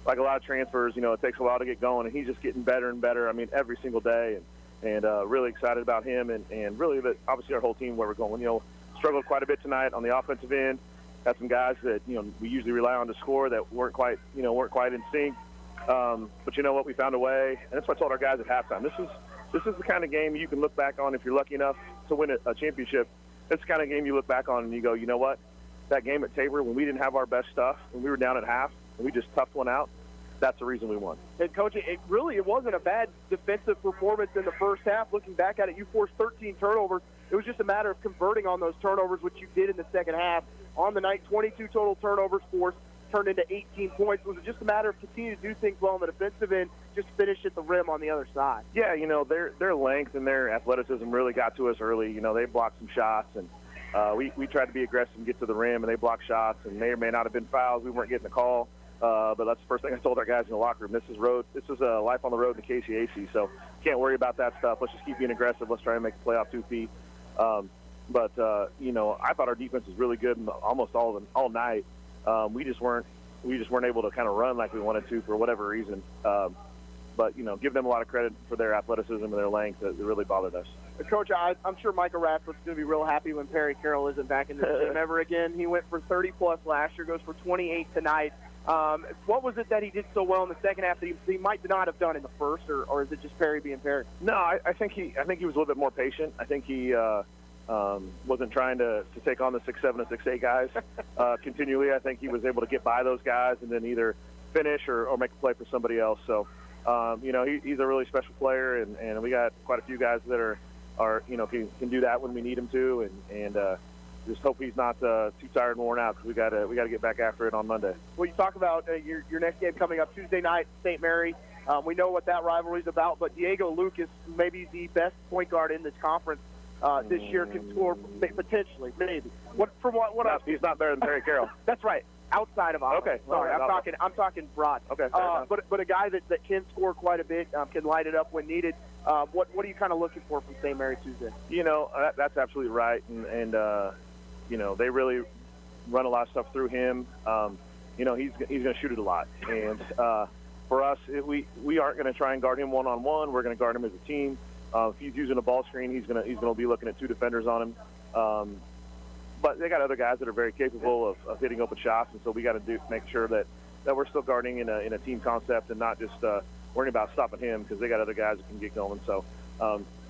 like a lot of transfers, it takes a while to get going, and he's just getting better and better, every single day. And really excited about him, and really obviously our whole team where we're going. Struggled quite a bit tonight on the offensive end. Had some guys that we usually rely on to score that weren't quite in sync. But you know what? We found a way, and that's what I told our guys at halftime. This is the kind of game you can look back on if you're lucky enough to win a championship. It's the kind of game you look back on and you go, you know what? That game at Tabor when we didn't have our best stuff, when we were down at half, and we just toughed one out. That's the reason we won. And, Coach, it wasn't a bad defensive performance in the first half. Looking back at it, you forced 13 turnovers. It was just a matter of converting on those turnovers, which you did in the second half. On the night, 22 total turnovers forced, turned into 18 points. Was it just a matter of continuing to do things well on the defensive end, just finish at the rim on the other side? Yeah, their length and their athleticism really got to us early. They blocked some shots, and we tried to be aggressive and get to the rim, and they blocked shots, and may or may not have been fouls. We weren't getting the call. But that's the first thing I told our guys in the locker room. This is life on the road in the KCAC, so can't worry about that stuff. Let's just keep being aggressive. Let's try to make the playoff 2 feet. But I thought our defense was really good almost all night. We just weren't able to kind of run like we wanted to for whatever reason. But give them a lot of credit for their athleticism and their length. It really bothered us. Coach, I'm sure Micah Radford's going to be real happy when Perry Carroll isn't back in the team ever again. He went for 30-plus last year, goes for 28 tonight. What was it that he did so well in the second half that he might not have done in the first, or is it just Perry being Perry? No, I think he was a little bit more patient. I think he wasn't trying to take on the 6'7" and 6'8" guys continually. I think he was able to get by those guys and then either finish or make a play for somebody else. So, he's a really special player, and we got quite a few guys that are can do that when we need him to, and just hope he's not too tired and worn out, because we got to get back after it on Monday. Well, you talk about your next game coming up Tuesday night, St. Mary. We know what that rivalry is about, but Diego Lucas, maybe the best point guard in this conference this year, can score potentially, maybe. He's not better than Perry Carroll. That's right. Outside of Ottawa. Okay. Sorry, I'm talking broad. Okay. But a guy that can score quite a bit, can light it up when needed. What are you kind of looking for from St. Mary Tuesday? That's absolutely right, and they really run a lot of stuff through him. He's going to shoot it a lot, and for us, we aren't going to try and guard him one-on-one. We're going to guard him as a team. If he's using a ball screen, he's going to be looking at two defenders on him. But they got other guys that are very capable of hitting open shots, and so we got to make sure that we're still guarding in a team concept and not just worrying about stopping him, because they got other guys that can get going. So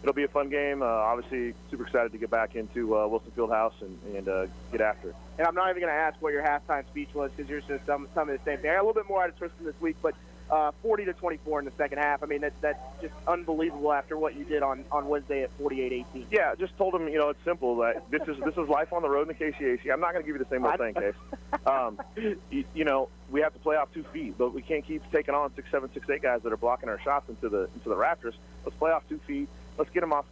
it'll be a fun game. Obviously, super excited to get back into Wilson Fieldhouse and get after it. And I'm not even going to ask what your halftime speech was, because you're just some of the same thing. I got a little bit more out of Tristan this week, but 40-24 in the second half. I mean, that's just unbelievable after what you did on Wednesday at 48-18. Yeah, just told him, it's simple. That this is life on the road in the KCAC. I'm not going to give you the same old thing, Case. We have to play off 2 feet, but we can't keep taking on 6'7", 6'8" guys that are blocking our shots into the rafters. Let's play off 2 feet. Let's get them off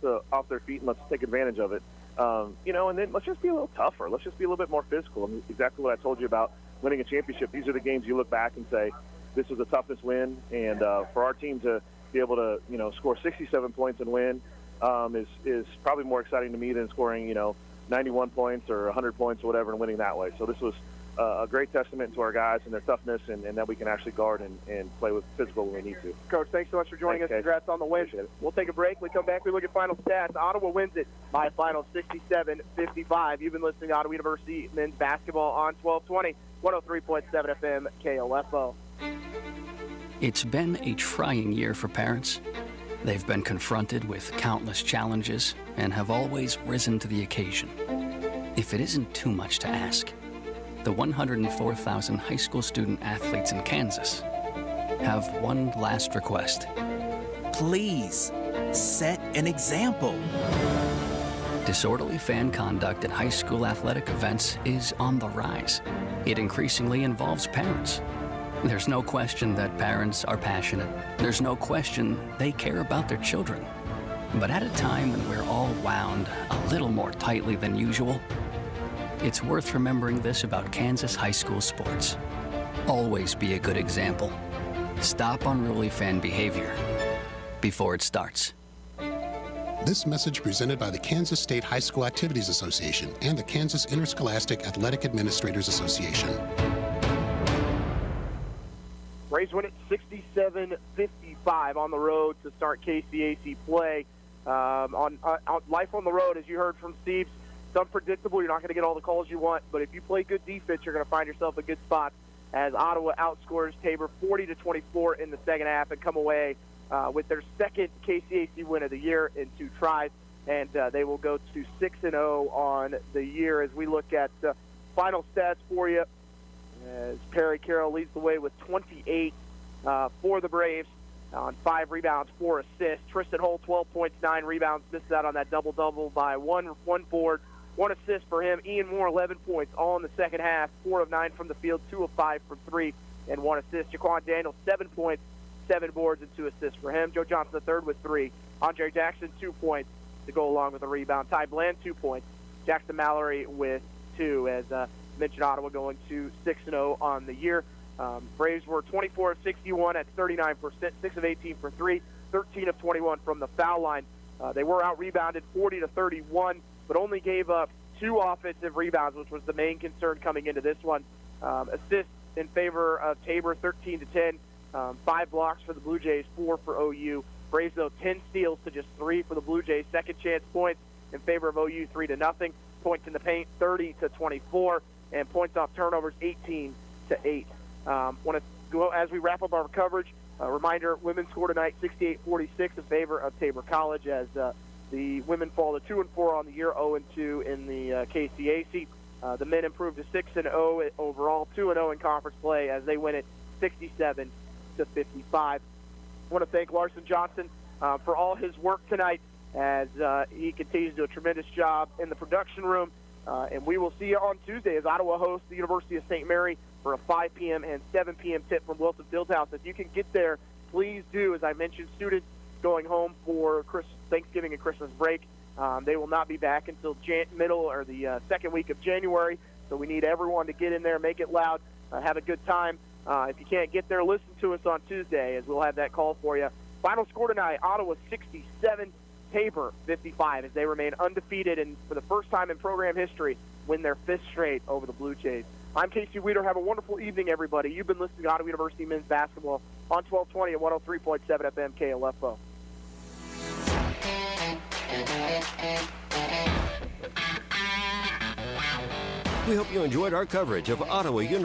their feet, and let's take advantage of it. And then let's just be a little tougher. Let's just be a little bit more physical. I mean, exactly what I told you about winning a championship. These are the games you look back and say, this was a toughness win, and for our team to be able to, score 67 points and win is probably more exciting to me than scoring, 91 points or 100 points or whatever and winning that way. So this was a great testament to our guys and their toughness, and that we can actually guard and play with physical when we need to. Coach, thanks so much for joining us. Congrats on the win. We'll take a break. We come back, we look at final stats. Ottawa wins it by a final 67-55. You've been listening to Ottawa University men's basketball on 1220, 103.7 FM, KOFO. It's been a trying year for parents. They've been confronted with countless challenges and have always risen to the occasion. If it isn't too much to ask, the 104,000 high school student athletes in Kansas have one last request. Please, set an example. Disorderly fan conduct at high school athletic events is on the rise. It increasingly involves parents. There's no question that parents are passionate. There's no question they care about their children. But at a time when we're all wound a little more tightly than usual, it's worth remembering this about Kansas high school sports. Always be a good example. Stop unruly fan behavior before it starts. This message presented by the Kansas State High School Activities Association and the Kansas Interscholastic Athletic Administrators Association. Braves win it 67-55 on the road to start KCAC play. On life on the road, as you heard from Steve, it's unpredictable. You're not going to get all the calls you want, but if you play good defense, you're going to find yourself a good spot as Ottawa outscores Tabor 40-24 in the second half and come away with their second KCAC win of the year in 2 tries, and they will go to 6-0 on the year. As we look at final stats for you, as Perry Carroll leads the way with 28 for the Braves on 5 rebounds, 4 assists. Tristan Hull, 12 points, 9 rebounds, misses out on that double-double by one board, 1 assist for him. Ian Moore, 11 points, all in the second half, 4 of 9 from the field, 2 of 5 from 3, and 1 assist. Jaquan Daniels, 7 points, 7 boards, and 2 assists for him. Joe Johnson III with 3. Andre Jackson, 2 points to go along with a rebound. Ty Bland, 2 points. Jackson Mallory with 2, as mentioned, Ottawa going to 6-0 on the year. Braves were 24 of 61 at 39%, 6 of 18 for 3, 13 of 21 from the foul line. They were out-rebounded 40-31, but only gave up 2 offensive rebounds, which was the main concern coming into this one. Assists in favor of Tabor, 13-10, 5 blocks for the Blue Jays, 4 for OU. Braves, though, 10 steals to just 3 for the Blue Jays. Second chance points in favor of OU, 3-0. Points in the paint, 30-24. And points off turnovers, 18-8 Want to go as we wrap up our coverage. Reminder: women score tonight 68-46 in favor of Tabor College as the women fall to 2-4 on the year, 0-2 in the KCAC. The men improved to 6-0 overall, 2-0 in conference play as they win it 67-55. I want to thank Larson Johnson for all his work tonight as he continues to do a tremendous job in the production room. And we will see you on Tuesday as Ottawa hosts the University of St. Mary for a 5 p.m. and 7 p.m. tip from Wilson Fieldhouse. If you can get there, please do. As I mentioned, students going home for Thanksgiving and Christmas break. They will not be back until middle or the second week of January. So we need everyone to get in there, make it loud, have a good time. If you can't get there, listen to us on Tuesday as we'll have that call for you. Final score tonight, Ottawa 67, Tabor 55 as they remain undefeated and for the first time in program history win their 5th straight over the Blue Jays. I'm Casey Weeder. Have a wonderful evening, everybody. You've been listening to Ottawa University men's basketball on 1220 and 103.7 FM KLFO. We hope you enjoyed our coverage of Ottawa University.